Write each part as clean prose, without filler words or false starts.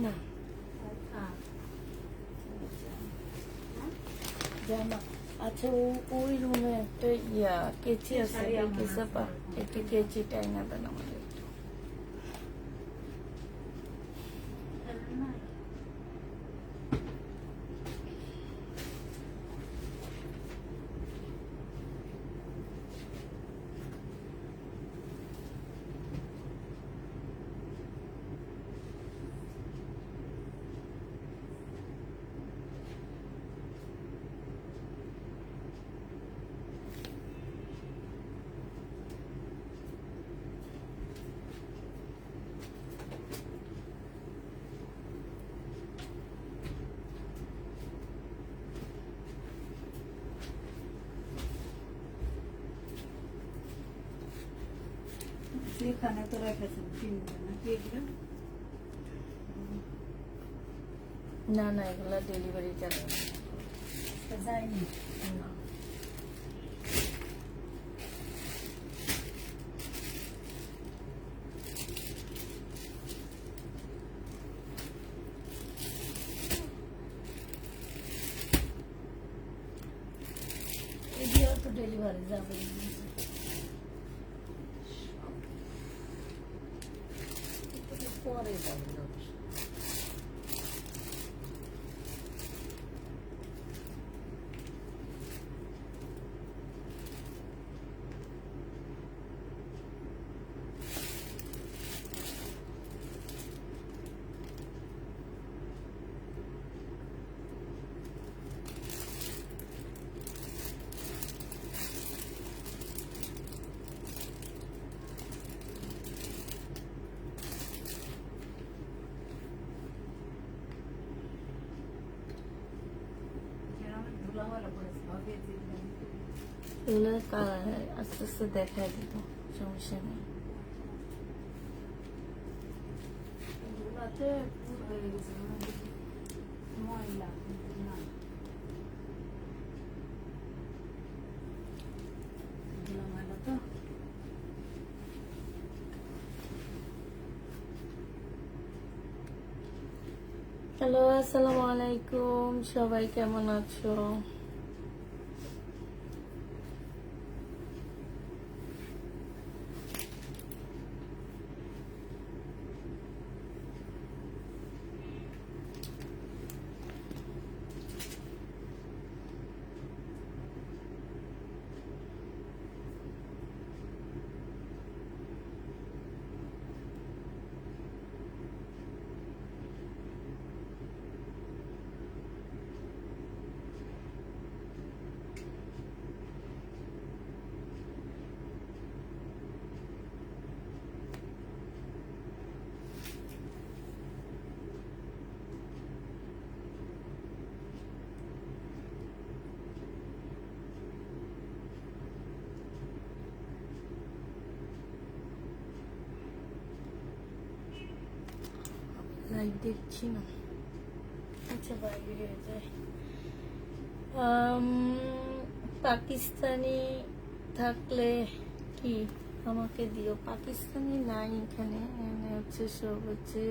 না জামা আচ্ছা ওই রুমে একটা কেচি আছে একটা কেচি টাইনা দেন আমাদের একটু। সেখানে তো রেখেছেন কিনবে না কি এগুলো? না না এগুলা ডেলিভারি যাবে যায়নি না। এগুলো তো ডেলিভারি যাবে পরে যাবে এগুলো আস্তে আস্তে দেখাই দিব, সমস্যা নেই। ময়লা না ময়লা তো হ্যালো, আসসালামু আলাইকুম, সবাই কেমন আছো? লাইভ দেখছি না, আচ্ছা বাইরে হয়ে যায়। পাকিস্তানি থাকলে কি আমাকে দিও, পাকিস্তানি নাই এখানে, হচ্ছে সব হচ্ছে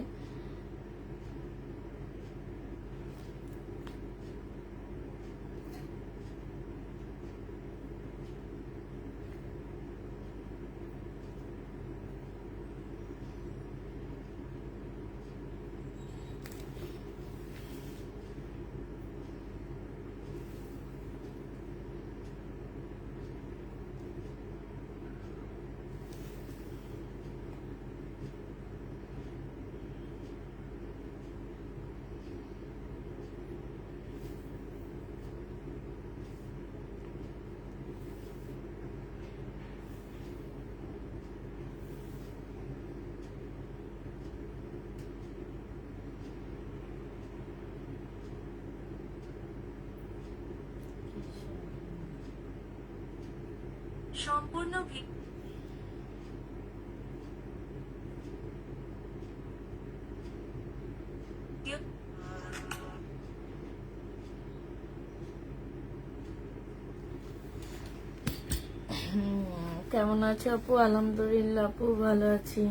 সম্পূর্ণ কেমন আছো আপু? আলহামদুলিল্লাহ আপু ভালো আছি।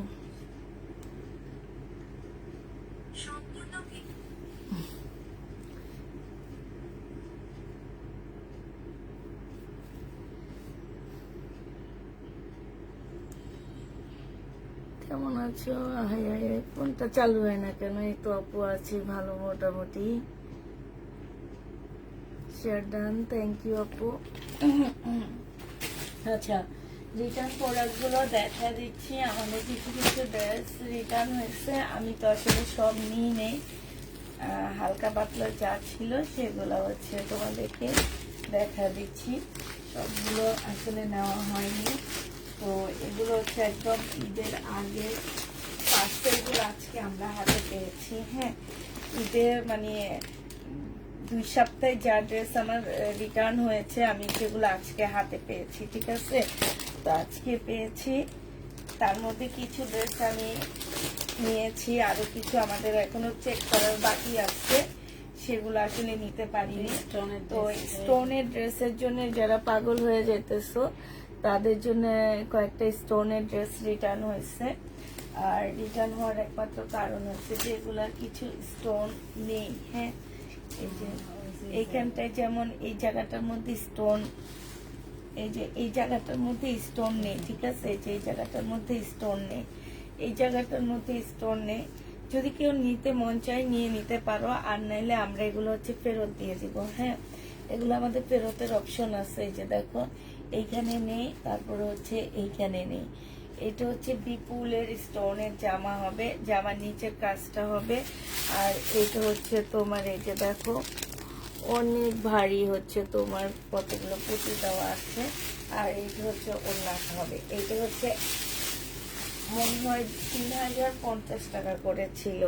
কেমন আছো? হাই হাই হাই, ফোনটা চালু হয় না কেন? এই তো আপু আছি ভালো মোটামুটি। শেয়ার ডান, থ্যাংক ইউ আপু। আচ্ছা, রিটার্ন প্রোডাক্টগুলো দেখা দিচ্ছি। আমাদের কিছু কিছু ড্রেস রিটার্ন হয়েছে, আমি তো আসলে সব নিই নেই, হালকা পাতলা যা ছিল সেগুলো হচ্ছে তোমাদেরকে দেখা দিচ্ছি। সবগুলো আসলে নেওয়া হয়নি। তো এগুলো হচ্ছে একদম ঈদের আগে পার্সেলগুলো আজকে আমরা হাতে পেয়েছি। হ্যাঁ, ঈদের মানে 2 সপ্তাহে যা ড্রেস আমার রিটার্ন হয়েছে আমি সেগুলো আজকে হাতে পেয়েছি, ঠিক আছে? তো আজকে পেয়েছি, তার মধ্যে কিছু ড্রেস আমি নিয়েছি, আরো কিছু আমাদের এখনো চেক করার বাকি আছে, সেগুলো আসলে নিতে পারিনি। তো স্টোনের ড্রেসের জন্য যারা পাগল হয়ে যেতেছো তাদের জন্য কয়েকটা স্টোনের ড্রেস রিটার্ন হয়েছে। আর রিটার্ন হওয়ার একমাত্র কারণ হচ্ছে যে এগুলার কিছু স্টোন নেই। হ্যাঁ, এই যে এইখানটায় যেমন এই জায়গাটার মধ্যে স্টোন, এই যে এই জায়গাটার মধ্যে স্টোন নেই, ঠিক আছে? এই যে এই জায়গাটার মধ্যে স্টোন নেই, এই জায়গাটার মধ্যে স্টোন নেই। যদি কেউ নিতে মন চায় নিয়ে নিতে পারো, আর নাইলে আমরা এগুলো হচ্ছে ফেরত দিয়ে দিব। হ্যাঁ, এগুলো আমাদের ফেরতের অপশন আছে। এই যে দেখো, এইখানে নেই, তারপরে হচ্ছে এইখানে নেই। এটা হচ্ছে বিপুলের স্টোনের জামা হবে, জামার নিচের কাজটা হবে। আর এটা হচ্ছে তোমার এই যে দেখো অনেক ভারী হচ্ছে তোমার কতগুলো পুঁতি দেওয়া আছে। আর এইটা হচ্ছে ওড়নাটা হবে, এইটা হচ্ছে মনে হয় 3050 টাকা করে ছিল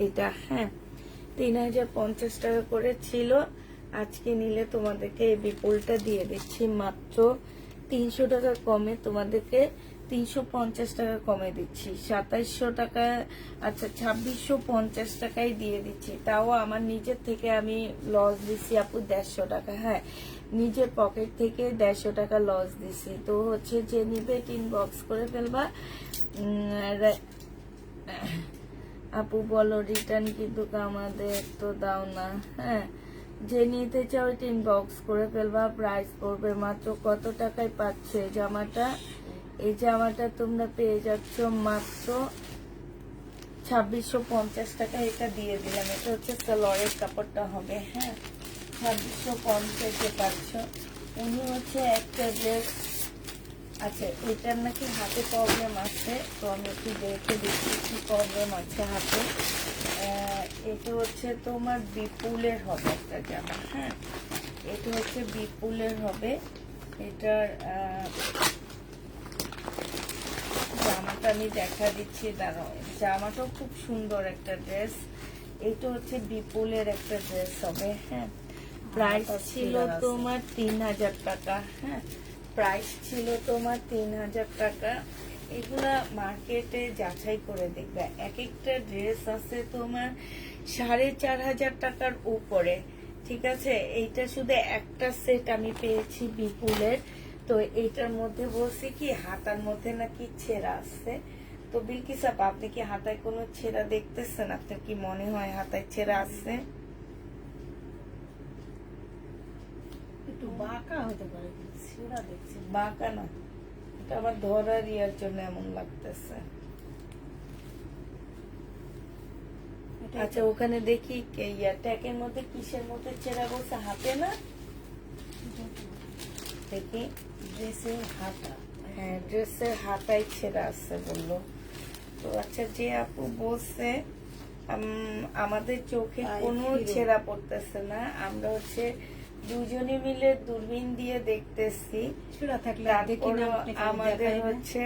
এটা। হ্যাঁ, 3050 টাকা করে ছিল। আজকে নিলে তোমাদেরকে এই বিপুলটা দিয়ে দিচ্ছি মাত্র 300 টাকা কমে, তোমাদেরকে 350 টাকা কমে দিচ্ছি, 2700 টাকা, আচ্ছা 2650 টাকায় দিয়ে দিচ্ছি। তাও আমার নিজের থেকে আমি লস দিছি আপু 150 টাকা। হ্যাঁ, নিজের পকেট থেকে 150 টাকা লস দিছি। তো হচ্ছে যে নিবে টিন বক্স করে ফেলবা। আপু বলো রিটার্ন কিন্তু আমাদের তো দাও না। হ্যাঁ, যে নিতে চাও টিন বক্স করে ফেলবা। প্রাইস পড়বে মাত্র কত টাকায় পাচ্ছ এই জামাটা? এই জামাটা তোমরা পেয়ে যাচ্ছ মাত্র 2650 টাকা। এটা দিয়ে দিলাম, এটা হচ্ছে সালোয়ারের কাপড়টা হবে। হ্যাঁ, 2650 পাচ্ছ। উনি হচ্ছে একটা ড্রেস, আচ্ছা এটার নাকি হাতে প্রবলেম আছে, তো আমি একটু দেখে দেখি কি প্রবলেম আছে হাতে। এটা হচ্ছে তোমার বিপুলের হবে একটা জামা। হ্যাঁ, এটা হচ্ছে বিপুলের হবে। এটার জামাটা আমি দেখা দিচ্ছি, দাঁড়াও। জামাটাও খুব সুন্দর একটা ড্রেস। এটা হচ্ছে বিপুলের একটা ড্রেস হবে। হ্যাঁ, প্রাইস ছিল তোমার 3000 টাকা। হ্যাঁ, প্রাইস ছিল তোমার 3000 টাকা। এগুলা মার্কেটে যাচাই করে দেখবে, এক একটা ড্রেস আছে তোমার 4500 টাকার উপরে, ঠিক আছে? এইটা শুধু একটা সেট আমি পেয়েছি বিপুলের। তো এইটার মধ্যে বলছি কি হাতার মধ্যে নাকি ছেঁড়া আছে। তো বিলকিস আপা, আপনি কি হাতায় কোনো ছেঁড়া দেখতেছেন? আপনার কি মনে হয় হাতায় ছেঁড়া আছে? একটু বাঁকা হতে পারে, ছেঁড়া দেখছি। বাঁকা না, এটা আমার ধরার ইয়ার জন্য এমন লাগতেছে। আচ্ছা, ওখানে দেখি ট্যাগের মধ্যে কিসের মধ্যে ছেঁড়া বলছে? হাতে না, দেখি ড্রেসের হাতা। হ্যাঁ, ড্রেসের হাতায় ছেঁড়া আছে বললো। তো আচ্ছা, যে আপু বলছে আমাদের চোখে কোনো ছেঁড়া পড়তেছে না, আমরা হচ্ছে দুজনে মিলে দূরবীন দিয়ে দেখতেছি, ছেঁড়া থাকলে আমাদের হচ্ছে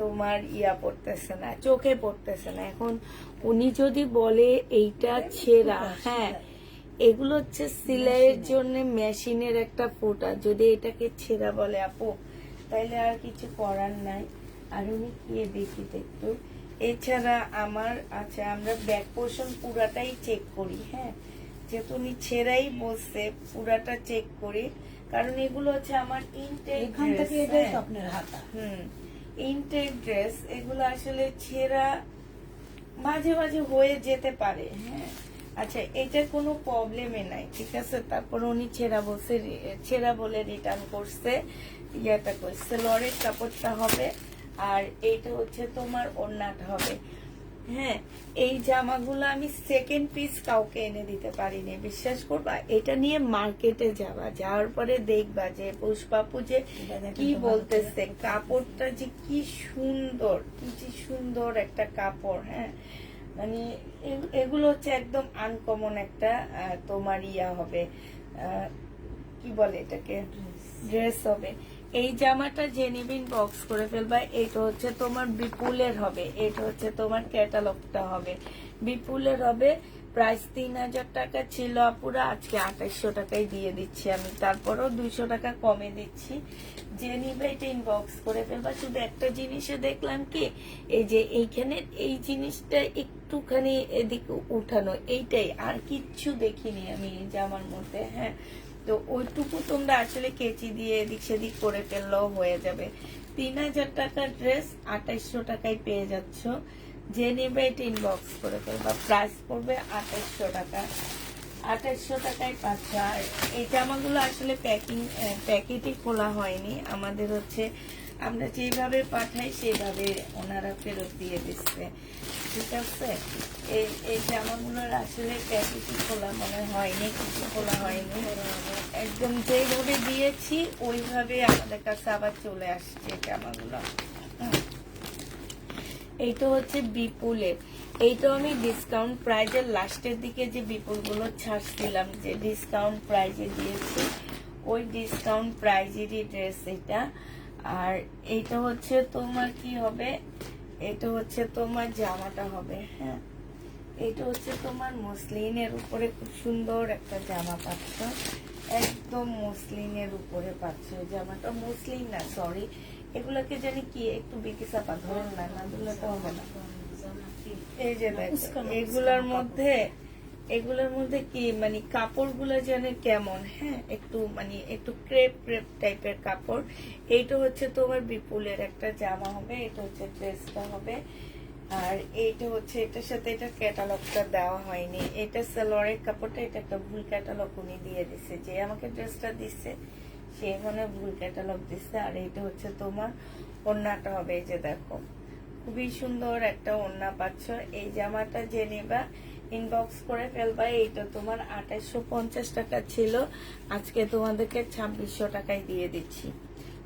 তোমার ইয়া পড়তেছে না, চোখে পড়তেছে না। এখন উনি যদি বলে এইটা ছেঁড়া, হ্যাঁ এগুলো হচ্ছে সেলাইয়ের জন্য মেশিনের একটা ফোঁটা, যদি এটাকে ছেঁড়া বলে আপু তাইলে আর কিছু করার নাই। আর উনি কি দেখি একটু, এছাড়া আমার আচ্ছা আমরা ব্যাক পোর্শন পুরাটাই চেক করি। হ্যাঁ, যেহেতু উনি ছেঁড়াই বলছে পুরাটা চেক করি, কারণ এগুলো হচ্ছে আমার ইনটেক ড্রেস। আপনার হাতা ইনটেক ড্রেস, এগুলো আসলে ছেঁড়া মাঝে মাঝে হয়ে যেতে পারে। হ্যাঁ, আচ্ছা এটার কোনো প্রবলেমে নাই, ঠিক আছে? তারপর উনি ছেঁড়া বলছে, ছেঁড়া বলে রিটার্ন করছে। ইয়েটা করছে লরের কাপড়টা হবে। আর এইটা হচ্ছে তোমার ওড়নাটা হবে। হ্যাঁ, এই জামাগুলো আমি সেকেন্ড পিস কাউকে এনে দিতে পারিনি, বিশ্বাস করবা। এটা নিয়ে মার্কেটে যাওয়ার পরে দেখবা যে পুষ্পাপু যে কি বলতেছে, কাপড়টা যে কি সুন্দর, কি সুন্দর একটা কাপড়। হ্যাঁ, মানে এগুলো হচ্ছে একদম আনকমন একটা তোমার ইয়া হবে, কি বলে এটাকে, ড্রেস হবে। এই জামাটা জেনিবিন বক্স করে ফেলবা। এটা হচ্ছে তোমার বিপুলের হবে, এটা হচ্ছে তোমার ক্যাটালগটা হবে, বিপুলের হবে। প্রাইস 3000 টাকা ছিল আপুরা, আজকে 2800 টাকায় দিয়ে দিচ্ছি আমি, তারপরও 200 টাকা কমে দিচ্ছি। যে নিবে এটা ইনবক্স করে ফেলবা। শুধু একটা জিনিসে দেখলাম কি, এই যে এইখানে এই জিনিসটা একটুখানি এদিকে উঠানো, এইটাই, আর কিচ্ছু দেখিনি আমি এই জামার মধ্যে। হ্যাঁ, তো ওইটুকু তোমরা আসলে কেচি দিয়ে এদিক সেদিক করে ফেললেও হয়ে যাবে। 3000 টাকার ড্রেস 2800 টাকায় পেয়ে যাচ্ছ। যে নেবে এটা ইনবক্স করে ফেলবা। প্রাইস পড়বে 2800 টাকা, 2800 টাকায় পাচ্ছ। আর এই জামাগুলো আসলে প্যাকেটই খোলা হয়নি আমাদের, হচ্ছে আমরা যেভাবে পাঠাই সেভাবে ওনারা ফেরত দিয়ে দিচ্ছে, ঠিক আছে। এই জামাগুলোর আসলে প্যাকেটই খোলা মনে হয়নি, কিছু খোলা হয়নি, একদম যেভাবে দিয়েছি ওইভাবে আমাদের কাছে আবার চলে আসছে জামাগুলো। এইটা হচ্ছে বিপুলের, এইটাও আমি ডিসকাউন্ট প্রাইজের লাস্টের দিকে যে বিপুলগুলো ছাড়ছিলাম, যে ডিসকাউন্ট প্রাইজে দিয়েছি, ওই ডিসকাউন্ট প্রাইজেরই ড্রেস এটা। আর এইটা হচ্ছে তোমার কি হবে, এটা হচ্ছে তোমার জামাটা হবে। হ্যাঁ, এটা হচ্ছে তোমার মসলিনের উপরে খুব সুন্দর একটা জামা পাচ্ছ, একদম মসলিনের উপরে পাচ্ছ জামাটা। মসলিন না, সরি, এগুলাকে জানি কি একটু বিকি চাপা ধরেন না, না দিলে তো হবে না। এই যে দেখো, এগুলোর মধ্যে কি মানে কাপড়গুলো জানে কেমন, হ্যাঁ, একটু মানে একটু ক্রেপ টাইপের কাপড়। এইটা হচ্ছে তোমার বিপুলের একটা জামা হবে, এটা হচ্ছে ড্রেসটা হবে। আর এইটা হচ্ছে এটার সাথে এটা ক্যাটালগটা দেওয়া হয়নি, এটা সালোয়ারের কাপড়টা, এটা একটা ভুল ক্যাটালগ উনি দিয়ে দিছে, যে আমাকে ড্রেসটা দিচ্ছে সে এখানে ভুল ক্যাটালগ দিচ্ছে। আর এইটা হচ্ছে তোমার ওড়নাটা হবে, এই যে দেখো খুবই সুন্দর একটা ওড়না পাচ্ছ। এই জামাটা যে নেবা ইনবক্স করে ফেলবা। এইটা তোমার 2850 টাকা ছিল, আজকে তোমাদেরকে 2600 টাকায় দিয়ে দিচ্ছি।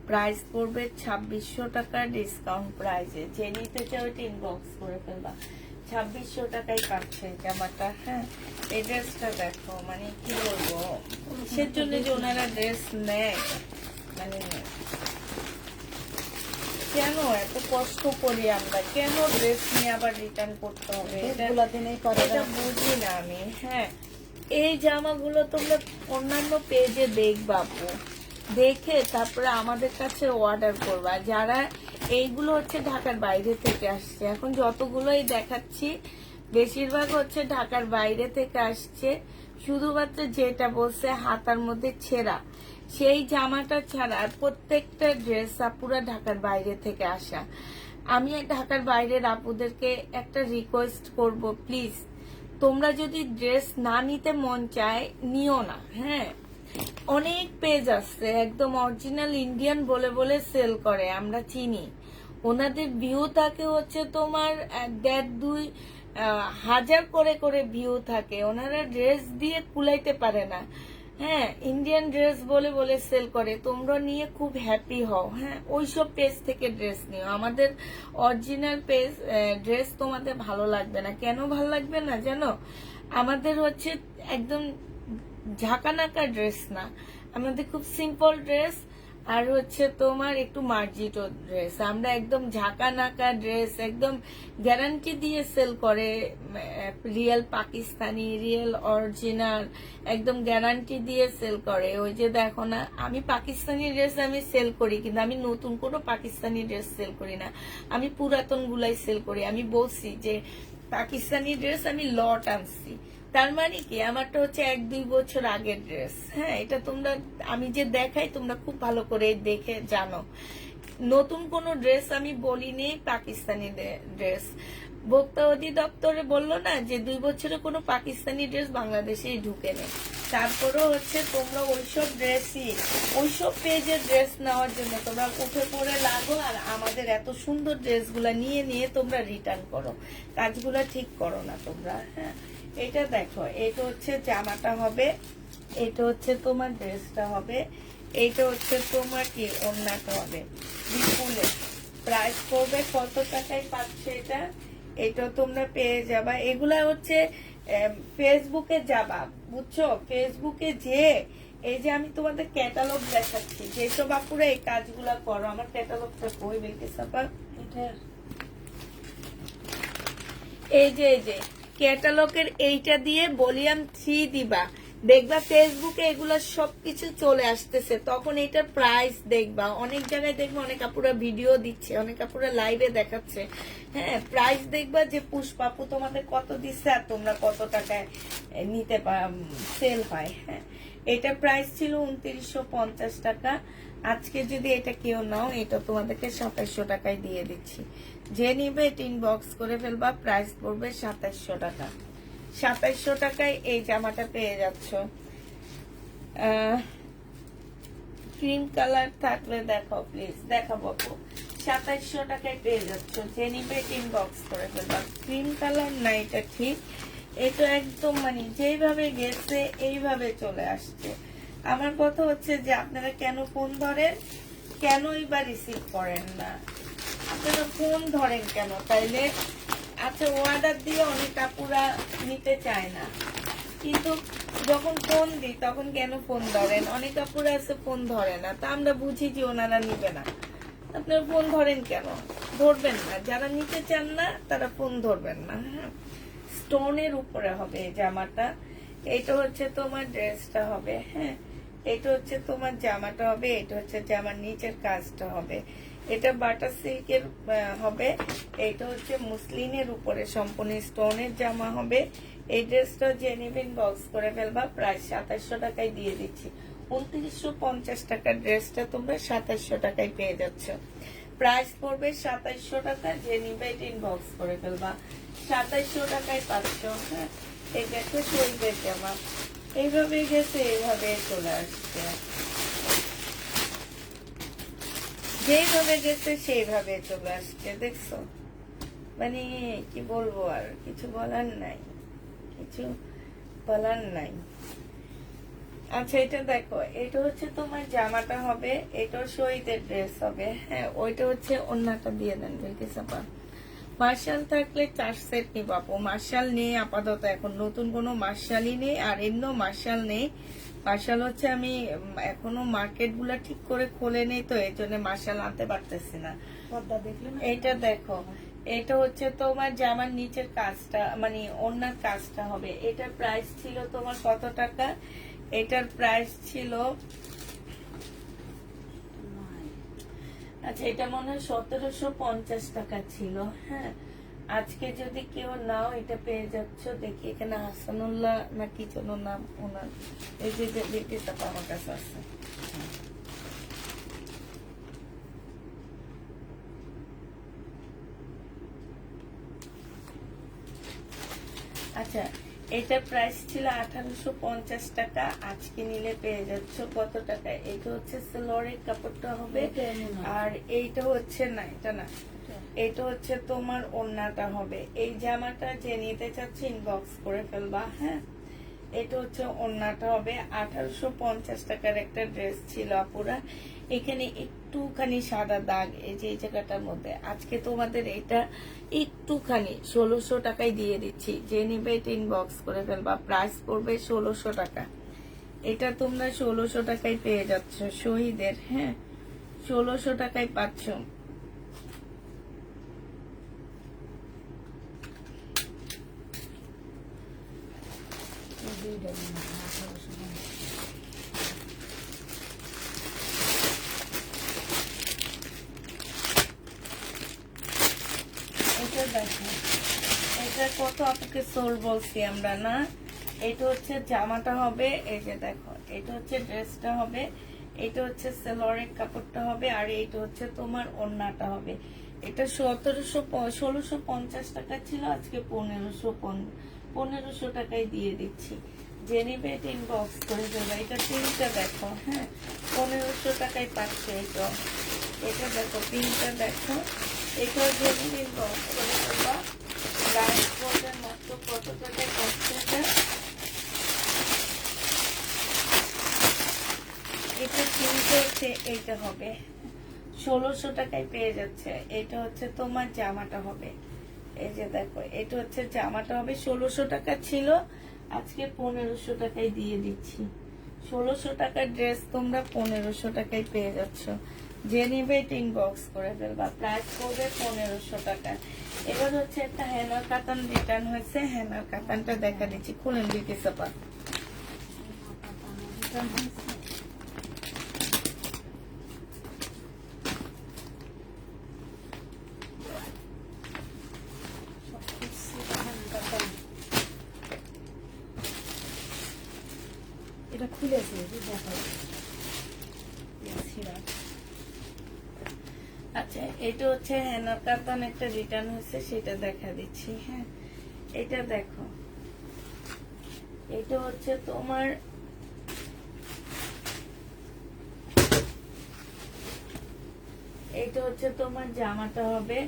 প্রাইস পড়বে 2600 টাকা ডিসকাউন্ট প্রাইসে। যে নিতে চাও এটা ইনবক্স করে ফেলবা। 2600 টাকায় পাচ্ছে জামাটা। হ্যাঁ, এই ড্রেসটা দেখো, মানে কি বলবো, কিসের জন্য যে ওনারা ড্রেস নেয়, মানে কেন এত কষ্ট করি আমরা, কেন ড্রেস নিয়ে আবার রিটার্ন করতে হবে, এটা বুঝি না আমি। হ্যাঁ, এই জামাগুলো তোমরা অন্যান্য পেজে দেখবা, দেখে তারপরে আমাদের কাছে অর্ডার করবা। যারা এইগুলো হচ্ছে ঢাকার বাইরে থেকে আসছে, এখন যতগুলোই দেখাচ্ছি বেশিরভাগ হচ্ছে ঢাকার বাইরে থেকে আসছে। শুধুমাত্র যেটা বলছে হাতার মধ্যে ছেঁড়া, সেই জামাটা ছাড়া আর প্রত্যেকটা ড্রেস আপুরা ঢাকার বাইরে থেকে আসা। আমি ঢাকার বাইরের আপুদেরকে একটা রিকোয়েস্ট করব, প্লিজ তোমরা যদি ড্রেস না নিতে মন চায় নিও না। হ্যাঁ, অনেক পেজ আছে একদম অরিজিনাল ইন্ডিয়ান বলে বলে সেল করে, আমরা চিনি। ওনাদের ভিউ থাকে হচ্ছে তোমার 1.5-2 হাজার করে করে ভিউ থাকে, ওনারা ড্রেস দিয়ে কুলাইতে পারে না। হ্যাঁ, ইন্ডিয়ান ড্রেস বলে বলে সেল করে, তোমরা নিয়ে খুব হ্যাপি হও। হ্যাঁ, ওইসব পেজ থেকে ড্রেস নিও, আমাদের অরিজিনাল পেজ ড্রেস তোমাদের ভালো লাগবে না। কেন ভালো লাগবে না জানো, আমাদের হচ্ছে একদম ঝাঁকানাকা ড্রেস না, আমাদের খুব সিম্পল ড্রেস, আর হচ্ছে তোমার একটু মার্জিত ড্রেস। আমরা একদম ঝাঁকানাকা ড্রেস একদম গ্যারান্টি দিয়ে সেল করে, রিয়েল পাকিস্তানি, রিয়েল অরিজিনাল, একদম গ্যারান্টি দিয়ে সেল করে। ওই যে দেখো না, আমি পাকিস্তানি ড্রেস আমি সেল করি, কিন্তু আমি নতুন কোনো পাকিস্তানি ড্রেস সেল করি না, আমি পুরাতন গুলাই সেল করি। আমি বলছি যে পাকিস্তানি ড্রেস আমি লট আনছি, তার মানে কি আমারটা হচ্ছে 1-2 বছর আগের ড্রেস। হ্যাঁ, এটা তোমরা আমি যে দেখাই তোমরা খুব ভালো করে দেখে জানো। নতুন কোন ড্রেস আমি বলিনি, পাকিস্তানি ড্রেস। ভোক্তা অধিদপ্তরে বললো না যে 2 বছরে কোনো পাকিস্তানি ড্রেস বাংলাদেশেই ঢুকে নেই, তারপরেও হচ্ছে তোমরা ওইসব ড্রেসই, ওইসব পেজের ড্রেস নেওয়ার জন্য তোমরা উঠে পড়ে লাগো, আর আমাদের এত সুন্দর ড্রেসগুলা নিয়ে নিয়ে তোমরা রিটার্ন করো, কাজগুলা ঠিক করো না তোমরা। হ্যাঁ, এটা দেখো, এটা হচ্ছে জামাটা হবে, এটা হচ্ছে তোমার ড্রেসটা হবে, এইটা হচ্ছে তোমার কি ওড়নাটা হবে বিপুলের। প্রাইস পড়বে কত টাকায় পাচ্ছে এটা, এটা তোমরা পেয়ে যাবা। এগুলা হচ্ছে ফেসবুকে যাবা, বুঝছো, ফেসবুকে যে এই যে আমি তোমাদের ক্যাটালগ দেখাচ্ছি, যেসব আপুরা এই কাজগুলা করো, আমার ক্যাটালগটা কই বেলকিসাপা, এটার এই যে ক্যাটালগের এইটা দিয়ে ভলিউম 3 দিবা, দেখবা ফেসবুকে এগুলা সবকিছু চলে আসতেছে, তখন এটার প্রাইস দেখবা। অনেক জায়গায় দেখবা অনেক আপুরা ভিডিও দিচ্ছে, অনেক আপুরা লাইভে দেখাচ্ছে। হ্যাঁ, প্রাইস দেখবা যে পুষ্পাপু তোমাদের কত দিচ্ছে আর তোমরা কত টাকায় নিতে সেল হয়। হ্যাঁ, এটা প্রাইস ছিল 2950 টাকা। আজকে যদি এটা কেউ নাও, এটা তোমাদেরকে 2700 টাকায় দিয়ে দিচ্ছি। যে নিবে এটা ইনবক্স করে ফেলবা, প্রাইস পড়বে 2700 টাকা। 2700 টাকায় এই জামাটা পেয়ে যাচ্ছ। ক্রিম কালার থাকলে দেখো প্লিজ, দেখাবো আপু, 2700 টাকায় পেয়ে যাচ্ছ। যে নিবে ইনবক্স করে ফেলবা। ক্রিম কালার না, এটা ঠিক, এটা একদম মানে যেইভাবে গেছে এইভাবে চলে আসছে। আমার কথা হচ্ছে যে আপনারা কেন ফোন ধরেন, কেনই বা রিসিভ করেন না, আপনারা ফোন ধরেন কেন তাইলে? আচ্ছা, অর্ডার দিয়ে অনেক আপুরা নিতে চায় না, কিন্তু যখন ফোন দিই তখন কেন ফোন ধরেন? অনেক আপুরা আছে ফোন ধরে না, তা আমরা বুঝি যে ওনারা নিবে না। আপনারা ফোন ধরেন কেন? ধরবেন না, যারা নিতে চান না তারা ফোন ধরবেন না। হ্যাঁ, স্টোনের উপরে হবে এই জামাটা। এটা হচ্ছে তোমার ড্রেসটা হবে। হ্যাঁ, এটা হচ্ছে তোমার জামাটা হবে, এটা হচ্ছে জামার নিচের কাজটা হবে। এটা বাটার সিল্কের হবে, এটা হচ্ছে মুসলিনের উপরে সম্পূর্ণ স্টোনের জামা হবে। এই ড্রেসটা যে নেবেন বক্স করে ফেলবা, প্রায় 2700 টাকায় দিয়ে দিচ্ছি। 2950 টাকার ড্রেসটা তোমরা 2700 টাকায় পেয়ে যাচ্ছ। প্রাইস পড়বে 2700 টাকা, যে নিবে ইনবক্স করে ফেলবা, 2700 টাকায় পাচ্ছ। হ্যাঁ, এটা একটা শরীরের জামা, এইভাবে গেছে এইভাবে চলে আসছে, যেইভাবে গেছে সেইভাবে চলে আসছে, দেখছো? মানে কি বলবো, আর কিছু বলার নাই, কিছু বলার নাই। আচ্ছা, এটা দেখো, এটা হচ্ছে তোমার জামাটা হবে, এটা শহীদের ড্রেস হবে। হ্যাঁ, ওইটা হচ্ছে ওন্নাটা দিয়ে দেন বেলকিসাপা। মার্শাল থাকলে 4 সেট নিব আপু। মার্শাল নেই আপাতত, এখন নতুন কোনো মার্শালই নেই, আর এমনও মার্শাল নেই। মার্শাল হচ্ছে আমি এখনো মার্কেট গুলা ঠিক করে খোলে নেই, তো এই জন্য মার্শাল আনতে পারতেছি না। পর্দা দেখলে না, এটা দেখো, এটা হচ্ছে তোমার জামার নিচের কাজটা, মানে ওড়নার কাজটা হবে। এটার প্রাইস ছিল তোমার কত টাকা? এটার প্রাইস ছিল, আচ্ছা এটা মনে হয় 1750 টাকা ছিল। হ্যাঁ, আজকে যদি কেউ নাও এটা পেয়ে যাচ্ছ। দেখি এখানে হাসানুল্লাহ না কি যেন নাম ওনার, এই যে বিক্রেতা আমার কাছে আছে। আচ্ছা, এটার প্রাইস ছিল 1850 টাকা, আজকে নিলে পেয়ে যাচ্ছ কত টাকা? এটা হচ্ছে সেলোয়ারের কাপড়টা হবে, এটা এমন না। আর এইটা হচ্ছে না, এটা না, এটা হচ্ছে তোমার ওড়নাটা হবে। এই জামাটা যে নিতে চাচ্ছে ইনবক্স করে ফেলবা। হ্যাঁ, এটা হচ্ছে ওড়নাটা হবে। 1850 টাকার একটা ড্রেস ছিল আপুরা। এখানে একটুখানি সাদা দাগ এই যে এই জায়গাটার মধ্যে, আজকে তোমাদের এটা একটুখানি 1600 টাকায় দিয়ে দিচ্ছি। যে নিবে এটা ইনবক্স করে ফেলবা, প্রাইস পড়বে 1600 টাকা। এটা তোমরা 1600 টাকায় পেয়ে যাচ্ছ শহীদের। হ্যাঁ, 1600 টাকায় পাচ্ছ। এই দুইটা মনে হয় 1850। এটা দেখো, এটা কত আপুকে সোল বলছি আমরা না। এটা হচ্ছে জামাটা হবে, এই যে দেখো, এটা হচ্ছে ড্রেসটা হবে, এটা হচ্ছে সেলোয়ারের কাপড়টা হবে, আর এটা হচ্ছে তোমার ওড়নাটা হবে। এটা 1650 টাকা ছিল, আজকে 1500 টাকায় দিয়ে দিচ্ছি। যে নিবে এটা ইনবক্স করে দেবে। এটা প্রিন্টটা দেখো, হ্যাঁ 1500 টাকায় পাচ্ছে। এটা দেখো প্রিন্টটা দেখো, এটা যে নিবে ইনবক্স করে দেবা। প্রাইস পড়বে মাত্র কত টাকায় পাচ্ছে এটা কিনতে হচ্ছে, এইটা হবে 1600 টাকায় পেয়ে যাচ্ছে। এটা হচ্ছে তোমার জামাটা হবে, এই যে দেখো এটা হচ্ছে জামাটা হবে 1600 টাকা ছিল, আজকে 1500 টাকায় দিয়ে দিচ্ছি। 1600 টাকার ড্রেস তোমরা 1500 টাকায় পেয়ে যাচ্ছ। যে নিবে এটা ইনবক্স করে ফেলবা। প্রাইস পড়বে 1500 টাকা। এবার হচ্ছে একটা হ্যানার কাতান রিটার্ন হয়েছে, হ্যানার কাতানটা দেখা দিচ্ছি, খুলেন দিকে সাপা। এটা খুলেছে দেখো। আচ্ছা এটা হচ্ছে হ্যানার কাতান একটা রিটার্ন হয়েছে, সেটা দেখা দিচ্ছি। হ্যাঁ এটা দেখো, এটা হচ্ছে তোমার এটা হচ্ছে তোমার জামাটা হবে,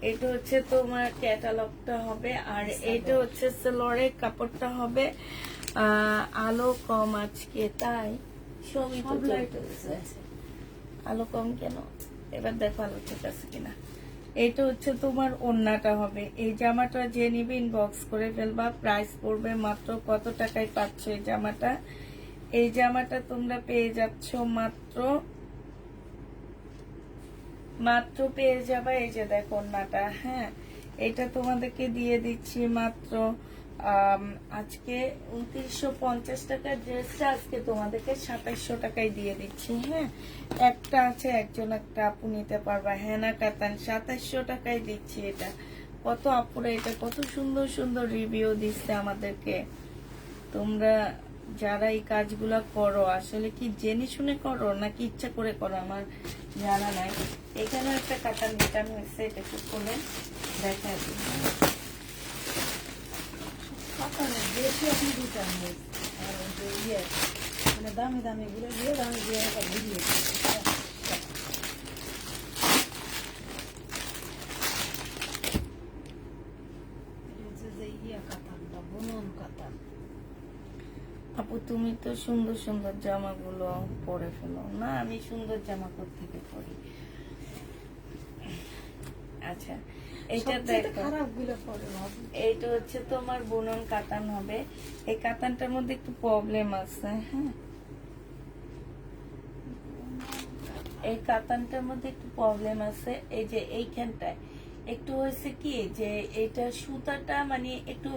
এটা হচ্ছে তোমার ক্যাটালগটা হবে, আর এটা হচ্ছে সেলরের কাপড়টা হবে। আলো কম আজকে, তাই সমিত আলো কম কেন? এবার দেখো আলো ঠিক আছে কিনা। এইটা হচ্ছে তোমার ওড়নাটা হবে। এই জামাটা যে নিবে ইনবক্স করে ফেলবা। প্রাইস পড়বে মাত্র কত টাকায় পাচ্ছ এই জামাটা? এই জামাটা তোমরা পেয়ে যাচ্ছ মাত্র পেয়ে যাবা, এই যে দেখো ওড়নাটা। হ্যাঁ এটা তোমাদেরকে দিয়ে দিচ্ছি মাত্র আজকে 2950 টাকার ড্রেসটা আজকে তোমাদেরকে 2700 টাকায় দিয়ে দিচ্ছি। হ্যাঁ একটা আছে, একজন একটা আপু নিতে পারবা। হেনা কাতান 2700 টাকায় দিচ্ছি। এটা কত আপুরা, এটা কত সুন্দর সুন্দর রিভিউ দিচ্ছে আমাদেরকে। তোমরা যারা এই কাজগুলা করো আসলে কি জেনে শুনে করো নাকি ইচ্ছা করে করো আমার জানা নাই। এখানে একটা কাতান রিটার্ন হয়েছে, এটা একটু খুলে দেখা দিই। বেশি আপনি রিটার্ন হয়েছে, আর ইয়ে মানে দামি দামি গুলো দিয়ে দামি দিয়ে ঘুরিয়ে যে ইয়ে কাতানটা বুনন কাতান। আপু তুমি তো সুন্দর সুন্দর জামাগুলো পরে ফেলো না, আমি সুন্দর জামা কোত্থেকে পরি। আচ্ছা এটা দেখো, খারাপ গুলো পরে এইটা হচ্ছে তোমার বুনন কাতান হবে। এই কাতানটার মধ্যে একটু প্রবলেম আছে। হ্যাঁ এই কাতানটার মধ্যে একটু প্রবলেম আছে, এই যে এইখানটায় একটু হয়েছে কি যে এটা সুতাটা মানে একটু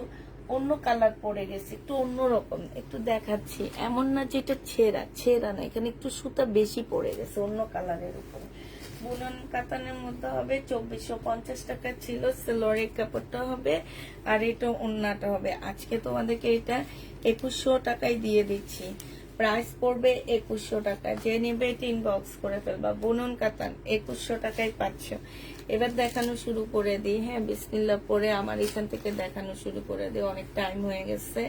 অন্য কালার পড়ে গেছে, একটু অন্যরকম একটু দেখাচ্ছি। এমন না যে এটা ছেঁড়া না, এখানে একটু সুতা বেশি পড়ে গেছে অন্য কালারের উপরে। বুনন কাতানের মধ্যে হবে 2450 টাকা ছিল, সেলরের কাপড়টা হবে, আর এটা ওড়নাটা হবে। আজকে তোমাদেরকে এটা 2100 টাকায় দিয়ে দিচ্ছি। প্রাইস পড়বে 2100 টাকা। যে নেবে এটা ইনবক্স করে ফেলবা। বুনন কাতান 2100 টাকায় পাচ্ছ। এবার দেখানো শুরু করে দিই। হ্যাঁ বিসমিল্লাহ পরে আমার এখান থেকে দেখানো শুরু করে দিই, অনেক টাইম হয়ে গেছে।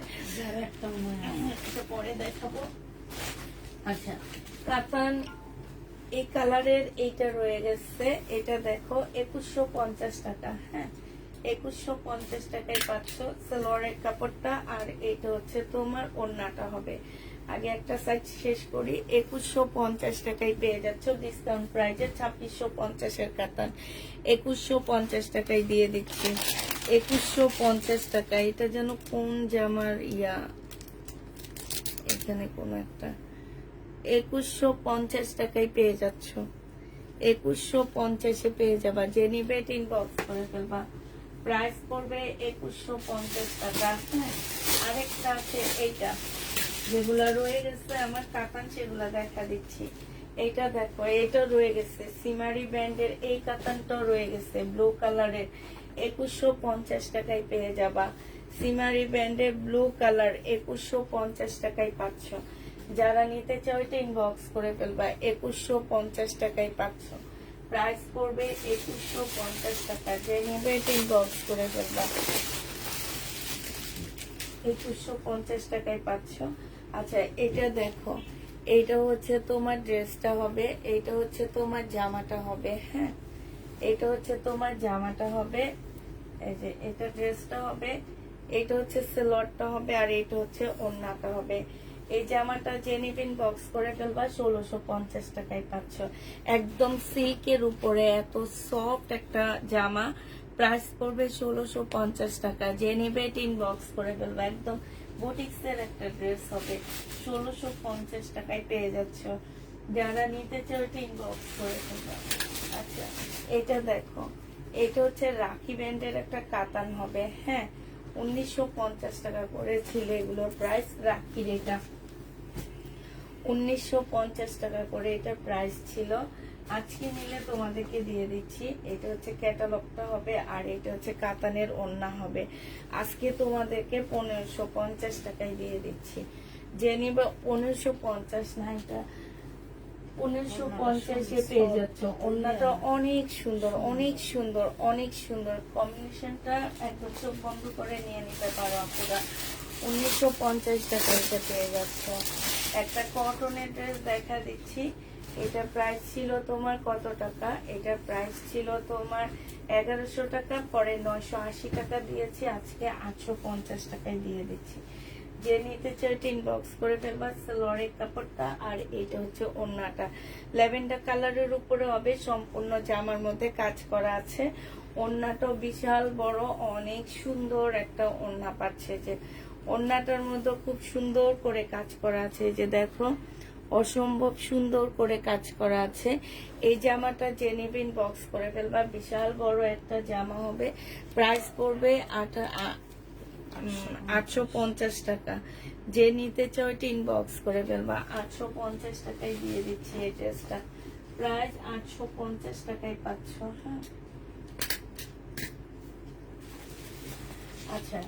এটা পরে দেখাবো। আচ্ছা কাতান এই কালারের এইটা রয়ে গেছে, এটা দেখো 2150 টাকা। হ্যাঁ 2150 টাকায় পাচ্ছ সালোয়ারের কাপড়টা, আর এটা হচ্ছে তোমার ওড়নাটা হবে। আগে একটা সাইজ শেষ করি। 2150 টাকায় পেয়ে যাচ্ছ ডিসকাউন্ট প্রাইজে 2650 এর কাতান 2150 টাকায় দিয়ে দিচ্ছি। 2150 টাকা। এটা যেন কোন জামার এখানে কোন একটা 2150 টাকায় পেয়ে যাচ্ছ। 2150 পেয়ে যাবা। যে নিবে ইনবক্স করে ফেলবা। প্রাইস পড়বে 2150 টাকা। হ্যাঁ আরেকটা আছে এইটা, যেগুলা রয়ে গেছে আমার কাতান সেগুলা দেখা দিচ্ছি। এইটা দেখো, এইটা রয়ে গেছে সিমারি ব্র্যান্ডের, এই কাতানটাও রয়ে গেছে ব্লু কালারের। 2150 টাকায় পেয়ে যাবা। সিমারি ব্র্যান্ডের ব্লু কালার 2150 টাকায় পাচ্ছ। যারা নিতে চাও এটা ইনবক্স করে ফেলবা। 2150 টাকায় পাচ্ছ। প্রাইস পড়বে 2150 টাকা। যে নেবে এটা ইনবক্স করে ফেলবা। 2150 টাকায় পাচ্ছ। আচ্ছা এটা দেখো, এইটা হচ্ছে তোমার ড্রেসটা হবে, এইটা হচ্ছে তোমার জামাটা হবে। হ্যাঁ, এটা হচ্ছে তোমার জামাটা হবে, এই যে এটা ড্রেসটা হবে, এটা হচ্ছে সেলোয়ারটা হবে, আর এটা হচ্ছে ওড়নাটা হবে। এই জামাটা যে নিবেন বক্স করে ফেলবা 1650 টাকায় পাচ্ছ। একদম সিল্কের উপরে এত সফট একটা জামা, প্রাইস পড়বে 1650 টাকা। যে নিবে টিন বক্স করে ফেলবা, একদম বুটিক্সের একটা ড্রেস হবে, 1650 টাকায় পেয়ে যাচ্ছ। যারা নিতে চাও টিন বক্স করে ফেলবা। আচ্ছা এটা দেখো, এটা হচ্ছে রাখি ব্যান্ডের একটা কাতান হবে। হ্যাঁ, 1950 টাকা করে ছিল এগুলোর প্রাইস। রাখির এটা 1950 টাকা করে এটা প্রাইস ছিল। আজকে নিলে তোমাদেরকে দিয়ে দিচ্ছি। এটা হচ্ছে ক্যাটালগটা হবে, আর এটা হচ্ছে কাতানের ওড়না হবে। আজকে তোমাদেরকে 1550 টাকায় দিয়ে দিচ্ছি। যে নিবে 1550 না, এটা 1950-এ পেয়ে যাচ্ছ। ওড়নাটা অনেক সুন্দর, অনেক সুন্দর, অনেক সুন্দর। কম্বিনেশনটা একদম চোখ বন্ধ করে নিয়ে নিতে পারো আপনারা। 1950 টাকা এটা পেয়ে যাচ্ছ। একটা কটনের ড্রেস দেখা দিচ্ছি। এটা প্রাইস ছিল তোমার কত টাকা? এটা প্রাইস ছিল তোমার 1100 টাকা, পরে 980 টাকা দিয়েছি, আজকে 850 টাকায় দিয়ে দিচ্ছি। যে নিতে চাই টিন বক্স করে ফেলবা। সালোয়ারের কাপড়টা আর এটা হচ্ছে ওড়নাটা ল্যাভেন্ডার কালারের উপরে হবে, সম্পূর্ণ জামার মধ্যে কাজ করা আছে। ওড়নাটাও বিশাল বড়, অনেক সুন্দর একটা ওড়না পাচ্ছে। যে ওড়নাটার মধ্যে খুব সুন্দর করে কাজ করা আছে, যে দেখো অসম্ভব সুন্দর করে কাজ করা আছে। এই জামাটা যে নিবেন বক্স করে ফেলবা, বিশাল বড় একটা জামা হবে। প্রাইস পড়বে 850 টাকা। যে নিতে চাও টিন বক্স করে ফেলবা, 850 টাকায় দিয়ে দিচ্ছি এই ড্রেসটা। প্রাইস 850 টাকায় পাচ্ছ। হ্যাঁ, আচ্ছা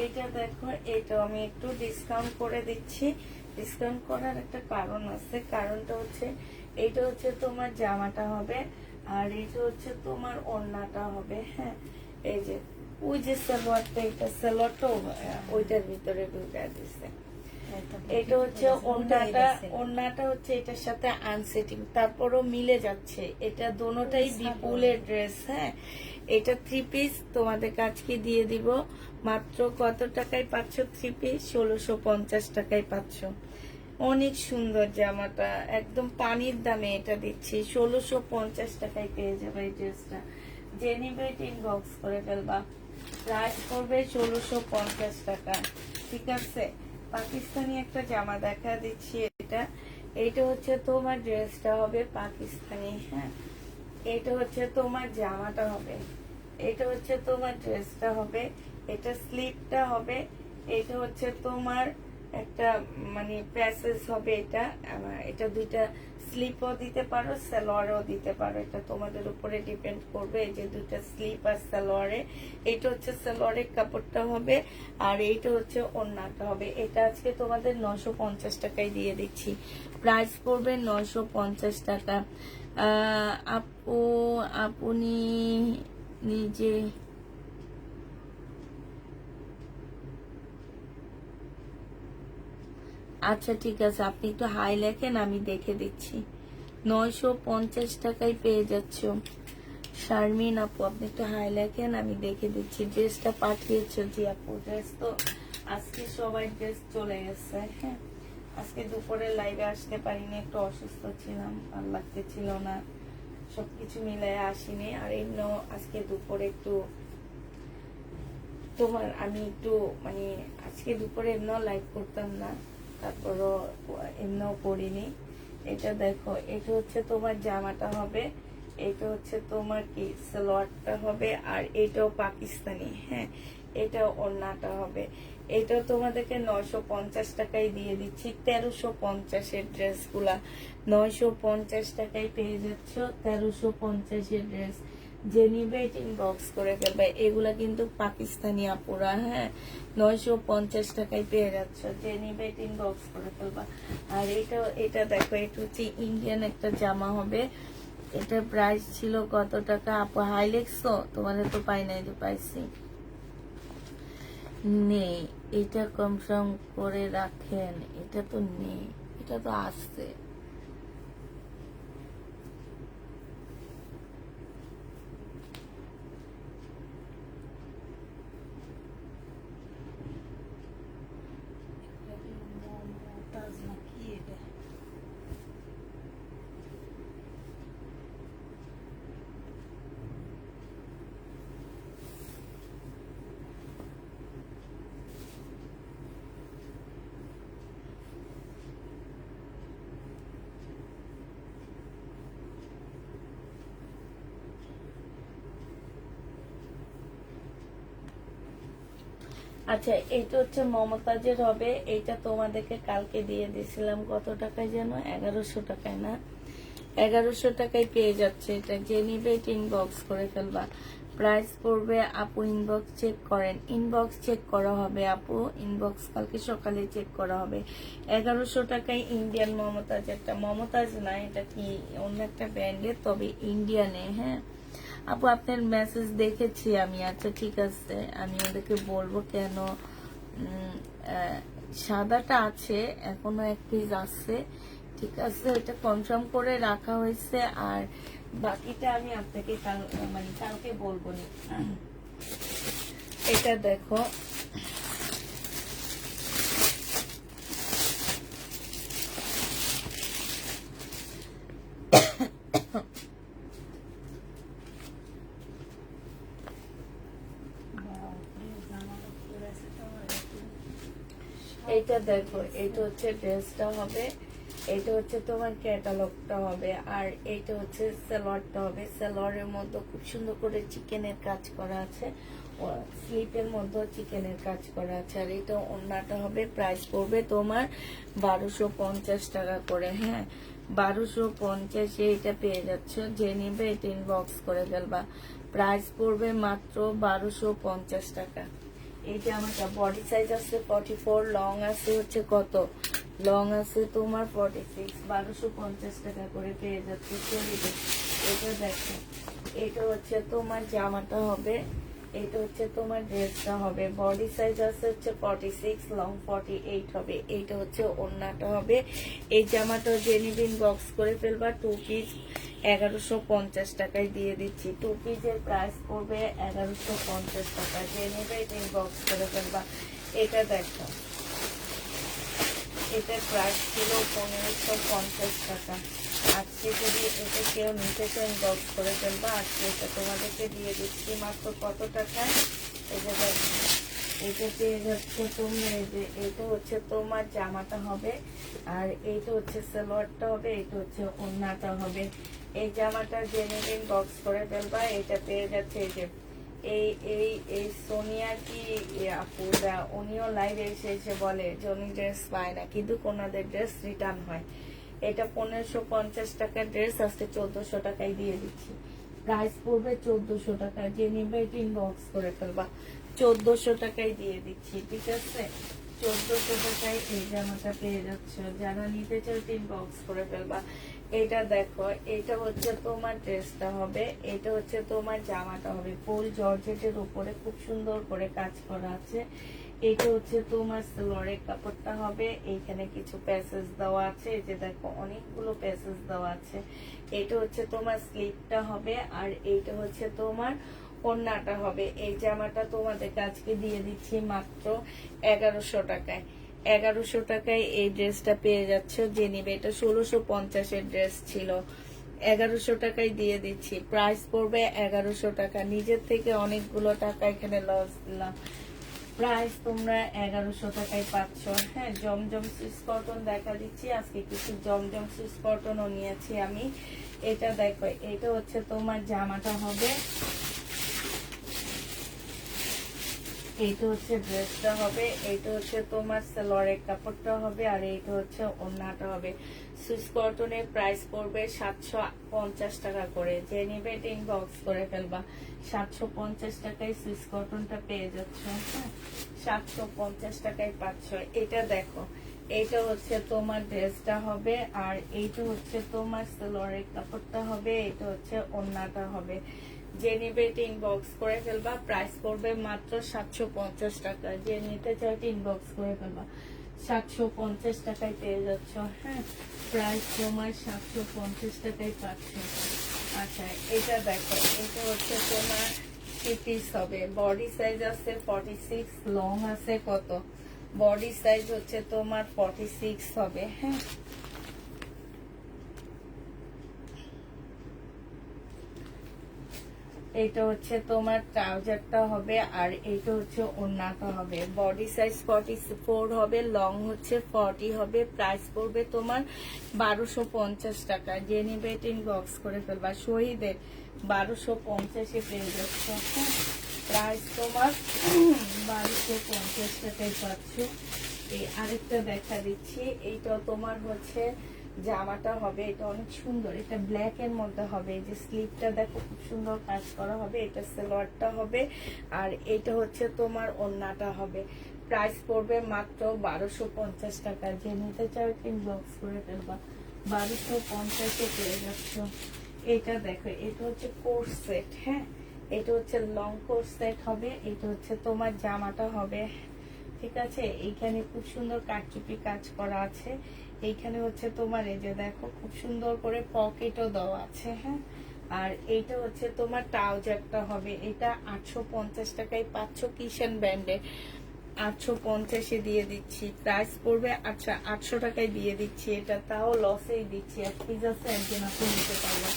এটা দেখো, এটা আমি একটু ডিসকাউন্ট করে দিচ্ছি। ডিসকাউন্ট করার একটা কারণ আছে, কারণটা হচ্ছে এইটা হচ্ছে তোমার জামাটা হবে, আর এটা হচ্ছে তোমার ওড়নাটা হবে। হ্যাঁ, এই যে ওই যে সালোয়ারটা, এটা সালোয়ারটাও ওইটার ভিতরে ঢুকা দিছে। এটা হচ্ছে ওড়নাটা, ওড়নাটা হচ্ছে এটার সাথে আনসেটিং, তারপরও মিলে যাচ্ছে। এটা দোনোটাই বিপুলের ড্রেস। হ্যাঁ, এটা 3 পিস তোমাদের কাছকে দিয়ে দিব মাত্র কত টাকায় পাচ্ছ? 3 পিস 1650 টাকায় পাচ্ছ। অনেক সুন্দর জামাটা, একদম পানির দামে এটা দিচ্ছি। 1650 টাকায় পেয়ে যাবে এই ড্রেসটা। যে নিবে টিন বক্স করে ফেলবা। প্রাইস করবে 1650 টাকা। ঠিক আছে, পাকিস্তানি একটা জামা দেখা দিচ্ছি। এইটা হচ্ছে তোমার ড্রেসটা হবে পাকিস্তানি। হ্যাঁ, এটা হচ্ছে তোমার জামাটা হবে, এটা হচ্ছে তোমার ড্রেসটা হবে, এটা স্লিপটা হবে, এটা হচ্ছে তোমার একটা মানে প্যাসেজ হবে। এটা দুইটা স্লিপও দিতে পারো, সালোয়ারও দিতে পারো, এটা তোমাদের উপরে ডিপেন্ড করবে। এই যে দুইটা স্লিপ আর সালোয়ারে, এটা হচ্ছে সালোয়ারের কাপড়টা হবে, আর এইটা হচ্ছে ওড়নাটা হবে। এটা আজকে তোমাদের 950 টাকায় দিয়ে দিচ্ছি। প্রাইস পড়বে 950 টাকা। আপনি নিজে আচ্ছা ঠিক আছে, আপনি একটু হাই লেখেন, আমি দেখে দিচ্ছি। 950 টাকায় পেয়ে যাচ্ছ শারমিন আপু, আপনি একটু হাই লেখেন, আমি দেখে দিচ্ছি। ড্রেসটা পাঠিয়েছ জি আপু, ড্রেস তো আজকে সবাই ড্রেস চলে গেছে। হ্যাঁ, আজকে দুপুরে লাইভে আসতে পারিনি, একটু অসুস্থ ছিলাম, ভালো লাগতেছিল না, সবকিছু মিলাই আসিনি। আর এমনিও আজকে দুপুরে একটু তোমার আমি একটু মানে আজকে দুপুরে এমনিও লাইভ করতাম না, তারপরও এমনিও করিনি। এটা দেখো, এটা হচ্ছে তোমার জামাটা হবে, এটা হচ্ছে তোমার কি সালোয়ারটা হবে, আর এটাও পাকিস্তানি। হ্যাঁ, এটা ওড়নাটা হবে। এটাও তোমাদেরকে 950 টাকায় দিয়ে দিচ্ছি। 1350-এর ড্রেসগুলা 950 টাকায় পেয়ে যাচ্ছ। 1350-এর ড্রেস যে নিবে ইনবক্স করে ফেলবে। এগুলা কিন্তু পাকিস্তানি আপুরা। হ্যাঁ, 950 টাকায় পেয়ে যাচ্ছ, যে নিবে ইনবক্স করে ফেলবা। আর এটা দেখো, এটা হচ্ছে ইন্ডিয়ান একটা জামা হবে। এটা প্রাইস ছিল কত টাকা আপু? হাইলেক্স তো তোমাদের তো পাই নাই, তো পাইছি। নেই, এটা কনফার্ম করে রাখেন, এটা তো নেই, এটা তো আসছে। মমতাজ না কি এটা? আচ্ছা, এইটা হচ্ছে মমতাজের হবে। এইটা তোমাদেরকে কালকে দিয়ে দিয়েছিলাম কত টাকায় যেন, 1100 টাকায় না, 1100 টাকায় পেয়ে যাচ্ছে। এটা যে নিবে এটা ইনবক্স করে ফেলবা। প্রাইস পড়বে আপু, ইনবক্স চেক করেন, ইনবক্স চেক করা হবে আপু, ইনবক্স কালকে সকালে চেক করা হবে। 1100 টাকায় ইন্ডিয়ান মমতাজ, একটা মমতাজ না, এটা কি অন্য একটা ব্র্যান্ডের, তবে ইন্ডিয়ানে। হ্যাঁ আপু, আপনার মেসেজ দেখেছি আমি। আচ্ছা ঠিক আছে, আমি ওদেরকে বলবো কেন। সাদাটা আছে, এখনো এক পিস আছে, ঠিক আছে, এটা কনফার্ম করে রাখা হয়েছে। আর বাকিটা আমি আপনাকে মানে কালকে বলবো না। এটা দেখো, বাপরে, জামা কাপড় আছে তো একটু। এইটা দেখো, এইটা হচ্ছে ড্রেসটা হবে, এটা হচ্ছে তোমার ক্যাটালগটা হবে, আর এইটা হচ্ছে সালোয়ারটা হবে। সালোয়ারের মধ্যে খুব সুন্দর করে চিকেনের কাজ করা আছে, স্লিপের মধ্যে চিকেনের কাজ করা আছে। আর এটা ওড়নাটা হবে। প্রাইস পড়বে তোমার 1250 টাকা করে। হ্যাঁ 1250-এ এটা পেয়ে যাচ্ছ। যে নিবে এটা ইনবক্স করে ফেলবা। প্রাইস পড়বে মাত্র 1250 টাকা। এইটা আমার বডি সাইজ আছে 44, লং আছে হচ্ছে কত, লং আছে তোমার 46, 1250 টাকা করে পেয়ে যাচ্ছে। চলিবে, এটা দেখো, এটা হচ্ছে তোমার জামাটা হবে, এটা হচ্ছে তোমার ড্রেসটা হবে। বডি সাইজ আছে হচ্ছে 46, লং 48 হবে। এইটা হচ্ছে ওড়নাটা হবে। এই জামাটা জেনিবিন বক্স করে ফেলবা। 2 পিস 1150 টাকায় দিয়ে দিচ্ছি। 2 পিসের প্রাইস পড়বে 1150 টাকা। জেনিবে বক্স করে ফেলবা। এটা দেখো, এটার প্রাইস ছিল 1550 টাকা। আজকে যদি এটা কেউ নিতে চান বক্স করে ফেলবা। আজকে এটা তোমাদেরকে দিয়ে দিচ্ছি মাত্র কত টাকায়। এটা দেখো, এটা পেয়ে যাচ্ছে তোমরা। এই যে এটা হচ্ছে তোমার জামাটা হবে, আর এইটা হচ্ছে সালোয়ারটা হবে, এটা হচ্ছে ওড়নাটা হবে। এই জামাটা জেনুইন বক্স করে ফেলবা। এটা পেয়ে যাচ্ছে এই যে এই এই এই সোনিয়া কি আপুরা, উনিও লাইভে এসে এসে বলে যে উনি ড্রেস পায় না, কিন্তু ওনাদের ড্রেস রিটার্ন হয়। এটা 1550 টাকার ড্রেস, আজকে 1400 টাকায় দিয়ে দিচ্ছি। প্রাইস পড়বে 1400 টাকা। যে নিবে এটা ইনবক্স করে ফেলবা। 1400 টাকায় দিয়ে দিচ্ছি, ঠিক আছে। 1400 টাকায় এই জামাটা পেয়ে যাচ্ছ। যারা নিতে চাও ইনবক্স করে ফেলবা। এটা দেখো, এটা হচ্ছে তোমার ড্রেসটা হবে, এটা হচ্ছে তোমার জামাটা হবে। ফুল জর্জেটের উপরে খুব সুন্দর করে কাজ করা আছে। এটা হচ্ছে তোমার সালোয়ারের কাপড়টা হবে। এইখানে কিছু প্যাসেজ দেওয়া আছে, এই যে দেখো অনেকগুলো প্যাসেজ দেওয়া আছে। এটা হচ্ছে তোমার স্লিপটা হবে, আর এইটা হচ্ছে তোমার ওড়নাটা হবে। এই জামাটা তোমাদের আজকে দিয়ে দিচ্ছি মাত্র 1100 টাকায়। 1100 টাকায় এই ড্রেসটা পেয়ে যাচ্ছ। যে নিবে, এটা 1650-এর ড্রেস ছিল, 1100 টাকায় দিয়ে দিচ্ছি। প্রাইস পড়বে 1100 টাকা। নিজের থেকে অনেকগুলো টাকা এখানে লস দিলাম। প্রাইস তোমরা 1100 টাকায় পাচ্ছ। হ্যাঁ, জমজম সুইস কটন দেখা দিচ্ছি আজকে, কিছু জমজম সুইস কটনও নিয়েছি আমি। এটা দেখো, এটা হচ্ছে তোমার জামাটা হবে, এইটা হচ্ছে ড্রেসটা হবে, এইটা হচ্ছে তোমার সালোয়ারের কাপড়টা হবে, আর এইটা হচ্ছে ওড়নাটা হবে। সুইস কটনের প্রাইস পড়বে 750 টাকা করে। যে নিবে ইনবক্স করে ফেলবা। 750 টাকায় সুইস কটনটা পেয়ে যাচ্ছ। হ্যাঁ, 750 টাকায় পাচ্ছ। এটা দেখো, এইটা হচ্ছে তোমার ড্রেসটা হবে, আর এইটা হচ্ছে তোমার সালোয়ারের কাপড়টা হবে, এটা হচ্ছে ওড়নাটা হবে। যে নিবে ইনবক্স করে ফেলবা, প্রাইস পড়বে মাত্র 750 টাকা। যে নিতে চাও ইনবক্স করে ফেলবা, 750 টাকায় পেয়ে যাচ্ছ। হ্যাঁ, প্রাইস তোমার 750 টাকায় পাচ্ছ। আচ্ছা, এটা দেখো, এটা হচ্ছে তোমার 3 পিস হবে। বডি সাইজ আছে 46, লং আছে কত, বডি সাইজ হচ্ছে তোমার 46 হবে। হ্যাঁ, এটা হচ্ছে তোমার ট্রাউজারটা হবে, আর এটা হচ্ছে ওড়নাটা হবে। বডি সাইজ 44 হবে, লং হচ্ছে 40 হবে। প্রাইস পড়বে তোমার 1250 টাকা। যে নিবে ইনবক্স করে ফেলবা। শহীদের 1250-এ পেয়ে যাচ্ছ। প্রাইস তোমার 1250 টাকায় পাচ্ছ। এই আরেকটা দেখা দিচ্ছি, এইটা তোমার হচ্ছে জামাটা হবে। এটা অনেক সুন্দর, এটা ব্ল্যাক এর মধ্যে হবে। এই যে স্লিভটা দেখো খুব সুন্দর কাজ করা হবে। এটা সালোয়ারটা হবে, আর এটা হচ্ছে তোমার ওড়নাটা হবে। প্রাইস পড়বে মাত্র 1250 টাকা। যে নিতে চাও ইনবক্স করে ফেলবা, 1250-এ পেয়ে যাচ্ছ। এটা দেখো, এটা হচ্ছে কোর্স সেট। হ্যাঁ, এটা হচ্ছে লং কোর্স সেট হবে। এটা হচ্ছে তোমার জামাটা হবে, ঠিক আছে। এইখানে খুব সুন্দর কাটচুপি কাজ করা আছে। এইখানে হচ্ছে তোমার এই যে দেখো খুব সুন্দর করে পকেটও দেওয়া আছে। হ্যাঁ, আর এইটা হচ্ছে তোমার ট্রাউজারটা হবে। এটা 850 টাকায় পাচ্ছ কিষান ব্র্যান্ডে। 850-এ দিয়ে দিচ্ছি। প্রাইস পড়বে আচ্ছা 800 টাকায় দিয়ে দিচ্ছি। এটা তাও লসেই দিচ্ছি। এক পিস আছে, একদিন আপনি নিতে পারবো।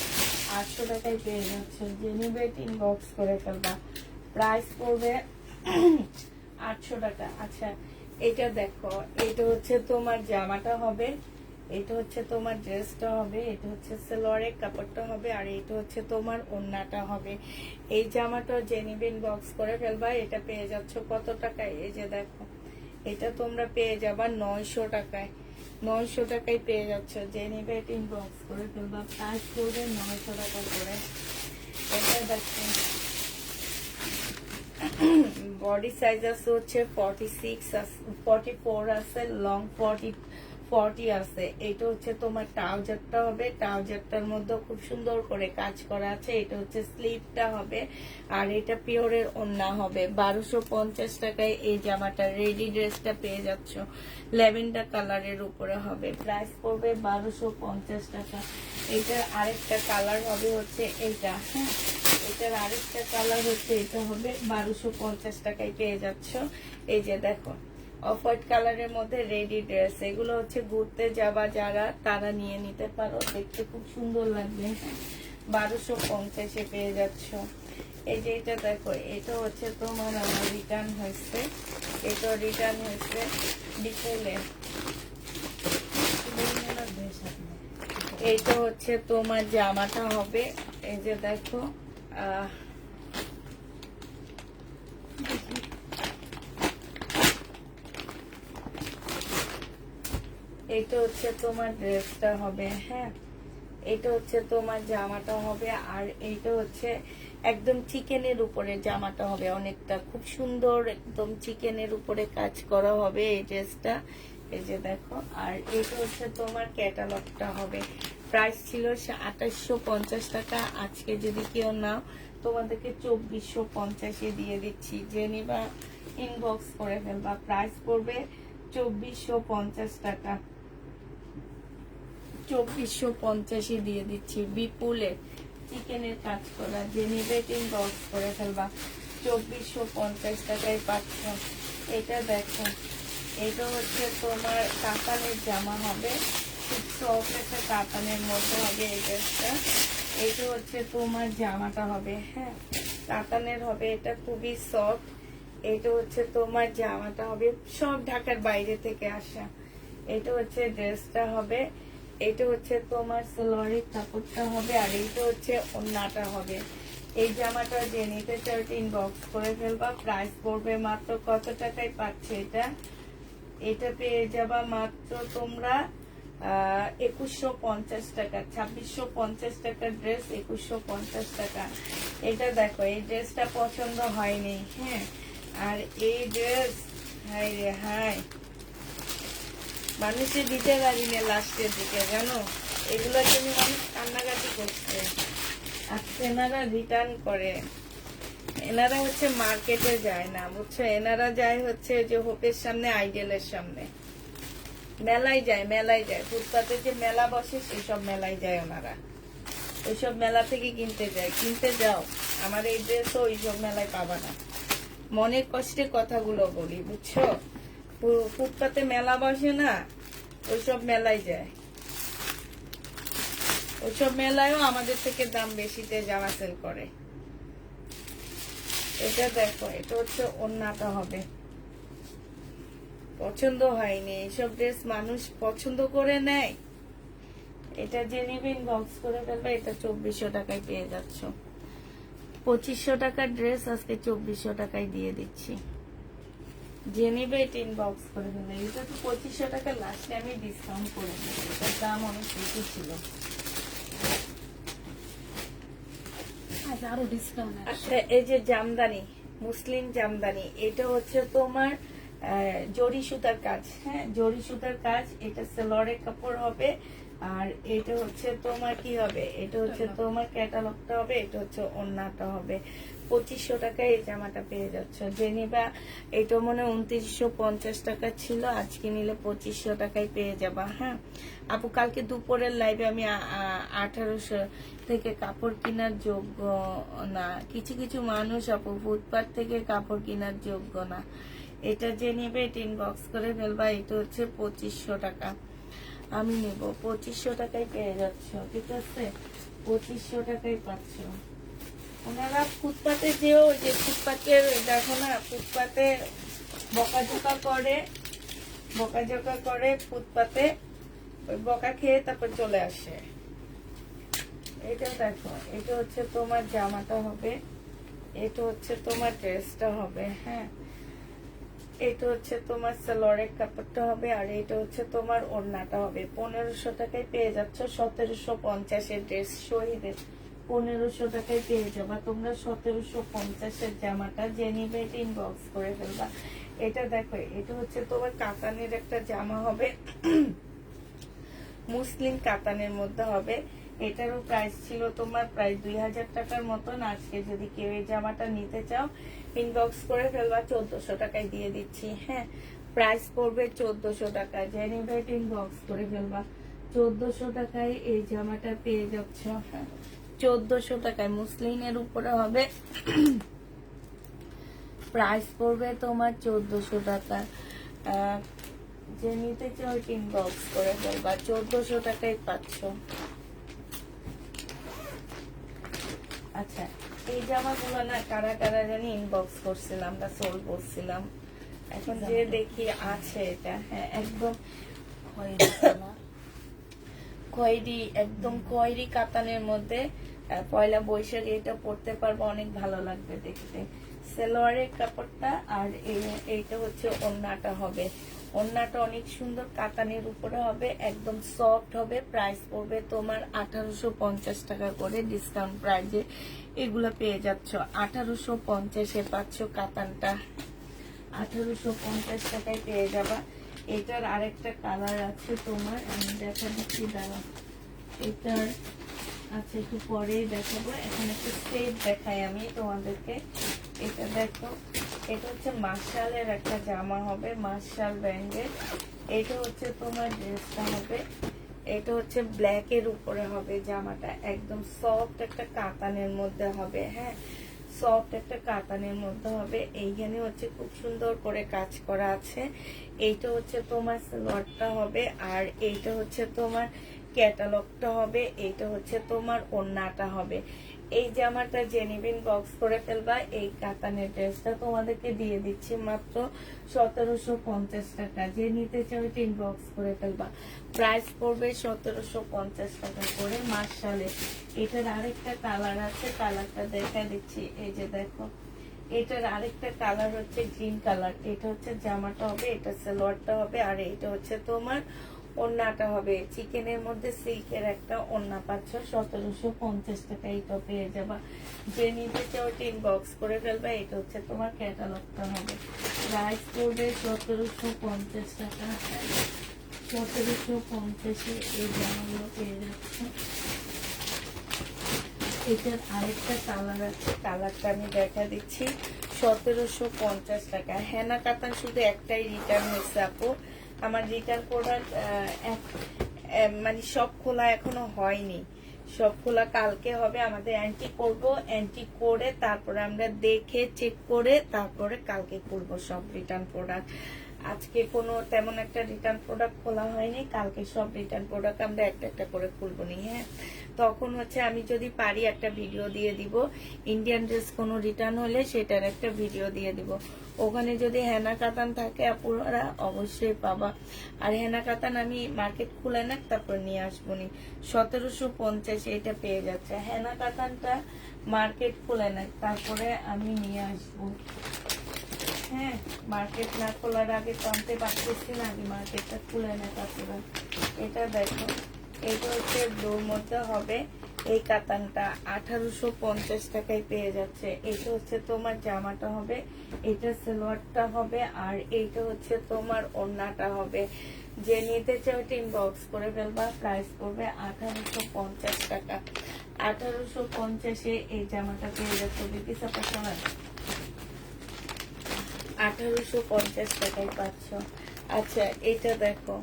800 টাকায় পেয়ে যাচ্ছে। যে নিবে ইনবক্স করে ফেলবা। প্রাইস পড়বে 800 টাকা। আচ্ছা, এটা দেখো, এটা হচ্ছে তোমার জামাটা হবে, এটা হচ্ছে তোমার ড্রেসটা হবে, এটা হচ্ছে সালোয়ারের কাপড়টা হবে, আর এটা হচ্ছে তোমার ওড়নাটা হবে। এই জামাটা যে নিবে ইনবক্স করে ফেলবা। এটা পেয়ে যাচ্ছ কত টাকায়? এই যে দেখো, এটা তোমরা পেয়ে যাবা 900 টাকায়। 900 টাকায় পেয়ে যাচ্ছ। যে নিবে এটা ইনবক্স করে ফেলবা। প্রাইস করবে 900 টাকা করে। এটা দেখো, বডি সাইজ আছে হচ্ছে 46 আছে, 44 আছে, লং 40 আছে। এটা হচ্ছে তোমার ট্রাউজারটা হবে। ট্রাউজারটার মধ্যে খুব সুন্দর করে কাজ করা আছে। এটা হচ্ছে স্লিভটা হবে, আর এটা পিওরের ওড়না হবে। 1250 টাকায় এই জামাটা রেডি ড্রেসটা পেয়ে যাচ্ছ। ল্যাভেন্ডার কালারের উপরে হবে। প্রাইস পড়বে 1250 টাকা। এটার আরেকটা কালার হবে হচ্ছে এইটা। হ্যাঁ, এটার আরেকটা কালার হচ্ছে এটা হবে। 1250 টাকায় পেয়ে যাচ্ছ। এই যে দেখো, অফ হোয়াইট কালারের মধ্যে রেডি ড্রেস। এগুলো হচ্ছে ঘুরতে যাবা যারা, তারা নিয়ে নিতে পারো, দেখতে খুব সুন্দর লাগবে। 1250-এ পেয়ে যাচ্ছ। এই যে এটা দেখো, এটা হচ্ছে তোমার আমার রিটার্ন হয়েছে। এটা রিটার্ন হয়েছে বিকেলে। এইটা হচ্ছে তোমার জামাটা হবে। এই যে দেখো, এটা হচ্ছে তোমার ড্রেসটা হবে। হ্যাঁ, এটা হচ্ছে তোমার জামাটা হবে, আর এইটা হচ্ছে একদম চিকেনের উপরে জামাটা হবে। অনেকটা খুব সুন্দর, একদম চিকেনের উপরে কাজ করা হবে এই ড্রেসটা। এই যে দেখো, আর এটা হচ্ছে তোমার ক্যাটালগটা হবে। প্রাইস ছিল 2850 টাকা। আজকে যদি কেউ নাও, তোমাদেরকে 2450-এ দিয়ে দিচ্ছি। যে নিবা ইনবক্স করে ফেলবা। প্রাইস পড়বে 2450 টাকা। 2450-এ দিয়ে দিচ্ছি। বিপুলের চিকেনের কাজ করা। যে নিবে ইনবক্স করে ফেলবা। 2450 টাকায় পাচ্ছ। এটা দেখো, এটা হচ্ছে তোমার কাতানের জামা হবে। খুব সফট একটা কাতানের মধ্যে হবে এই ড্রেসটা। এটা হচ্ছে তোমার জামাটা হবে। হ্যাঁ, কাতানের হবে, এটা খুবই সফট। এটা হচ্ছে তোমার জামাটা হবে, সব ঢাকার বাইরে থেকে আসা। এটা হচ্ছে ড্রেসটা হবে। এটা হচ্ছে তোমার সালোয়ারের কাপড়টা হবে, আর এইটা হচ্ছে ওড়নাটা হবে। এই জামাটা যে নিতে চাও ইনবক্স করে ফেলবা। প্রাইস পড়বে মাত্র কত টাকায় পাচ্ছে এটা? এটা পেয়ে যাবা মাত্র তোমরা 2150 টাকা। 2650 টাকার ড্রেস 2150 টাকা। এটা দেখো, এই ড্রেসটা পছন্দ হয়নি। হ্যাঁ, আর এই ড্রেস, হাই রে হাই, মানুষে দিতে পারি না লাস্টের দিকে, জানো, এগুলোর জন্য মানুষ কান্নাকাটি করছে। আর এনারা রিটার্ন করে। এনারা হচ্ছে মার্কেটে যায় না, বুঝছো, এনারা যায় হচ্ছে যে হোপের সামনে, আইডেলের সামনে, মেলায় যায় ফুটপাতে যে মেলা বসে সেসব মেলায় যায় ওনারা। ওইসব মেলা থেকে কিনতে যাও, আমার এই ড্রেসও ওইসব মেলায় পাবা না। মনের কষ্টে কথাগুলো বলি, বুঝছো। ফুটপাতে মেলা বসে না, ওইসব মেলায় যায়। ওইসব মেলায়ও আমাদের থেকে দাম বেশিতে জামা সেল করে। এটা দেখো, এটা হচ্ছে ওড়নাটা হবে। পছন্দ হয়নি, এইসব ড্রেস মানুষ পছন্দ করে নেয়। এটা যে নিবে ইনবক্স করে ফেলবে। এটা 2400 টাকায় পেয়ে যাচ্ছ। 2500 টাকার ড্রেস আজকে 2400 টাকায় দিয়ে দিচ্ছি। যে নিবে এটা ইনবক্স করে ফেলবে। এটা তো 2500 টাকা লাস্টে আমি ডিসকাউন্ট করে দেবো, এটার দাম অনেক বেশি ছিল। আরো ডিসকাউন্ট। আচ্ছা, এই যে জামদানি, মুসলিম জামদানি, এটা হচ্ছে তোমার জরি সুতার কাজ। হ্যাঁ, জরি সুতার কাজ। এটা সেলরের কাপড় হবে। আর এটা হচ্ছে তোমার কি হবে, এটা হচ্ছে তোমার ক্যাটালগটা হবে, এটা হচ্ছে ওড়নাটা হবে। 2500 টাকায় এই জামাটা পেয়ে যাচ্ছ। যে নিবা, এটা মনে 2950 টাকা ছিল, আজকে নিলে 2500 টাকায় পেয়ে যাবা। হ্যাঁ আপু, কালকে দুপুরের লাইভে আমি 1800 থেকে কাপড় কেনার যোগ্য না। কিছু কিছু মানুষ আপু ফুটপাত থেকে কাপড় কেনার যোগ্য না। এটা যে নিবে এটা ইনবক্স করে ফেলবা। এটা হচ্ছে 2500 টাকা, আমি নেব। 2500 টাকায় পেয়ে যাচ্ছ, ঠিক আছে। 2500 টাকায় পাচ্ছ। ওনারা ফুটপাতে যেও, যে ফুটপাতের দেখো না, ফুটপাতে বকাঝোকা করে ফুটপাতে, ওই বকা খেয়ে তারপর চলে আসে। এটা দেখো, এটা হচ্ছে তোমার জামাটা হবে, এটা হচ্ছে তোমার ড্রেসটা হবে। হ্যাঁ, এটা হচ্ছে তোমার সালোয়ারের কাপড়টা হবে, আর এটা হচ্ছে তোমার ওড়নাটা হবে। 1500 টাকায় পেয়ে যাচ্ছ। 1750 ড্রেস শহীদের 1500 টাকায় পেয়ে যাবা তোমরা। 1750 জামাটা যে নিবে এটা ইনবক্স করে ফেলবা। এটা দেখো, এটা হচ্ছে তোমার কাতানের একটা জামা হবে, মুসলিম কাতানের মধ্যে হবে। এটারও প্রাইস ছিল তোমার প্রায় 2000 টাকার মতন। আজকে যদি কেউ এই জামাটা নিতে চাও ইনবক্স করে ফেলবা, 1400 টাকায় দিয়ে দিচ্ছি। হ্যাঁ, প্রাইস পড়বে 1400 টাকা। জেনিভেট ইনবক্স করে ফেলবা। 1400 টাকায় এই জামাটা পেয়ে যাচ্ছ। হ্যাঁ, 1400 টাকায় মুসলিমের উপরে হবে। প্রাইস পড়বে তোমার 1400 টাকা। যে নিতে চাও ইনবক্স করে ফেলবা। 1400 টাকায় পাচ্ছ। আচ্ছা, এই জামাগুলো না কারা কারা জানি ইনবক্স করছিলাম, আমরা সোল করছিলাম। এখন যে দেখি আছে এটা। হ্যাঁ, একদম খয়েরি, একদম খয়েরি কাতানের মধ্যে পয়লা বৈশাখে এটা পরতে পারবো, অনেক ভালো লাগবে দেখতে। সালোয়ারের কাপড়টা আর এইটা হচ্ছে ওড়নাটা হবে। ওড়নাটা অনেক সুন্দর কাতানের উপরে হবে, একদম সফট হবে। প্রাইস পড়বে তোমার 1850 টাকা করে ডিসকাউন্ট প্রাইজে এগুলো পেয়ে যাচ্ছ। 1850-এ পাচ্ছ কাতানটা। 1850 টাকায় পেয়ে যাবা। এটার আরেকটা কালার আছে তোমার, আমি দেখা দিচ্ছি, দাঁড়া। এটার আচ্ছা একটু পরেই দেখাবো, এখন একটু সেট দেখাই আমি তোমাদেরকে। এটা দেখো, এটা হচ্ছে মার্শালের একটা জামা হবে, মার্শাল ব্র্যান্ডের। এটা হচ্ছে তোমার ড্রেসটা হবে। এটা হচ্ছে ব্ল্যাক এর উপরে হবে জামাটা, একদম সফট একটা কাতানের মধ্যে হবে। হ্যাঁ, সফট একটা কাতানের মধ্যে হবে। এইখানে হচ্ছে খুব সুন্দর করে কাজ করা আছে। এইটা হচ্ছে তোমার সালোয়ারটা হবে, আর এইটা হচ্ছে তোমার ক্যাটালগটা হবে, এইটা হচ্ছে তোমার ওড়নাটা হবে। এই জামাটা জেনিবিন বক্স করে ফেলবা। এই কাতানের ড্রেসটা তোমাদেরকে দিয়ে দিচ্ছি মাত্র 1750 টাকা। যে নিতে চাও ইনবক্স করে ফেলবা। প্রাইস পড়বে 1750 টাকা করে। মার্শালে এটার আরেকটা কালার আছে, কালারটা দেখা দিচ্ছি। এই যে দেখো, এটার আরেকটা কালার হচ্ছে গ্রিন কালার। এটা হচ্ছে জামাটা হবে, এটা সালোয়ারটা হবে, আর এটা হচ্ছে তোমার ওড়নাটা হবে। চিকেনের মধ্যে সিল্কের একটা ওড়না পাচ্ছ 1750 টাকা। এটা পেয়ে যাবা। যে নিতে চাও ইনবক্স করে ফেলবা। এটা হচ্ছে তোমার ক্যাটালগটা হবে। প্রাইস পড়বে 1750 টাকা। 1750-এ এই জামাগুলো পেয়ে যাচ্ছে। এটার আরেকটা কালার আছে, কালারটা আমি দেখা দিচ্ছি। 1750 টাকা। হেনা কাতান শুধু একটাই রিটার্ন হয়েছে আপু। আমার রিটার্ন প্রোডাক্ট মানে সব খোলা এখনো হয়নি, সব খোলা কালকে হবে। আমাদের অ্যান্টি করব, অ্যান্টি করে তারপরে আমরা দেখে চেক করে তারপরে কালকে করব সব রিটার্ন প্রোডাক্ট। আজকে কোনো তেমন একটা রিটার্ন প্রোডাক্ট খোলা হয়নি, কালকে সব রিটার্ন প্রোডাক্ট আমরা একটা একটা করে খুলবো নি। হ্যাঁ, তখন হচ্ছে আমি যদি পারি একটা ভিডিও দিয়ে দিব, ইন্ডিয়ান ড্রেস কোনো রিটার্ন হলে সেটার একটা ভিডিও দিয়ে দিব। ওখানে যদি হেনা কাতান থাকে আপনারা অবশ্যই পাবা। আর হেনা কাতান আমি মার্কেট খুলে না তারপর নিয়ে আসবো নি। 1750 এটা পেয়ে যাচ্ছে। হেনা কাতানটা মার্কেট খুলে না তারপরে আমি নিয়ে আসবো। হ্যাঁ, মার্কেট না খোলার আগে তো আনতে পারতেছি না, আমি মার্কেটটা খুলে না তারপরে। এটা দেখো, এটা হচ্ছে ব্লুর মধ্যে হবে। এই কাতানটা 1850 টাকায় পেয়ে যাচ্ছে। এটা হচ্ছে তোমার জামাটা হবে, এটা সালোয়ারটা হবে, আর এইটা হচ্ছে তোমার ওড়নাটা হবে। যে নিতে চাও ইনবক্স করে ফেলবা। প্রাইস পড়বে 1850 টাকা। 1850-এ এই জামাটা পেয়ে যাচ্ছে। বিপি সাপোর্ট 1850 টাকায় পাচ্ছ। আচ্ছা, এটা দেখো,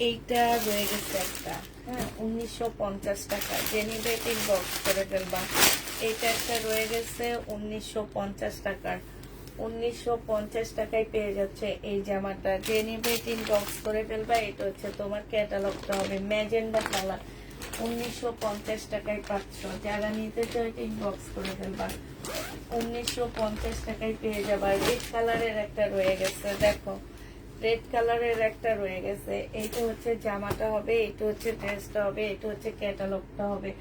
এইটা রয়ে গেছে একটা। হ্যাঁ, 1950 টাকা। যে নিবে ইনবক্স করে ফেলবা। এইটা একটা রয়ে গেছে 1950 টাকার। 1950 টাকায় পেয়ে যাচ্ছে এই জামাটা। যে নিবে ইনবক্স করে ফেলবা। এটা হচ্ছে তোমার ক্যাটালগটা হবে ম্যাজেন্ডা কালার। 1950 টাকায় পাচ্ছ। যারা নিতে চাও ইনবক্স করে ফেলবা। 1950 টাকায় পেয়ে যাবা। রেড কালারের একটা রয়ে গেছে, দেখো রেড কালারের একটা রয়ে গেছে। এইটা হচ্ছে জামাটা হবে, এটা হচ্ছে ড্রেসটা হবে, এটা হচ্ছে ক্যাটালগটা হবে।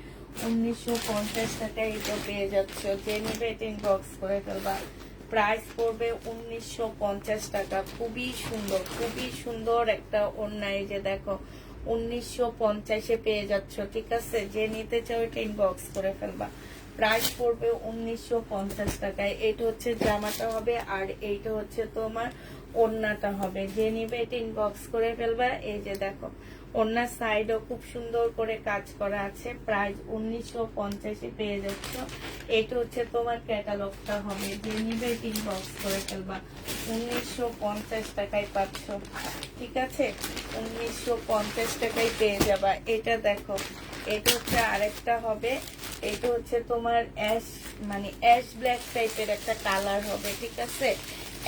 1950 টাকায় এটা পেয়ে যাচ্ছ। যে নিবে এটা ইনবক্স করে ফেলবা। প্রাইস পড়বে 1950 টাকা। খুবই সুন্দর, খুবই সুন্দর একটা ওড়না। এই যে দেখো, 1950-এ পেয়ে যাচ্ছ। ঠিক আছে, যে নিতে চাও এটা ইনবক্স করে ফেলবা। প্রাইস পড়বে 1950 টাকায়। এটা হচ্ছে জামাটা হবে, আর এইটা হচ্ছে তোমার ওড়নাটা হবে। যে নিবে এটা ইনবক্স করে ফেলবা। এই যে দেখো, ওড়নার সাইডও খুব সুন্দর করে কাজ করা আছে। প্রাইস 1950-এ পেয়ে যাচ্ছ। এটা হচ্ছে তোমার ক্যাটালগটা হবে। যে নিবে এটা ইনবক্স করে ফেলবা। 1950 টাকায় পাচ্ছ। ঠিক আছে, 1950 টাকায় পেয়ে যাবা। এটা দেখো, এটা হচ্ছে আরেকটা হবে। এটা হচ্ছে তোমার অ্যাশ মানে অ্যাশ ব্ল্যাক টাইপের একটা কালার হবে। ঠিক আছে,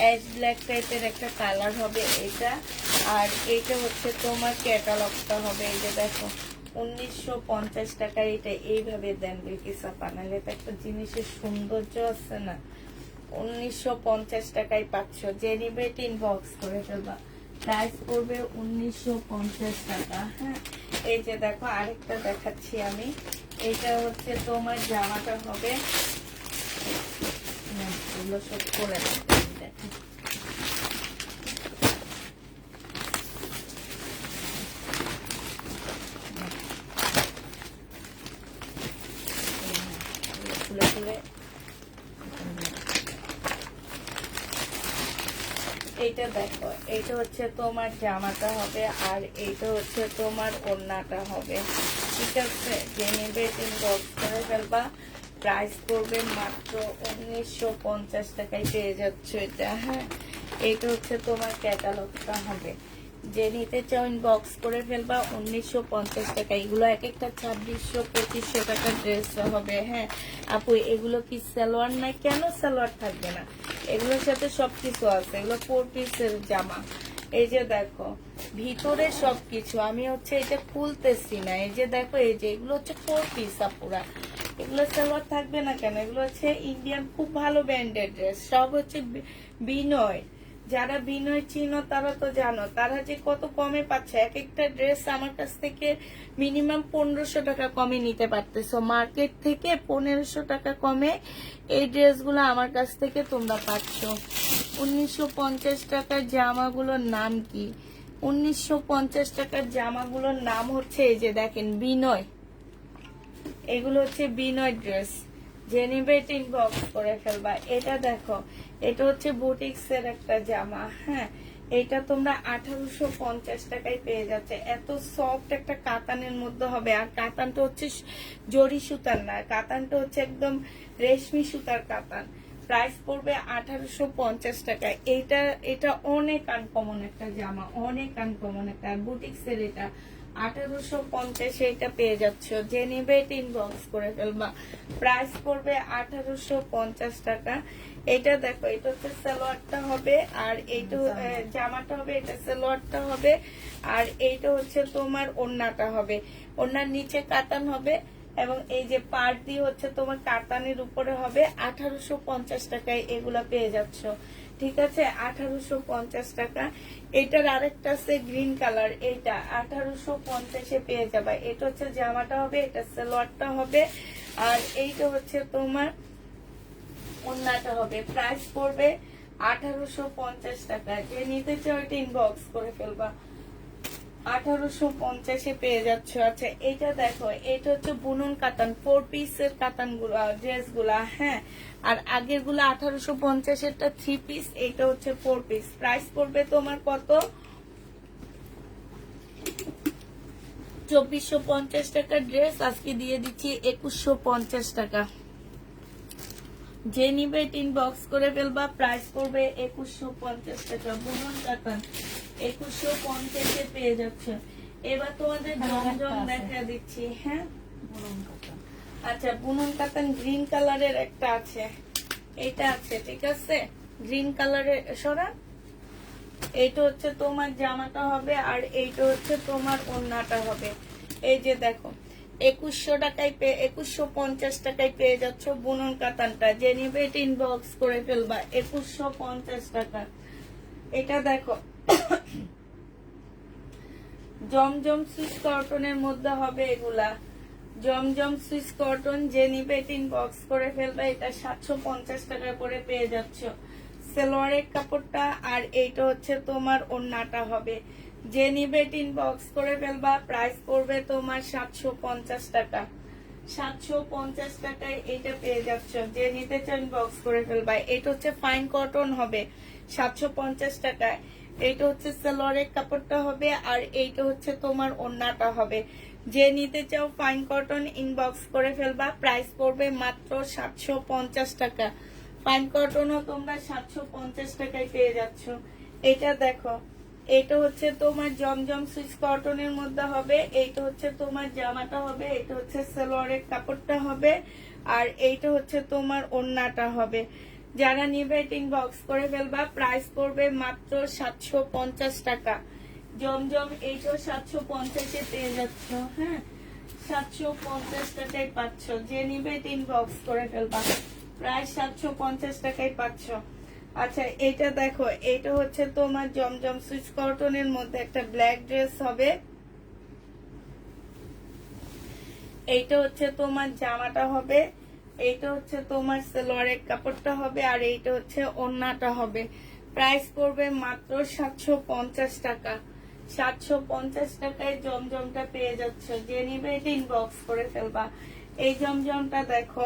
অ্যাশ ব্ল্যাক টাইপের একটা কালার হবে এটা। আর এইটা হচ্ছে তোমার ক্যাটালগটা হবে। এই যে দেখো, 1950 টাকায় এটা এইভাবে দেন বিকিসা পানালে। এটা একটা জিনিসের সৌন্দর্য আছে না। 1950 টাকায় পাচ্ছ। যে নিবে এটা ইনবক্স করে ফেলবা। প্রাইস পড়বে 1950 টাকা। হ্যাঁ, এই যে দেখো আরেকটা দেখাচ্ছি আমি। এটা হচ্ছে তোমার জামাটা হবে, এগুলো সব করে রাখতে দেখো। খুলে খুলে এইটা দেখো, এইটা হচ্ছে তোমার জামাটা হবে, আর এইটা হচ্ছে তোমার ওড়নাটা হবে। ঠিক আছে, যে নেবে ইনবক্স করে ফেলবা। প্রাইস করবে মাত্র 1950 টাকায় পেয়ে যাচ্ছ এটা। হ্যাঁ, এইটা হচ্ছে তোমার ক্যাটালগটা হবে। যে নিতে চাও ইনবক্স করে ফেলবা। 1950 টাকা। এগুলো এক একটা 2600-2500 টাকার ড্রেস হবে। হ্যাঁ আপু, এগুলো কি সালোয়ার নাই? কেন সালোয়ার থাকবে না? এগুলোর সাথে সবকিছু আছে। এগুলো 4 পিসের জামা। এই যে দেখো, ভিতরে সবকিছু। আমি হচ্ছে এটা খুলতেছি না। এই যে দেখো, এই যে এগুলো হচ্ছে 4 পিস আপুরা। এগুলো সালোয়ার থাকবে না কেন? এগুলো হচ্ছে ইন্ডিয়ান খুব ভালো ব্র্যান্ডেড ড্রেস। সব হচ্ছে বিনয়। যারা বিনয় চিনো তারা তো জানো, তারা যে কত কমে পাচ্ছে। এক একটা ড্রেস আমার কাছ থেকে মিনিমাম 1500 টাকা কমে নিতে পারতেছো। মার্কেট থেকে 1500 টাকা কমে এই ড্রেসগুলো আমার কাছ থেকে তোমরা পাচ্ছ। 1950 টাকার জামাগুলোর নাম কি? 1950 টাকার জামাগুলোর নাম হচ্ছে, এই যে দেখেন, বিনয়। এগুলো হচ্ছে বিনয় ড্রেস। যে নিবে এটা ইনবক্স করে ফেলবা। এটা দেখো, এটা হচ্ছে বুটিক্স এর একটা জামা। হ্যাঁ, এটা তোমরা 1850 টাকায় পেয়ে যাচ্ছে। এত সফট একটা কাতানের মধ্যে হবে, আর কাতানটা হচ্ছে জরি সুতার না, কাতানটা হচ্ছে একদম রেশমি সুতার কাতান। প্রাইস পড়বে 1850 টাকায়। এটা অনেক আনকমন একটা জামা, অনেক আনকমন একটা বুটিক্সের। এটা 1850 এটা পেয়ে যাচ্ছ, যে নিবে এটা ইনবক্স করে ফেলবা। প্রাইস পড়বে 1850 টাকা। এটা দেখো, এটা হচ্ছে সালোয়ারটা হবে, আর এইটা জামাটা হবে, এটা সালোয়ারটা হবে, আর এইটা হচ্ছে তোমার ওড়নাটা হবে। ওড়নার নিচে কাতান হবে, এবং এই যে পাড় দিয়ে হচ্ছে তোমার কাতানের উপরে হবে। 1850 টাকায় এগুলা পেয়ে যাচ্ছ, ঠিক আছে? 1850 টাকা। এটার আরেকটা আছে গ্রিন কালার, এইটা 1850 পেয়ে যাবে। এটা হচ্ছে জামাটা হবে, এটা সালোয়ারটা হবে, আর এইটা হচ্ছে তোমার ওড়নাটা হবে। প্রাইস পড়বে 1850 টাকা। যে নিতে চাও এটা ইনবক্স করে ফেলবা। 1850 পেয়ে যাচ্ছ। আচ্ছা, এটা দেখো, এটা হচ্ছে বুনন কাতান, 4 পিসের কাতান গুলা, ড্রেস গুলা, হ্যাঁ। আর আগের গুলা 1850 এরটা 3 পিস, এটা হচ্ছে 4 পিস। প্রাইস পড়বে তোমার কত? 2450 টাকা ড্রেস আজকে দিয়ে দিচ্ছি 2150 টাকা। যে নিবে ইনবক্স করে ফেলবা। প্রাইস পড়বে 2150 টাকা। বুনন কাতান 2150 পেয়ে যাচ্ছে। এবার তোমাদের জমজম দেখা দিচ্ছি, হ্যাঁ। আচ্ছা, বুনন কাতান গ্রিন কালারের একটা আছে, এটা আছে, ঠিক আছে? গ্রিন কালারের সরা, এইটা হচ্ছে তোমার জামাটা হবে, আর এইটা হচ্ছে তোমার ওড়নাটা হবে। এই যে দেখো, 2100 টাকায় 2150 টাকায় পেয়ে যাচ্ছ বুনন কাতানটা। যে নিবে এটা ইনবক্স করে ফেলবা। 2150 টাকা। এটা দেখো, জমজম সুইস কটনের মধ্যে হবে এগুলা, জমজম সুইস কটন। যে নিবে এটা ইনবক্স করে ফেলবা। এটা 750 টাকা করে পেয়ে যাচ্ছ। সালোয়ারের কাপড়টা, আর এইটা হচ্ছে তোমার ওড়নাটা হবে। যে নিবে এটা ইনবক্স করে ফেলবা। প্রাইস পড়বে তোমার 750 টাকা। 750 টাকায় এটা পেয়ে যাচ্ছ। যে নিতে চাও ইনবক্স করে ফেলবা। এটা হচ্ছে ফাইন কটন হবে 750 টাকায়। এইটা হচ্ছে সালোয়ারের কাপড়টা হবে, আর এইটা হচ্ছে তোমার ওড়নাটা হবে। যে নিতে চাও ফাইন কটন ইনবক্স করে ফেলবা। প্রাইস পড়বে মাত্র 750 টাকা। ফাইন কটনও তোমরা 750 টাকায় পেয়ে যাচ্ছ। এটা দেখো, এটা হচ্ছে তোমার জমজম সুইস কটনের মধ্যে হবে। এইটা হচ্ছে তোমার জামাটা হবে, এটা হচ্ছে সালোয়ারের কাপড়টা হবে, আর এইটা হচ্ছে তোমার ওড়নাটা হবে। যারা নিবে ইনবক্স করে ফেলবা। প্রাইস পড়বে মাত্র 750 টাকা। জমজম এইটাও 750 পেয়ে যাচ্ছ, হ্যাঁ। 750 টাকায় পাচ্ছ। যে নিবে ইনবক্স করে ফেলবা। প্রায় 750 টাকায় পাচ্ছ। আচ্ছা, এটা দেখো, এটা হচ্ছে তোমার জমজম সুইচ কটনের মধ্যে একটা ব্ল্যাক ড্রেস হবে। এইটা হচ্ছে তোমার জামাটা হবে, এইটা হচ্ছে তোমার সালোয়ারের কাপড়টা হবে, আর এইটা হচ্ছে ওড়নাটা হবে। প্রাইস পড়বে মাত্র 750 টাকা। 750 টাকায় জমজমটা পেয়ে যাচ্ছ। যে নিবে এটা ইনবক্স করে ফেলবা। এই জমজমটা দেখো,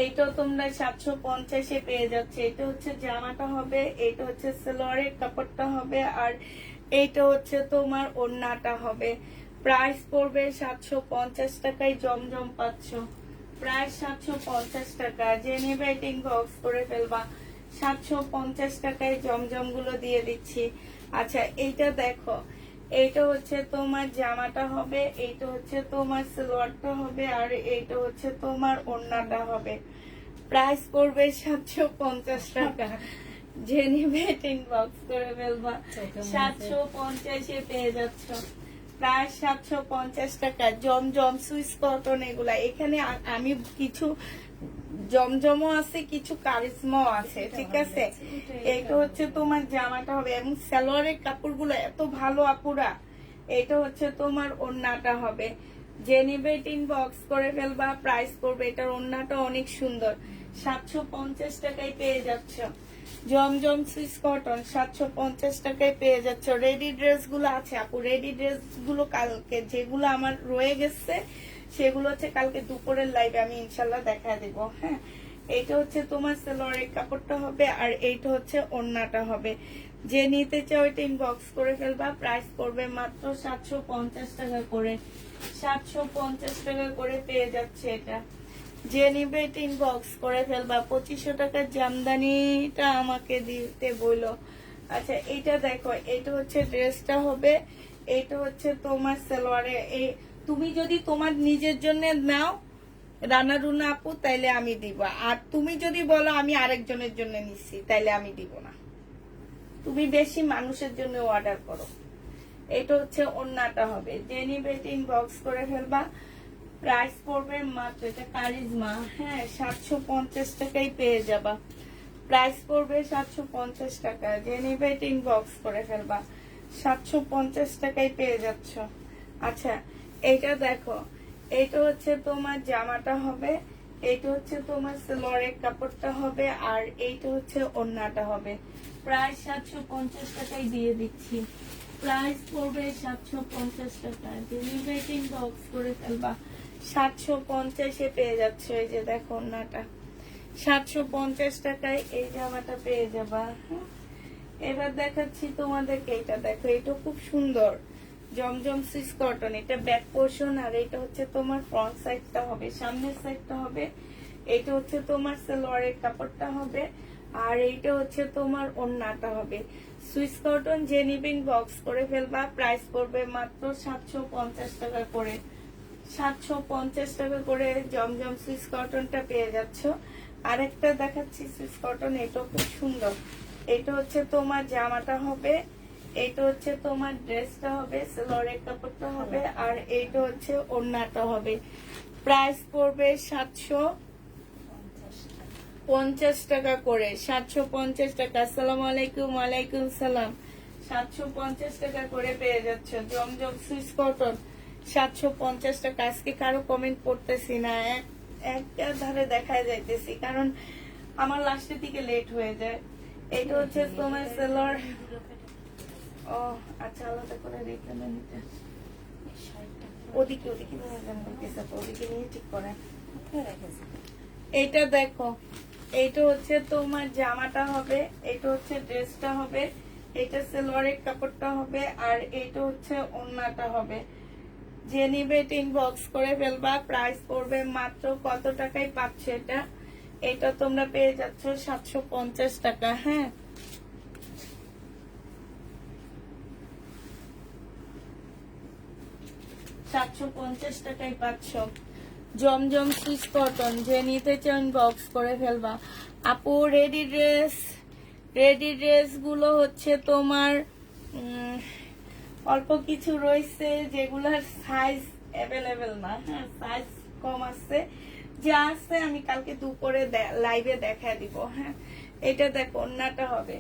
এইটাও তোমরা 750 পেয়ে যাচ্ছে। এটা হচ্ছে জামাটা হবে, এইটা হচ্ছে সালোয়ারের কাপড়টা হবে, আর এইটা হচ্ছে তোমার ওড়নাটা হবে। প্রাইস পড়বে 750 টাকায় জমজম পাচ্ছ। প্রায় 750 টাকা। যে নেবে ইনবক্স করে ফেলবা। 750 টাকায় জমজম গুলো দিয়ে দিচ্ছি। আচ্ছা, এইটা দেখো, এইটা হচ্ছে তোমার জামাটা হবে, এইটা হচ্ছে তোমার সালোয়ারটা হবে, আর এইটা হচ্ছে তোমার ওড়নাটা হবে। প্রাইস পড়বে 750 টাকা। যে নিবে ইনবক্স করে ফেলবা। 750 পেয়ে যাচ্ছ। প্রায় 750 টাকা। জমজম সুইস কটন এগুলা। এখানে আমি কিছু জমজমও আছে, কিছু কারিজমাও আছে, ঠিক আছে? এটা হচ্ছে তোমার জামাটা হবে, এবং সালোয়ারের কাপড়গুলো এত ভালো আপুরা। এটা হচ্ছে তোমার ওড়নাটা হবে। যে নিবে ইনবক্স করে ফেলবা। প্রাইস পড়বে, এটার ওড়নাটা অনেক সুন্দর। 750 টাকায় পেয়ে যাচ্ছ। জমজম সুইস কটন 750 টাকায় পেয়ে যাচ্ছ। রেডি ড্রেস গুলো আছে আপু, রেডি ড্রেস গুলো কালকে যেগুলো আমার রয়ে গেছে সেগুলো হচ্ছে কালকে দুপুরের লাইভে আমি ইনশাল্লাহ দেখা দেব, হ্যাঁ। এইটা হচ্ছে তোমার সালোয়ারের কাপড়টা হবে, আর এইটা হচ্ছে ওড়নাটা হবে। যে নিতে চাও এটা ইনবক্স করে ফেলবা। প্রাইস পড়বে মাত্র 750 টাকা করে। 750 টাকা করে পেয়ে যাচ্ছে এটা। যে নিবে এটা ইনবক্স করে ফেলবা। 2500 টাকার জামদানিটা আমাকে দিতে বললো। আচ্ছা এইটা দেখো, এটা হচ্ছে ড্রেসটা হবে, এইটা হচ্ছে তোমার সালোয়ারে। এই তুমি যদি তোমার নিজের জন্য নাও রানা রুনা আপু, তাইলে আমি দিব। আর তুমি যদি বলো আমি আরেকজনের জন্য নিচ্ছি, তাইলে আমি দিব না। তুমি বেশি মানুষের জন্য অর্ডার করো। এটা হচ্ছে ওড়নাটা হবে। যে নিবে এটা ইনবক্স করে ফেলবা। প্রাইস পড়বে মাত্র, এটা কারিজমা, হ্যাঁ, 750 টাকায় পেয়ে যাবা। প্রাইস পড়বে 750 টাকা। যে নিবে এটা ইনবক্স করে ফেলবা। 750 টাকায় পেয়ে যাচ্ছ। আচ্ছা এইটা দেখো, এইটা হচ্ছে তোমার জামাটা হবে, এইটা হচ্ছে তোমার সালোয়ারের কাপড়টা হবে, আর এইটা হচ্ছে ওড়নাটা হবে। প্রায় 750 টাকায় দিয়ে দিচ্ছি। প্রাইস পড়বে 750 টাকা। যে নিবে এটা ইনবক্স করে ফেলবা। 750-এ পেয়ে যাচ্ছে। এই যে দেখো ওড়নাটা, 750 টাকায় এই জামাটা পেয়ে যাবা। হ্যাঁ, এবার দেখাচ্ছি তোমাদেরকে। এটা দেখো, এটা খুব সুন্দর জমজম সুইস কটন। এটা ব্যাক পোর্শন, আর এটা হচ্ছে তোমার ফ্রন্ট সাইডটা হবে, সামনের সাইডটা হবে। এটা হচ্ছে তোমার সালোয়ারের কাপড়টা হবে, আর এইটা হচ্ছে তোমার ওড়নাটা হবে। সুইস কটন যে নিবেন বক্স করে ফেলবা। প্রাইস পড়বে মাত্র 750 টাকা করে। 750 টাকা করে জমজম সুইস কটনটা পেয়ে যাচ্ছ। আরেকটা দেখাচ্ছি সুইস কটন, এটাও খুব সুন্দর। এটা হচ্ছে তোমার জামাটা হবে, এইটা হচ্ছে তোমার ড্রেসটা হবে, সালোয়ারের কাপড়টা হবে, আর এইটা হচ্ছে ওড়নাটা হবে। প্রাইস পড়বে 750 টাকা করে। 750 টাকা। আসসালামু আলাইকুম। ওয়ালাইকুম সালাম। 750 টাকা করে পেয়ে যাচ্ছ জমজম সুইস কটন। 750 টাকা। আজকে কারো কমেন্ট পড়তেছি না, একটা ধারে দেখায় যাইতেছি, কারণ আমার লাস্টের দিকে লেট হয়ে যায়। এটা হচ্ছে তোমার সালোয়ার। ও আচ্ছা, আলাদা করে রেখে দেন এটা। ওদিকে ওদিকে নিয়ে যান, ওদিকে নিয়ে ঠিক করে এইটা দেখো। এইটা হচ্ছে তোমার জামাটা হবে, এটা হচ্ছে ড্রেসটা হবে, এটা সালোয়ারের কাপড়টা হবে, আর এইটা হচ্ছে ওড়নাটা হবে। যে নিবে এটা ইনবক্স করে ফেলবা। প্রাইস পড়বে মাত্র কত টাকায় পাচ্ছ এটা? এটা তোমরা পেয়ে যাচ্ছ 750 টাকা। হ্যাঁ, $750 টাকায় পাচ্ছ জমজম সুইস কটন। যে নিতে চাও ইনবক্স করে ফেলবা। আপু রেডি ড্রেস গুলো হচ্ছে তোমার অল্প কিছু রয়েছে, যেগুলোর সাইজ অ্যাভেলেবেল না। হ্যাঁ, সাইজ কম আছে। যা আছে আমি কালকে দুপুরে লাইভে দেখা দিব। হ্যাঁ, এটা দেখো ওড়নাটা হবে।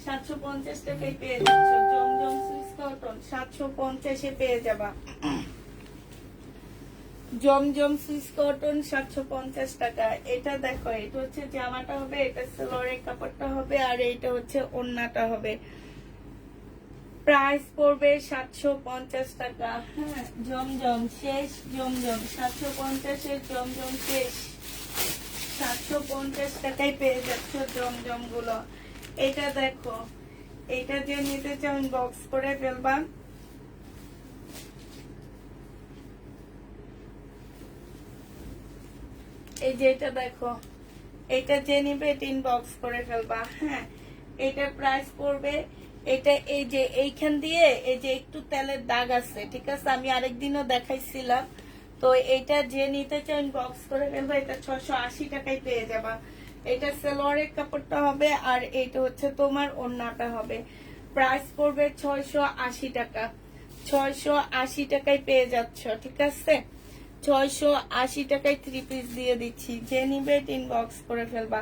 750 টাকায় পেয়ে যাচ্ছ জমজম সুইস কটন। 750-এ পেয়ে যাবা জমজম সুইস কটন। 750 টাকা। এটা দেখো, এটা হচ্ছে জামাটা হবে, এটা সালোয়ারের কাপড়টা হবে, আর এইটা হচ্ছে ওড়নাটা হবে। প্রাইস পড়বে 750 টাকা। হ্যাঁ, জমজম শেষ। জমজম 750-এর জমজম শেষ। 750 টাকায় পেয়ে যাচ্ছ জমজম গুলো। এটা দেখো, এটা যে নিতে চাও বক্স করে ফেলবা। এই যে এটা দেখো, এটা যে নিবে এটা ইনবক্স করে ফেলবা। হ্যাঁ, এটার প্রাইস পড়বে, এটা এই যে এইখান দিয়ে এই যে একটু তেলের দাগ আছে, ঠিক আছে, আমি আরেকদিনও দেখাইছিলাম। তো এটা যে নিতে চাও ইনবক্স করে ফেলবা। এটা 680 টাকায় পেয়ে যাবা। এটা সালোয়ারের কাপড়টা হবে, আর এটা হচ্ছে তোমার ওড়নাটা হবে। প্রাইস পড়বে 680 টাকা। 680 টাকায় পেয়ে যাচ্ছ, ঠিক আছে। 680 টাকায় 3 পিস দিয়ে দিচ্ছি। যে নিবে ইনবক্স করে ফেলবা।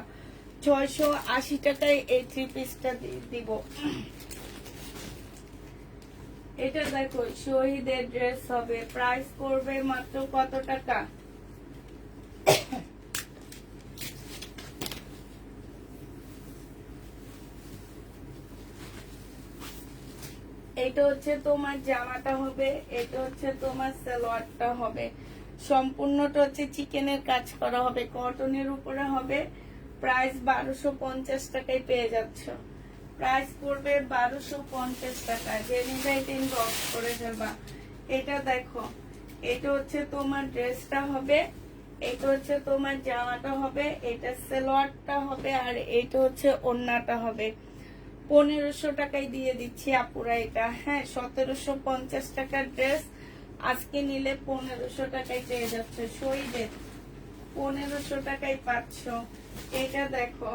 680 টাকায় এই 3 পিসটা দিব। এটা দেখো শহীদের ড্রেস হবে। প্রাইস পড়বে মাত্র কত টাকা? এটা হচ্ছে তোমার জামাটা হবে, এটা হচ্ছে তোমার সালোয়ারটা হবে। সম্পূর্ণটা হচ্ছে চিকেনের কাজ করা হবে, কটনের উপরে হবে। প্রাইস 1250 টাকায় পেয়ে যাচ্ছ। প্রাইস পড়বে 1250 টাকা। যে নিবে এটা ইনবক্স করে ফেলবা। এটা দেখো, এটা হচ্ছে তোমার ড্রেসটা হবে, এটা হচ্ছে তোমার জামাটা হবে, এটা সালোয়ারটা হবে, আর এটা হচ্ছে ওড়নাটা হবে। 1500 টাকায় দিয়ে দিচ্ছি আপুরা এটা। হ্যাঁ, 1750 টাকার ড্রেস আজকে নিলে 1500 টাকায় পেয়ে যাচ্ছে। শহীদের 1500 টাকায় পাচ্ছ। এটা দেখো,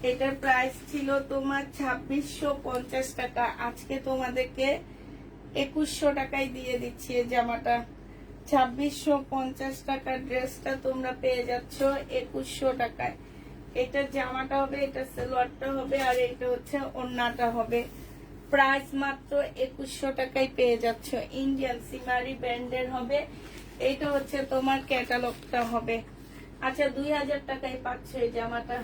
এটার প্রাইস ছিল তোমার 2650 টাকা, আজকে তোমাদেরকে 2100 টাকায় দিয়ে দিচ্ছি এই জামাটা। 2650 টাকার ড্রেসটা তোমরা পেয়ে যাচ্ছ 2100 টাকায়। এটা জামাটা হবে, এটা সালোয়ারটা হবে, আর এটা হচ্ছে ওড়নাটা হবে। প্রাইস মাত্র 2100 টাকায় পেয়ে যাচ্ছ। ইন্ডিয়ান সিমারি ব্র্যান্ডের হবে। এটা হচ্ছে তোমার ক্যাটালগটা হবে। আচ্ছা, 2000 টাকায় পাচ্ছ এই জামাটা।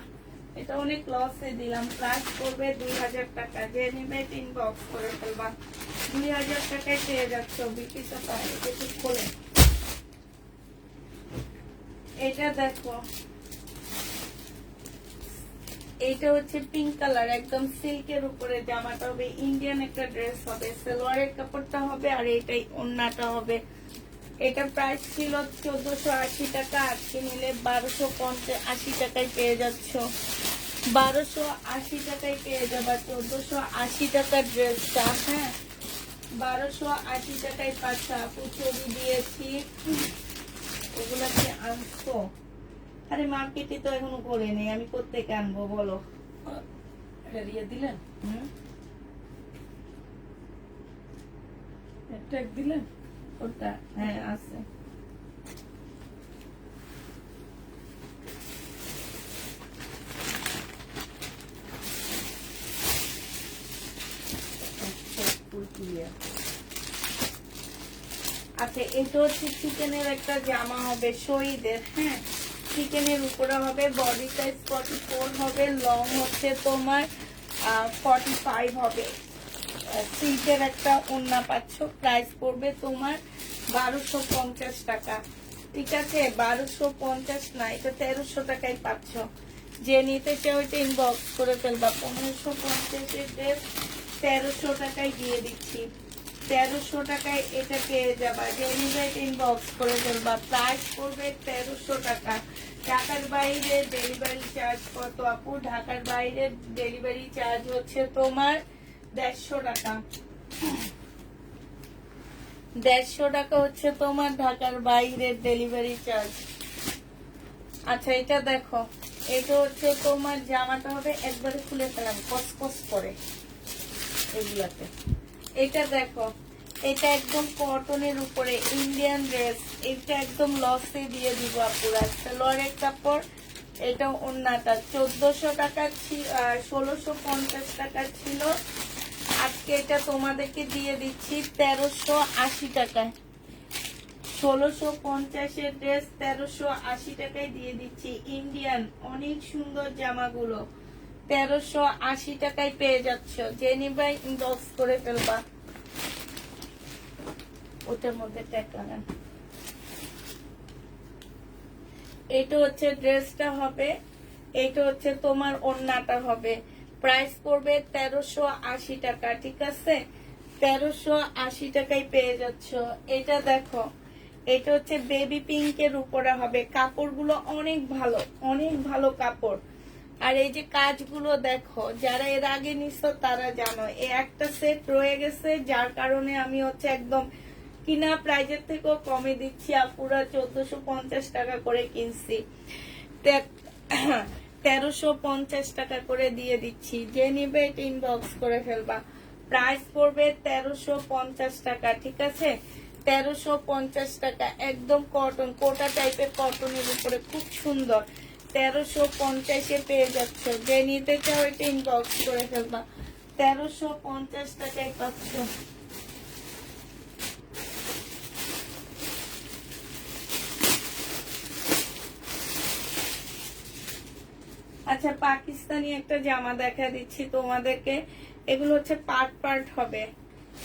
এটা অনেক লসে দিলাম। প্রাইস করবে 2000 টাকা। যে নিবে ইনবক্স করে ফেলবা। 2000 টাকায় পেয়ে যাচ্ছ। বিক্রিটা পায় একটু খোলে। এটা দেখো, এইটা হচ্ছে পিঙ্ক কালার, একদম সিল্কের উপরে জামাটা হবে। ইন্ডিয়ান একটা ড্রেস হবে, সালোয়ারের কাপড়টা হবে, আর এটাই ওড়নাটা হবে। এটা প্রাইস ছিল 1480 টাকা, আজকে নিলে 1280 টাকায় পেয়ে যাচ্ছ। 1280 টাকায় পেয়ে যাবা 1480 টাকার ড্রেসটা। হ্যাঁ, 1280 টাকায় পাচ্ছ। আপু ছবি দিয়েছি, ওগুলা কি আনছো? আরে মার্কেটে তো এখনো করে নেই, আমি কোত্থেকে আনবো বলো? এটা দিয়ে দিলেন, ট্যাগ দিলেন। ওটা হ্যাঁ আছে। আচ্ছা, এটা হচ্ছে চিকেনের একটা জামা হবে শহীদের। হ্যাঁ, চিকেনের উপরে হবে, বডি সাইজ 44 হবে, লং হচ্ছে তোমার 45 হবে। সিল্কের একটা ওড়না পাচ্ছ। প্রাইস পড়বে তোমার 1250 টাকা। ঠিক আছে, 1250 না, এটা 1300 টাকায় পাচ্ছ। যে নিতে চাও এটা ইনবক্স করে ফেলবা। 1550 ড্রেস 1300 টাকায় দিয়ে দিচ্ছি। 1300 টাকায় এটা পেয়ে যাবা। যে নিবে এটা ইনবক্স করে ফেলবা। প্রাইস পড়বে 1300 টাকা। ঢাকার বাইরে ডেলিভারি চার্জ কত আপু? ঢাকার বাইরে ডেলিভারি চার্জ হচ্ছে তোমার 150 টাকা। 150 টাকা হচ্ছে তোমার ঢাকার বাইরের ডেলিভারি চার্জ। আচ্ছা, এটা দেখো, এটা হচ্ছে তোমার জামাটা হবে, একবারে খুলে ফেলাম কসকস করে এগুলাতে। এটা দেখো, এটা একদম কটনের উপরে ইন্ডিয়ান ড্রেস। এটা একদম লসে দিয়ে দিব আপুরা। সালোয়ারের কাপড়, এটা ওড়নাটা 1400 টাকা ছিল, 1650 টাকা ছিল, আজকে এটা তোমাদেরকে দিয়ে দিচ্ছি 1380 টাকায়। 1650 ড্রেস 1380 টাকায় দিয়ে দিচ্ছি। ইন্ডিয়ান অনেক সুন্দর জামাগুলো 1380 টাকায় পেয়ে যাচ্ছ। যে নিবা ইনবক্স করে ফেলবা। ওটার মধ্যে ট্যাগ লাগান। এটা হচ্ছে ড্রেসটা হবে, এটা হচ্ছে তোমার ওড়নাটা হবে। প্রাইস পড়বে 1380 টাকা। ঠিক আছে, 1380 টাকায় পেয়ে যাচ্ছ। এটা দেখো, এটা হচ্ছে বেবি পিঙ্কের উপরে হবে। কাপড়গুলো অনেক ভালো, অনেক ভালো কাপড়। আর এই যে কাজগুলো দেখো, যারা এর আগে নিছো তারা জানো। এই একটা সেট রয়ে গেছে, যার কারণে আমি হচ্ছে একদম কিনা প্রাইজের থেকেও কমে দিচ্ছি। আপুরা 1450 টাকা করে কিনছি, 1350 টাকা করে দিয়ে দিচ্ছি। যে নিবে এটা ইনবক্স করে ফেলবা। প্রাইস পড়বে 1350 টাকা। ঠিক আছে, 1350 টাকা। একদম কটন, কোটা টাইপের কটনের উপরে খুব সুন্দর। 1350-এ পেয়ে যাচ্ছ। যে নিতে চাও এটা ইনবক্স করে ফেলবা। 1350 টাকায় পাচ্ছ। আচ্ছা, পাকিস্তানি একটা জামা দেখা দিচ্ছি তোমাদেরকে। এগুলো হচ্ছে পার্ট পার্ট হবে।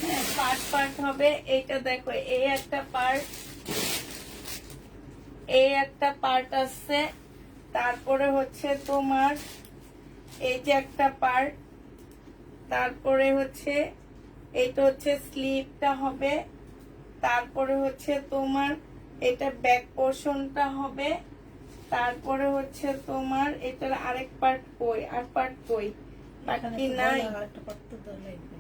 হ্যাঁ, পার্ট পার্ট হবে। এইটা দেখো, এই একটা পার্ট, এই একটা পার্ট আছে, তারপরে হচ্ছে তোমার এই যে একটা পার্ট, তারপরে হচ্ছে এইটা হচ্ছে স্লিভটা হবে, তারপরে হচ্ছে তোমার এটা ব্যাক পোর্শনটা হবে, তারপরে হচ্ছে তোমার এটার আরেক পার্ট কই, আর পার্ট কই বাকি নাই। একটা পাত্র দেওয়া লাগবে।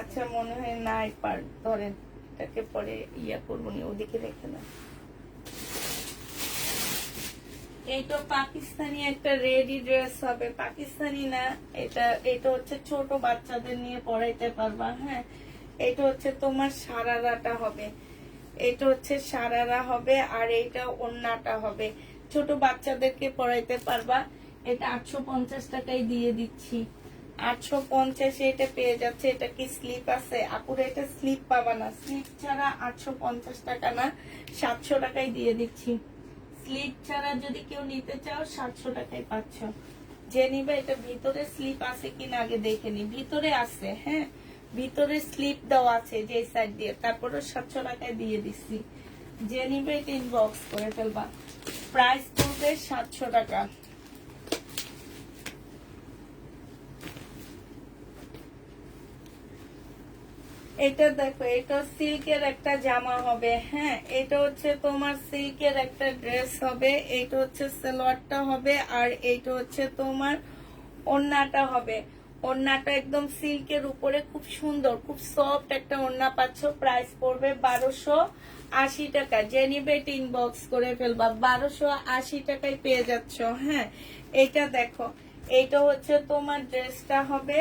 আচ্ছা মনে হয় নাই পার্ট, ধরেন এটাকে পরে ইয়া করবো নি, ওদিকে রেখে না। এই তো পাকিস্তানি একটা রেডি ড্রেস হবে, পাকিস্তানি না, এটা হচ্ছে ছোট বাচ্চাদের নিয়ে পড়াইতে পারবা। হ্যাঁ, এটা হচ্ছে তোমার সারারাটা হবে, এটা হচ্ছে সারারা হবে, আর এইটা ওন্নাটা হবে, ছোট বাচ্চাদেরকে পড়াইতে পারবা। এটা 850 টাকায় দিয়ে দিচ্ছি, 850 এটা পেয়ে যাচ্ছে। এটা কি স্লিপ আছে আপুরা? এটা স্লিপ পাবা না, স্লিপ ছাড়া 850 টাকা না, 700 টাকায় দিয়ে দিচ্ছি। স্লিপ ছাড়া যদি কেউ নিতে চাও 700 টাকায় পাচ্ছ। যে নিবে এটা ভিতরে স্লিপ আছে কিনা আগে দেখে নি, ভিতরে আছে। হ্যাঁ, ভিতরে স্লিপ দেওয়া আছে যে সাইড দিয়ে, তারপরে 700 টাকায় দিয়ে দিচ্ছি। যে নিবে এটা ইনবক্স করে ফেলবা, প্রাইস পড়বে 700 টাকা। এটা দেখো, এটা সিল্কের একটা জামা হবে। হ্যাঁ, এটা হচ্ছে তোমার সিল্কের একটা ড্রেস হবে, এটা হচ্ছে সালোয়ারটা হবে, আর এইটা হচ্ছে তোমার ওড়নাটা হবে। ওড়নাটা একদম সিল্কের উপরে খুব সুন্দর, খুব সফট একটা ওড়না পাচ্ছ। প্রাইস পড়বে 1280 টাকা। যে নিবে এটা ইনবক্স করে ফেলবা, 1280 টাকায় পেয়ে যাচ্ছ। হ্যাঁ, এটা দেখো, এইটা হচ্ছে তোমার ড্রেসটা হবে,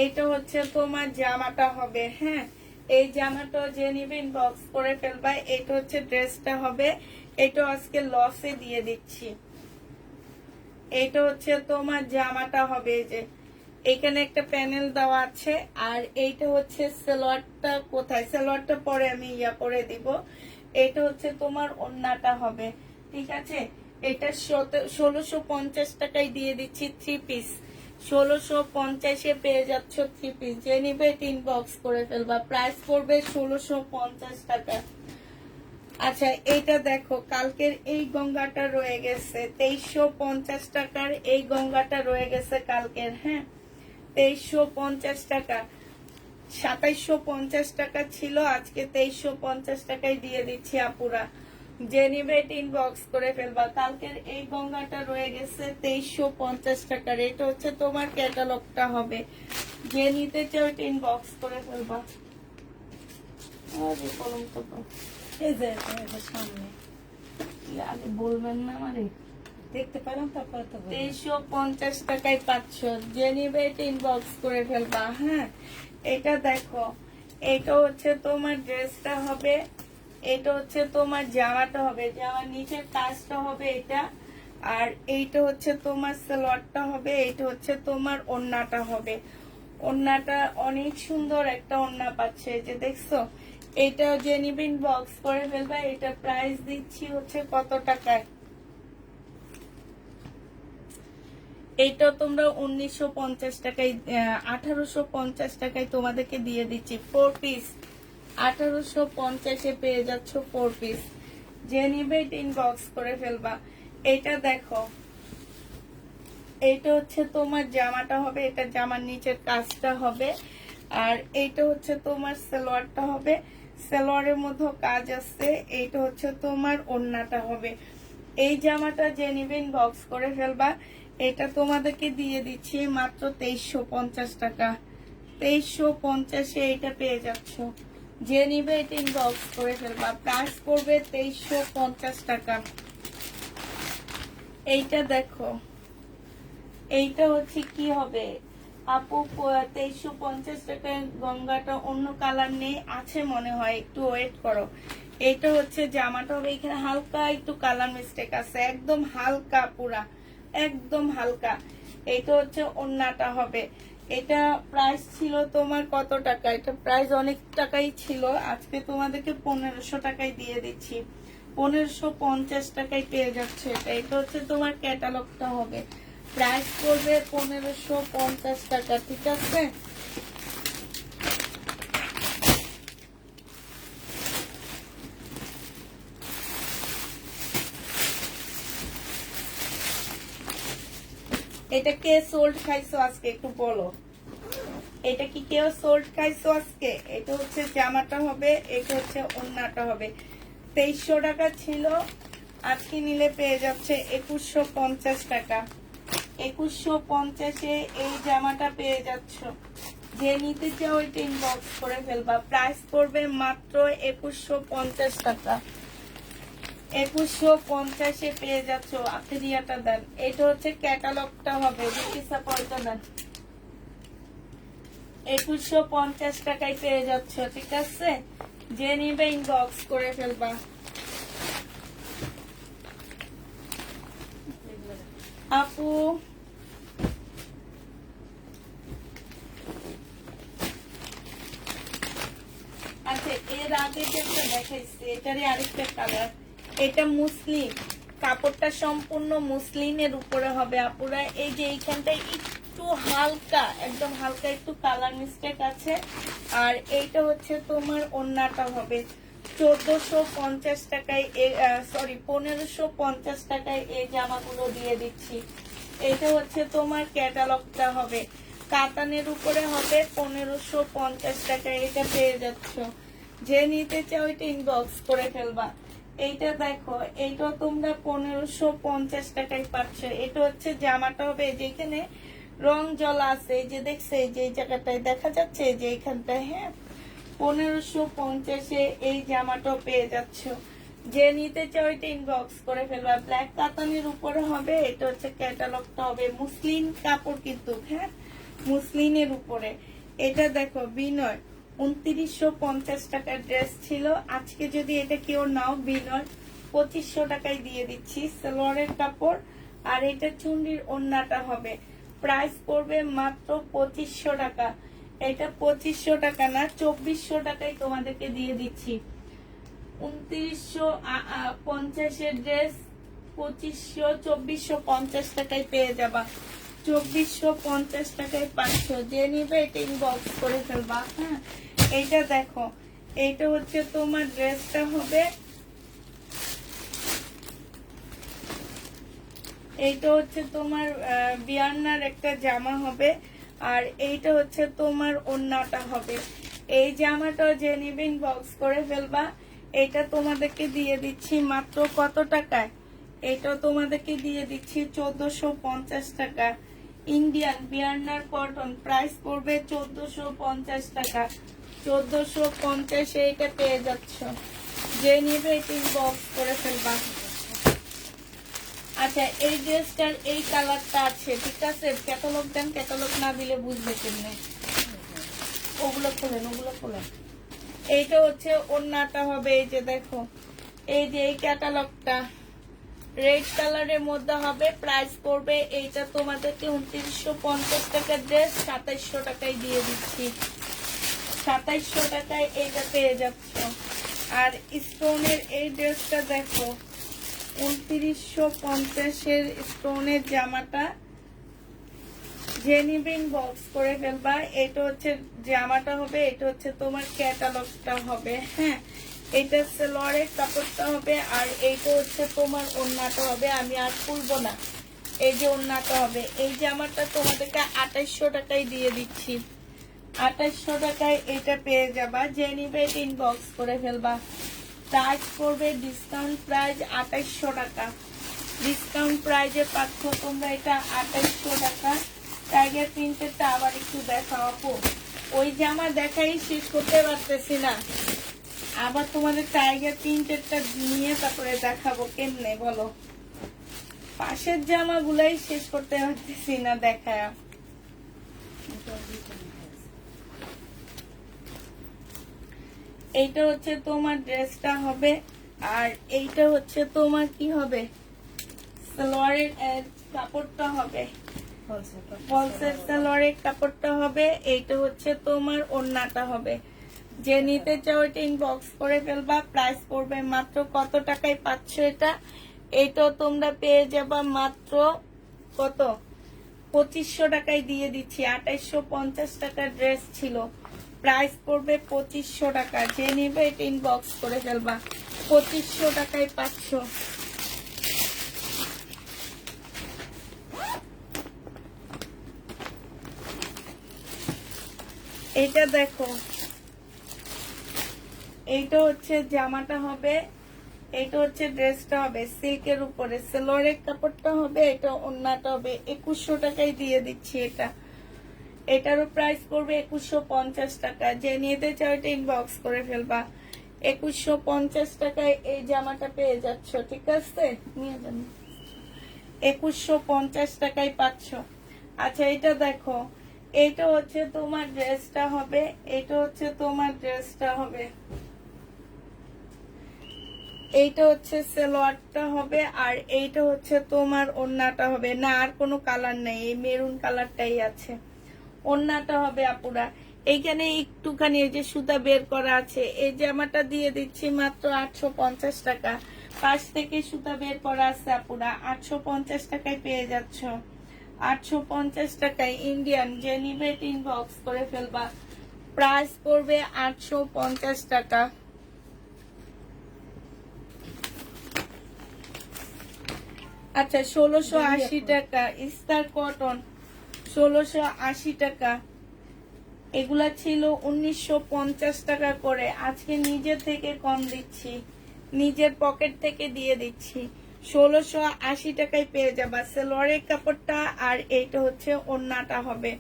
এইটা হচ্ছে তোমার জামাটা হবে। হ্যাঁ, এই জামাটা যে নিবে ইনবক্স করে ফেলবা। এটা হচ্ছে ড্রেসটা হবে, এটা আজকে লসে দিয়ে দিচ্ছি। এটা হচ্ছে তোমার জামাটা হবে, এই যে এখানে একটা প্যানেল দেওয়া আছে, আর এইটা হচ্ছে সালোয়ারটা। কোথায় সালোয়ারটা? পরে আমি ইয়া করে দিব। এটা হচ্ছে তোমার ওড়নাটা হবে, ঠিক আছে। এটা 1650 টাকায় দিয়ে দিচ্ছি, 3 পিস 1650-এ পেয়ে যাচ্ছ 3 পিস। যে নিবে ইনবক্স করে ফেলবা, প্রাইস পড়বে 1650 টাকা। আচ্ছা, এইটা দেখো, কালকের এই গঙ্গাটা রয়ে গেছে 2350 টাকার, এই গঙ্গাটা রয়ে গেছে কালকের। হ্যাঁ, 2350 টাকা, 2750 টাকা ছিল, আজকে 2350 টাকায় দিয়ে দিচ্ছি আপুরা। যে নিবে ইনবক্স করে ফেলবা। কালকের এই গঙ্গাটা রয়ে গেছে 2350 টাকার, এটা হচ্ছে তোমার ক্যাটালগটা হবে। যে নিতে চাও ইনবক্স করে ফেলবা। আরে কলম তো এই যে সামনে আগে বলবেন না আমারে, দেখতে পেলাম, তারপরে তো বললাম। 2350 টাকায় পাচ্ছ। যে নিবে ইনবক্স করে ফেলবা। হ্যাঁ, এটা দেখো, এটা হচ্ছে তোমার ড্রেসটা হবে, এটা হচ্ছে তোমার জামাটা হবে, জামার নিচের কাজটা হবে এটা, আর এইটা হচ্ছে তোমার সালোয়ারটা হবে, এইটা হচ্ছে তোমার ওড়নাটা হবে। ওড়নাটা অনেক সুন্দর একটা ওড়না পাচ্ছে, এই যে দেখছো। এটা যে নিবে ইনবক্স করে ফেলবা। এটা প্রাইস দিচ্ছি হচ্ছে কত টাকায়? এইটা তোমরা 1950 টাকায়, 1850 টাকায় তোমাদেরকে দিয়ে দিচ্ছি। 4 পিস 1850-এ পেয়ে যাচ্ছ 4 পিস। যে নিবে ইনবক্স করে ফেলবা। এটা দেখো, এইটা হচ্ছে তোমার জামাটা হবে, এটা জামার নিচের কাজটা হবে, আর এইটা হচ্ছে তোমার সালোয়ারটা হবে, সালোয়ারের মধ্যে কাজ আছে। এইটা হচ্ছে তোমার ওড়নাটা হবে। এই জামাটা যে নিবে ইনবক্স করে ফেলবা। এটা তোমাদেরকে দিয়ে দিচ্ছি মাত্র 2350 টাকা, 2350-এ এটা পেয়ে যাচ্ছ। যে নিবে এটা ইনবক্স করে ফেলবা, প্রাইস পড়বে 2350 টাকা। এইটা দেখো, এইটা হচ্ছে কি হবে আপু? 2350 টাকায় গঙ্গাটা অন্য কালার নেই, আছে মনে হয়, একটু ওয়েট করো। এইটা হচ্ছে জামাটা হবে, এখানে হালকা একটু কালার মিস্টেক আছে, একদম হালকা, পুরা একদম হালকা। এটা হচ্ছে ওড়নাটা হবে। এটা প্রাইস ছিল তোমার কত টাকা? এটা প্রাইস অনেক টাকাই ছিল, আজকে তোমাদেরকে 1500 টাকায় দিয়ে দিচ্ছি। 1550 টাকায় পেয়ে যাচ্ছে এটা। এটা হচ্ছে তোমার ক্যাটালগটা হবে, প্রাইস পড়বে 1550 টাকা, ঠিক আছে। এটা কে সোল্ড খাইছো আজকে একটু বলো, এটা কি কেউ সোল্ড খাইছো আজকে? এটা হচ্ছে জামাটা হবে, এটা হচ্ছে ওড়নাটা হবে। 2300 টাকা ছিল, আজকে নিলে পেয়ে যাচ্ছে 2150 টাকা। 2150-এ এই জামাটা পেয়ে যাচ্ছ। যে নিতে চাও ওইটা ইনবক্স করে ফেলবা। প্রাইস পড়বে মাত্র 2150 টাকা। 2150-এ পেয়ে যাচ্ছ। আপনি রিয়াটা দেন। এটা হচ্ছে ক্যাটালগটা হবে, বিকিসা পয়সা দেন। 2150 টাকায় পেয়ে যাচ্ছ, ঠিক আছে? যে নিবে ইনবক্স করে ফেলবা। আপু আচ্ছা, এর আগে যেটা দেখাইছি এটারই আরেকটা কালার। এটা মুসলিম, কাপড়টা সম্পূর্ণ মুসলিমের উপরে হবে আপুরা। এই যে এইখানটায় একটু হালকা, একদম হালকা একটু কালার মিস্টেক আছে। আর এইটা হচ্ছে তোমার ওড়নাটা হবে। 1450 টাকায়, সরি 1550 টাকায় এই জামাগুলো দিয়ে দিচ্ছি। এটা হচ্ছে তোমার ক্যাটালগটা হবে, কাতানের উপরে হবে। 1550 টাকায় এটা পেয়ে যাচ্ছ। যে নিতে চাও এটা ইনবক্স করে ফেলবা। এইটা দেখো, এইটা তোমরা 1550 টাকায় পাচ্ছ। এটা হচ্ছে জামাটা হবে, যেখানে রং জলা আছে, এই যে দেখছে যে জায়গাটায় দেখা যাচ্ছে যে এইখানটায়, হ্যাঁ 1550-এ এই জামাটাও পেয়ে যাচ্ছ। যে নিতে চাও এটা ইনবক্স করে ফেলবা। ব্ল্যাক কাতানের উপরে হবে। এটা হচ্ছে ক্যাটালগটা হবে, মুসলিম কাপড় কিন্তু, হ্যাঁ মুসলিমের উপরে। এটা দেখো বিনয়, 2950 টাকার ড্রেস ছিল। আজকে যদি এটা কেউ নাও বিনয় 2500 টাকায় দিয়ে দিচ্ছি। সালোয়ারের কাপড় আর এটা চুন্ডির ওড়নাটা হবে। প্রাইস পড়বে মাত্র 2500 টাকা। এটা 2500 টাকা না, 2400 টাকায় তোমাদেরকে দিয়ে দিচ্ছি। 2950-এর ড্রেস 2450 টাকায় পেয়ে যাবা। 2450 টাকায় পাচ্ছ। যে নিবে এটা ইনবক্স করে ফেলবা। হ্যাঁ, এইটা দেখো, এইটা হচ্ছে তোমার ড্রেসটা হবে, এইটা হচ্ছে তোমার বিয়ান্নার একটা জামা হবে। আর এইটা হচ্ছে তোমার ওড়নাটা হবে। এই জামাটা যে নিবে ইনবক্স করে ফেলবা। এটা তোমাদেরকে দিয়ে দিচ্ছি মাত্র কত টাকায়? এটা তোমাদেরকে দিয়ে দিচ্ছি 1450 টাকা। ইন্ডিয়ান বিয়ান্নার কটন, প্রাইস পড়বে 1450 টাকা। 1450-এ এটা পেয়ে যাচ্ছ। যে নিবে এটা ইনবক্স করে ফেলবা। আচ্ছা, এই ড্রেসটার এই কালারটা আছে, ঠিক আছে? ক্যাটালগ দেন, ক্যাটালগ না দিলে বুঝবে কেমনে। ওগুলো খোলেন, ওগুলো খোলেন। এইটা হচ্ছে ওড়নাটা হবে, এই যে দেখো, এই যে এই ক্যাটালগটা রেড কালারের মধ্যে হবে। প্রাইস পড়বে এইটা তোমাদেরকে 2950 টাকার ড্রেস 2700 টাকায় দিয়ে দিচ্ছি। 2700 টাকায় এইটা পেয়ে যাচ্ছ। আর স্টোনের এই ড্রেসটা দেখো, 2950-এর স্টোনের জামাটা। যে নিবে ইনবক্স করে ফেলবা। এটা হচ্ছে জামাটা হবে, এটা হচ্ছে তোমার ক্যাটালগটা হবে। হ্যাঁ, এটা সালোয়ারের কাপড়টা হবে। আর এইটা হচ্ছে তোমার ওড়নাটা হবে। আমি আর খুলবো না, এই যে ওড়নাটা হবে। এই জামাটা তোমাদেরকে 2800 টাকায় দিয়ে দিচ্ছি। 2800 টাকায় এটা পেয়ে যাবা। যে নিবে এটা ইনবক্স করে ফেলবা। প্রাইস করবে ডিসকাউন্ট প্রাইস 2800 টাকা। ডিসকাউন্ট প্রাইজে পাচ্ছ তোমরা এটা 2800 টাকা। টাইগার প্রিন্টেরটা আবার একটু দেখাও আপু। ওই জামা দেখাই শেষ করতে পারতেছি না, আবার তোমাদের টাইগার প্রিন্টেরটা নিয়ে তারপরে দেখাবো। কেমনে বলো? পাশের জামাগুলাই শেষ করতে পারতেছি না দেখায়। এইটা হচ্ছে তোমার ড্রেসটা হবে। আর এইটা হচ্ছে তোমার কি হবে, সালোয়ারের কাপড়টা হবে, ফলসের সালোয়ারের কাপড়টা হবে। এইটা হচ্ছে তোমার ওড়নাটা হবে। যে নিতে চাও এটা ইনবক্স করে ফেলবা। প্রাইস পড়বে মাত্র কত টাকায় পাচ্ছ এটা? এইটাও তোমরা পেয়ে যাবা মাত্র কত, 2500 টাকায় দিয়ে দিচ্ছি। 2850 টাকার ড্রেস ছিল, প্রাইস পড়বে 2500 টাকা। যে নিবে এটা ইনবক্স করে ফেলবা। 2500 টাকায় পাচ্ছ। এটা দেখো, এইটা হচ্ছে জামাটা হবে, এটা হচ্ছে ড্রেসটা হবে সিল্কের উপরে, সেলোয়ারের কাপড়টা হবে, এটা ওড়নাটা হবে। 2100 টাকায় দিয়ে দিচ্ছি এটা। এটারও প্রাইস পড়বে 2150 টাকা। যে নিতে চাও এটা ইনবক্স করে ফেলবা। 2150 টাকায় এই জামাটা পেয়ে যাচ্ছ, ঠিক আছে? নিয়ে যান, 2150 টাকায় পাচ্ছ। আচ্ছা এটা দেখো, এইটা হচ্ছে তোমার ড্রেসটা হবে, এটা হচ্ছে তোমার ড্রেসটা হবে, এইটা হচ্ছে সালোয়ারটা হবে, আর এইটা হচ্ছে তোমার ওড়নাটা হবে। না আর কোনো কালার নেই, এই মেরুন কালারটাই আছে। ওড়নাটা হবে আপুরা, এইখানে একটুখানি এই যে সুতা বের করা আছে। এই জামাটা দিয়ে দিচ্ছি মাত্র 850 টাকা। পাশ থেকে সুতা বের করা আছে আপুরা, 850 টাকায় পেয়ে যাচ্ছ। 850 টাকায় ইন্ডিয়ান, যে নিবে ইনবক্স করে ফেলবা। প্রাইস পড়বে 850 টাকা। আচ্ছা 1680 টাকা ইস্তার কটন, 1680 টাকা। এগুলা ছিল 1950 টাকা করে, আজকে নিজে থেকে কম দিচ্ছি, নিজের পকেট থেকে দিয়ে দিচ্ছি। 1680 টাকায় পেয়ে যাবা সালোয়ারের কাপড়টা, আর এইটা হচ্ছে ওড়নাটা হবে।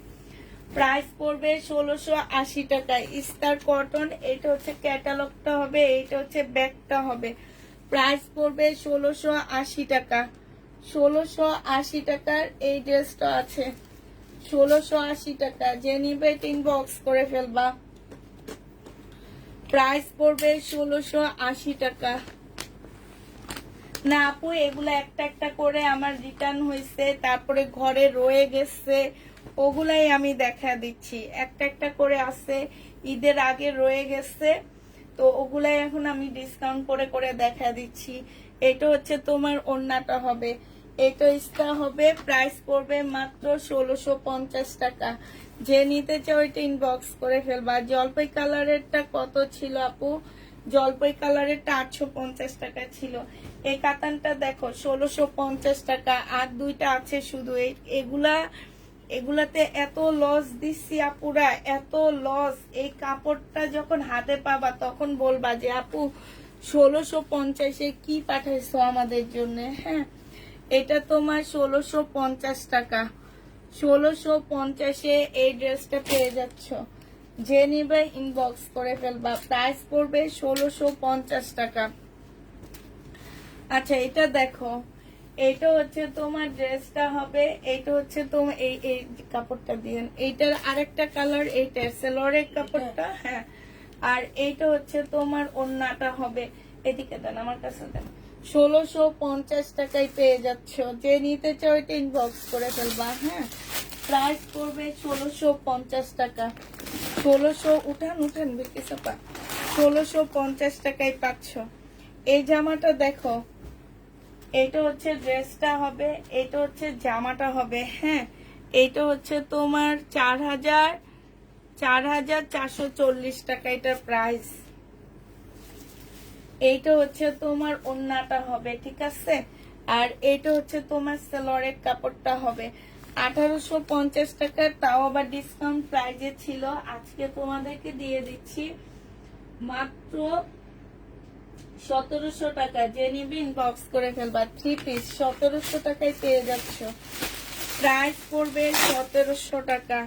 প্রাইস পড়বে 1680 টাকায় ইস্তার কটন। এটা হচ্ছে ক্যাটালগটা হবে, এইটা হচ্ছে ব্যাগটা হবে। প্রাইস পড়বে 1680 টাকা। 1680 টাকার এই ড্রেসটা আছে, 1680 টাকা। যে নিবে ইনবক্স করে ফেলবা। প্রাইস পড়বে 1680 টাকা। না আপু, এগুলা একটা একটা করে আমার রিটার্ন হয়েছে, তারপরে ঘরে রয়ে গেছে, ওগুলাই আমি দেখা দিচ্ছি। একটা একটা করে আছে, ঈদের আগে রয়ে গেছে, তো ওগুলাই এখন আমি ডিসকাউন্ট করে করে দেখা দিচ্ছি। এটা হচ্ছে তোমার ওড়নাটা হবে, এটা ইস্তা হবে। প্রাইস পড়বে মাত্র 1650 টাকা। যে নিতে চাও এটা ইনবক্স করে ফেলবা। জলপাই কালারেরটা কত ছিল আপু? জলপাই কালারেরটা 850 টাকা ছিল। এই কাতানটা দেখো 1650 টাকা, আর দুইটা আছে শুধু। এগুলাতে এত লস দিচ্ছি আপুরা, এত লস। এই কাপড়টা যখন হাতে পাবা তখন বলবা যে আপু 1650-এ কি পাঠাইছো আমাদের জন্য। হ্যাঁ, এটা তোমার 1650 টাকা। 1650-এ এই ড্রেসটা পেয়ে যাচ্ছ। যে নিবে ইনবক্স করে ফেলবা। প্রাইস পড়বে 1650 টাকা। আচ্ছা এটা দেখো, এইটা হচ্ছে তোমার ড্রেসটা হবে, এইটা হচ্ছে তোমার এই এই কাপড়টা দিয়ে, এইটার আরেকটা কালার, এইটার সালোয়ারের কাপড়টা। হ্যাঁ, আর এইটা হচ্ছে তোমার ওড়নাটা হবে। এদিকে দেন, আমার কাছে দেন। 1650 টাকায় পেয়ে যাচ্ছ। যে নিতে চাও এটা ইনবক্স করে ফেলবা। হ্যাঁ, প্রাইস পড়বে 1650 টাকা। 1600 উঠান বেশি চাপা। 1650 টাকায় পাচ্ছ। এই জামাটা দেখো, এইটা হচ্ছে ড্রেসটা হবে, এইটা হচ্ছে জামাটা হবে। হ্যাঁ, এইটা হচ্ছে তোমার 4440 টাকা এটার প্রাইস। এইটা হচ্ছে তোমার ওড়নাটা হবে, ঠিক আছে? আর এইটা হচ্ছে তোমার সালোয়ারের কাপড়টা হবে। 1850 টাকা, তাও আবার ডিসকাউন্ট প্রাইজে ছিল। আজকে তোমাদেরকে দিয়ে দিচ্ছি মাত্র 1700 টাকা। যে নিবি ইনবক্স করে ফেলবা। 3 পিস 1700 টাকায় পেয়ে যাচ্ছ। প্রাইস পড়বে 1700 টাকা।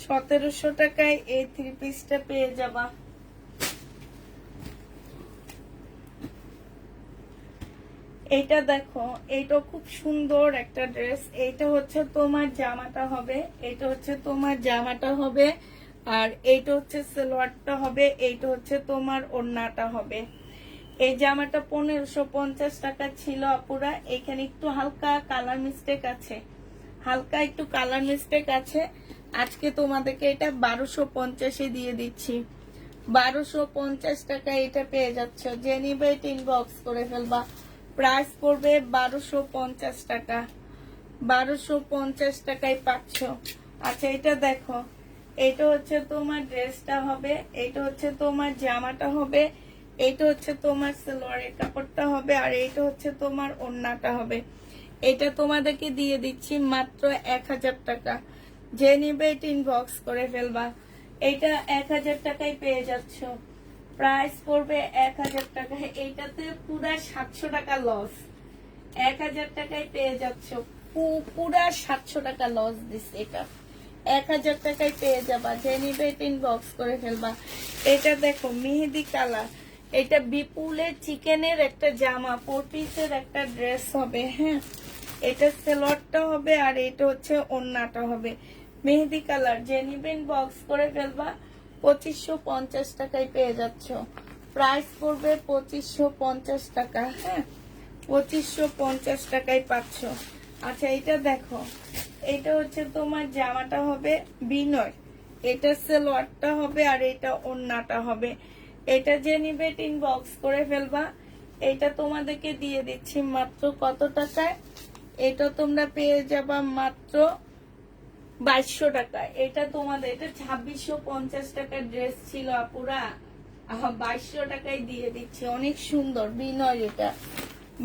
1700 টাকায় এই 3 পিসটা পেয়ে যাবা। এইটা দেখো, এইটা খুব সুন্দর একটা ড্রেস। এইটা হচ্ছে তোমার জামাটা হবে, এইটা হচ্ছে তোমার জামাটা হবে, আর এইটা হচ্ছে সালোয়ারটা হবে, এইটা হচ্ছে তোমার ওড়নাটা হবে। এই জামাটা 1550 টাকা ছিল আপুরা। এখানে একটু হালকা কালার মিস্টেক আছে, হালকা একটু কালার মিস্টেক আছে। আজকে তোমাদেরকে এটা 1250-এ দিয়ে দিচ্ছি। 1250 টাকা এটা পেয়ে যাচ্ছ। যে নিবে এটা ইনবক্স করে ফেলবা। প্রাইস পড়বে 1250 টাকা। 1250 টাকায় পাচ্ছ। আচ্ছা এটা দেখো, এটা হচ্ছে তোমার ড্রেসটা হবে, এটা হচ্ছে তোমার জামাটা হবে, এইটা হচ্ছে তোমার সালোয়ারের কাপড়টা হবে, আর এইটা হচ্ছে তোমার ওড়নাটা হবে। এটা তোমাদেরকে দিয়ে দিচ্ছি মাত্র 1000 টাকা। যে নিবে এটা ইনবক্স করে ফেলবা। এইটা 1000 টাকায় পেয়ে যাচ্ছ, প্রাইস পড়বে 1000 টাকা। এইটাতে পুরা 700 টাকা লস, 1000 টাকায় পেয়ে যাচ্ছ, পুরা 700 টাকা লস দিস। এটা 1000 টাকায় পেয়ে যাবা, যে নিবে ইনবক্স করে ফেলবা। এটা দেখো মেহেদি কালার, এটা বিপুলের চিকেনের একটা জামা, 4 পিসের একটা ড্রেস হবে। হ্যাঁ, এটা সেলোয়ারটা হবে আর এটা হচ্ছে ওড়নাটা হবে মেহেদি কালার। যে নিবেন বক্স করে ফেলবা। 2550 টাকায় পেয়ে যাচ্ছ, প্রাইস পড়বে 2550 টাকা। হ্যাঁ, 2550 টাকায় পাচ্ছ। আচ্ছা এটা দেখো, এটা হচ্ছে তোমার জামাটা হবে বিনয়, এটা সেলোয়ারটা হবে আর এটা ওড়নাটা হবে। এটা যে নিবে ইনবক্স করে ফেলবা। এটা তোমাদেরকে দিয়ে দিচ্ছি মাত্র কত টাকায়? এটা তোমরা পেয়ে যাবা মাত্র 2200 টাকা। এটা তোমাদের, এটা 2650 টাকার ড্রেস ছিল আপুরা, 2200 টাকায় দিয়ে দিচ্ছি। অনেক সুন্দর বিনয়, এটা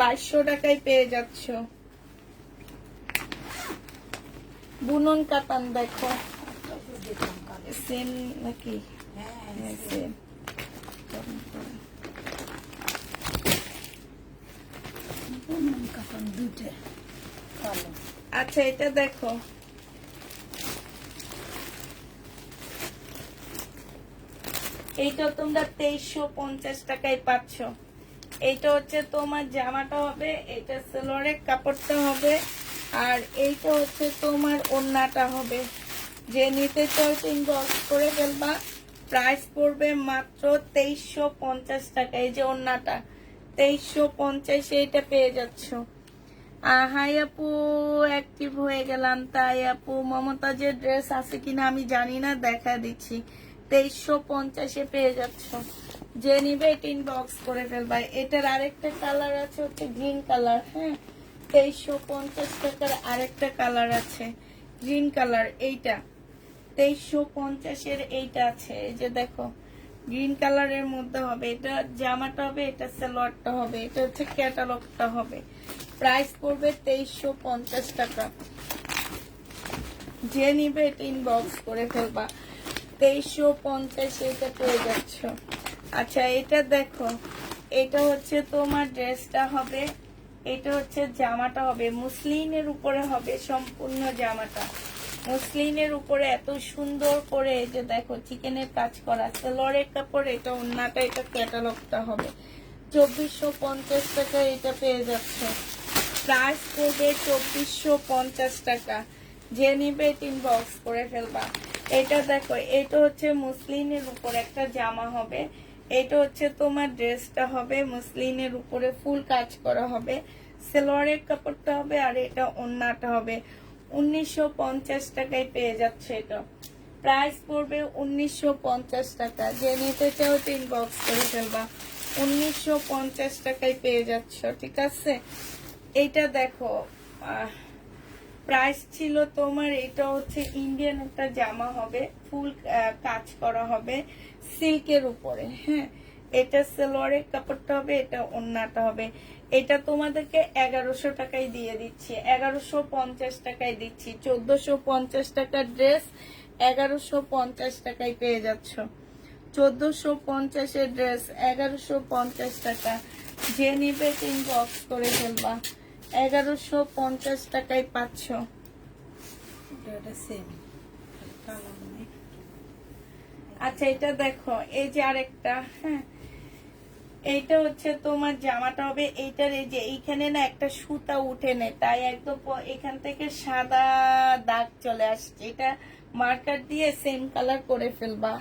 2200 টাকায় পেয়ে যাচ্ছ। বুনন কাতান দেখো, সেম নাকি? হ্যাঁ সেম। কাপড় দুইটা কালো। আচ্ছা এটা দেখো, এইটা তোমরা 2350 টাকায় পাচ্ছ। এইটা হচ্ছে তোমার জামাটা হবে, এটা সেলোয়ারের কাপড়টা হবে আর এইটা হচ্ছে তোমার ওড়নাটা হবে। যে নিতে চাও ইনবক্স করে ফেলবা। প্রাইস পড়বে মাত্র 2350 টাকা। এই যে ওড়নাটা 2350, এইটা পেয়ে যাচ্ছ। হাই আপু, অ্যাক্টিভ হয়ে গেলাম তাই আপু। মমতাজের ড্রেস আছে কিনা আমি জানি না, দেখা দিচ্ছি। 2350 পেয়ে যাচ্ছ, যে নিবে ইনবক্স করে ফেলবা। এটার আরেকটা কালার আছে হচ্ছে গ্রিন কালার। হ্যাঁ, 2350 টাকার আরেকটা কালার আছে গ্রিন কালার। এইটা 2350 এইটা আছে, এই যে দেখো গ্রিন কালারের মধ্যে হবে। এটা জামাটা হবে, এটা সালোয়ারটা হবে, এটা হচ্ছে ক্যাটালগটা হবে। প্রাইস পড়বে 2350 টাকা। যে নিবে এটা ইনবক্স করে ফেলবা। 2350 এটা পেয়ে যাচ্ছ। আচ্ছা এটা দেখো, এটা হচ্ছে তোমার ড্রেসটা হবে, এটা হচ্ছে জামাটা হবে মুসলিনের উপরে হবে সম্পূর্ণ জামাটা। মুসলিনের উপরে এত সুন্দর করে এই যে দেখো চিকেনের কাজ করা, সেলোয়ারের কাপড়, এটা ওড়নাটা, এটা ক্যাটালগটা হবে। 2450 টাকা এটা পেয়ে যাচ্ছে। প্রাইস পড়বে 2450 টাকা। যে নিবে ইনবক্স করে ফেলবা। এটা দেখো, এটা হচ্ছে মুসলিনের উপর একটা জামা হবে, এটা হচ্ছে তোমার ড্রেসটা হবে মুসলিনের উপরে ফুল কাজ করা হবে, সেলোয়ারের কাপড়টা হবে আর এটা ওড়নাটা হবে। 1950 টাকায় পেয়ে যাচ্ছে এটা। প্রাইস পড়বে 1950 টাকা। যে নিতে চাও ইনবক্স করে ফেলবা। 1950 টাকায় পেয়ে যাচ্ছ, ঠিক আছে। এইটা দেখো, প্রাইস ছিল তোমার, এটা হচ্ছে ইন্ডিয়ান একটা জামা হবে, ফুল কাজ করা হবে সিল্কের উপরে। হ্যাঁ, এটা সালোয়ারের কাপড়টা হবে, এটা ওড়নাটা হবে। এটা তোমাদেরকে 1100 টাকায় দিয়ে দিচ্ছি, 1150 টাকায় দিচ্ছি। 1450 টাকার ড্রেস 1150 টাকায় পেয়ে যাচ্ছ। 1450 ড্রেস 1150 টাকা। যে নিবে ইনবক্স করে ফেলবা। 1150 টাকায় পাচ্ছ। আচ্ছা এটা দেখো, এই যে আরেকটা। হ্যাঁ, এইটা হচ্ছে তোমার জামাটা হবে, এইটার এই যে এইখানে না একটা সুতা উঠে নেই, তাই একদম এখান থেকে সাদা দাগ চলে আসছে। এটা মার্কার দিয়ে সেম কালার করে ফেলবা।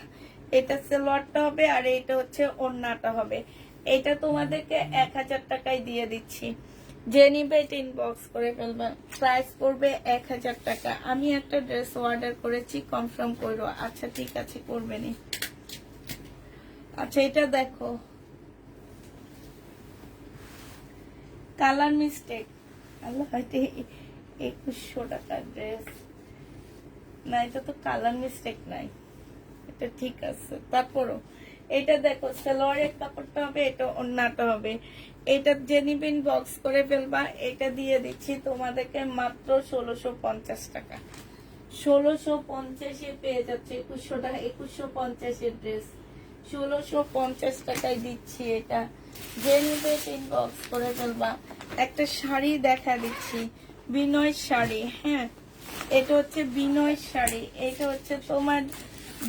এটা সালোয়ারটা হবে আর এটা হচ্ছে ওড়নাটা হবে। এটা তোমাদেরকে 1000 টাকায় দিয়ে দিচ্ছি। যে নিবে এটা ইনবক্স করে ফেলবা। প্রাইস পড়বে 1000 টাকা। আমি একটা ড্রেস অর্ডার করেছি, কনফার্ম করো। আচ্ছা ঠিক আছে, করবেনি। আচ্ছা এটা দেখো, কালার মিস্টেক। আল্লাহ, এটা 2100 টাকার ড্রেস না, এটা তো কালার মিস্টেক নাই, এটা ঠিক আছে। তারপরও এটা দেখো, সালোয়ারের কাপড়টা হবে, এটা ওড়নাটা হবে। এটা যে নিবেন বক্স করে ফেলবা। এটা দিয়ে দিচ্ছি তোমাদেরকে মাত্র 1650 টাকা। 1650 পেয়ে যাচ্ছে 2100 টাকা 2150 ড্রেস 1650 টাকায় দিচ্ছি। এটা যে নিবে ইনবক্স করে ফেলবা। একটা শাড়ি দেখা দিচ্ছি, বিনয় শাড়ি। হ্যাঁ, এটা হচ্ছে বিনয় শাড়ি। এটা হচ্ছে তোমার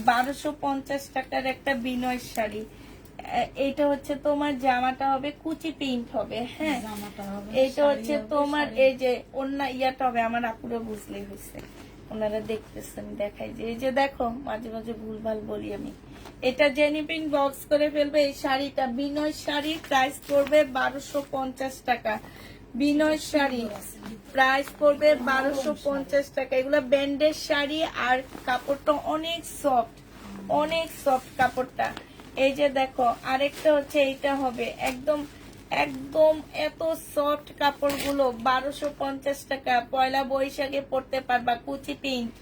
1250 টাকার একটা বিনয় শাড়ি। এটা হচ্ছে তোমার জামাটা হবে কুচি প্রিন্ট হবে। হ্যাঁ, জামাটা হবে, এটা হচ্ছে শাড়ি হবে, তোমার শাড়ি। এই যে অন্য ইয়াটা হবে। আমার আপুরা বুঝলেই হয়েছে, ওনারা দেখতেছেন, দেখাই যে এই যে দেখো, মাঝে মাঝে ভুলভাল বলি আমি। এটা জেনিপিন বক্স করে ফেলবে। এই শাড়িটা বিনয় শাড়ি, প্রাইস পড়বে 1250 টাকা। বিনয় শাড়ি প্রাইস পড়বে 1250 টাকা। এগুলো ব্যান্ডের শাড়ি আর কাপড়টা অনেক সফট, অনেক সফট কাপড়টা। এই যে দেখো, আরেকটা হচ্ছে এইটা হবে একদম একদম এত সফট কাপড়গুলো 1250 টাকা। পয়লা বৈশাখে পড়তে পারবা, কুচি প্রিন্ট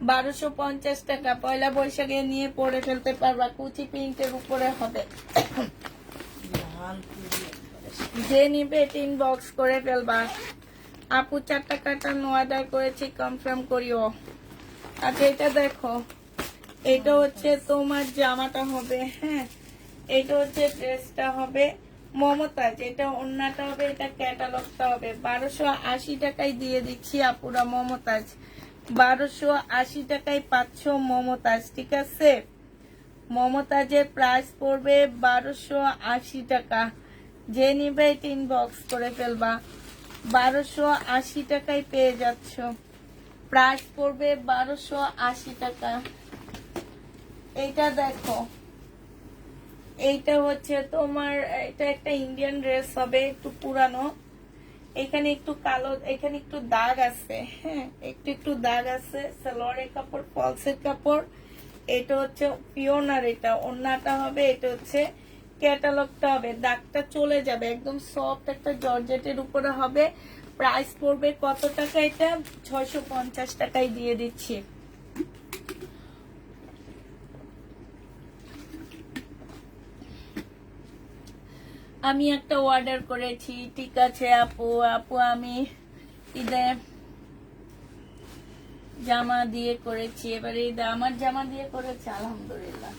1250 টাকা। পয়লা বৈশাখে নিয়ে পরে ফেলতে পারবা, কুচি প্রিন্টের উপরে হবে। লাল পুরি একবারে। যে নিবে টিন বক্স করে ফেলবা। আপু 4 টাকাটা অর্ডার করেছি, কনফার্ম করিও। আচ্ছা, এটা দেখো, এটা হচ্ছে তোমার জামাটা হবে। হ্যাঁ, এটা হচ্ছে ড্রেসটা হবে মমতাজ। এটা ওন্নাটা হবে, এটা ক্যাটালগটা হবে। 1280 টাকায় দিয়ে দিচ্ছি আপুরা মমতাজ। 1280 টাকায় পাচ্ছ মমতাজ, ঠিক আছে? মমতাজের প্রাইস পড়বে 1280 টাকা। যে নিবে টিন বক্স করে ফেলবা। 1280 টাকায় পেয়ে যাচ্ছ। প্রাইস পড়বে 1280 টাকা। এইটা দেখো, এইটা হচ্ছে তোমার, এটা একটা ইন্ডিয়ান ড্রেস হবে, একটু পুরানো। এখানে একটু কালো, এখানে একটু দাগ আছে। হ্যাঁ, একটু দাগ আছে। সালোয়ারের কাপড়, ফলসের কাপড়। এটা হচ্ছে পিওনার, এটা ওন্নাটা হবে। এটা হচ্ছে ক্যাটালগটা হবে, দাগটা চলে যাবে। একদম সফট একটা জর্জেটের উপরে হবে। প্রাইস পড়বে কত টাকা? এটা 650 টাকায় দিয়ে দিচ্ছি। আমি একটা অর্ডার করেছি, ঠিক আছে আপু। আপু আমি ঈদে জামা দিয়ে করেছি, এবারে ঈদে আমার জামা দিয়ে করেছি, আলহামদুলিল্লাহ।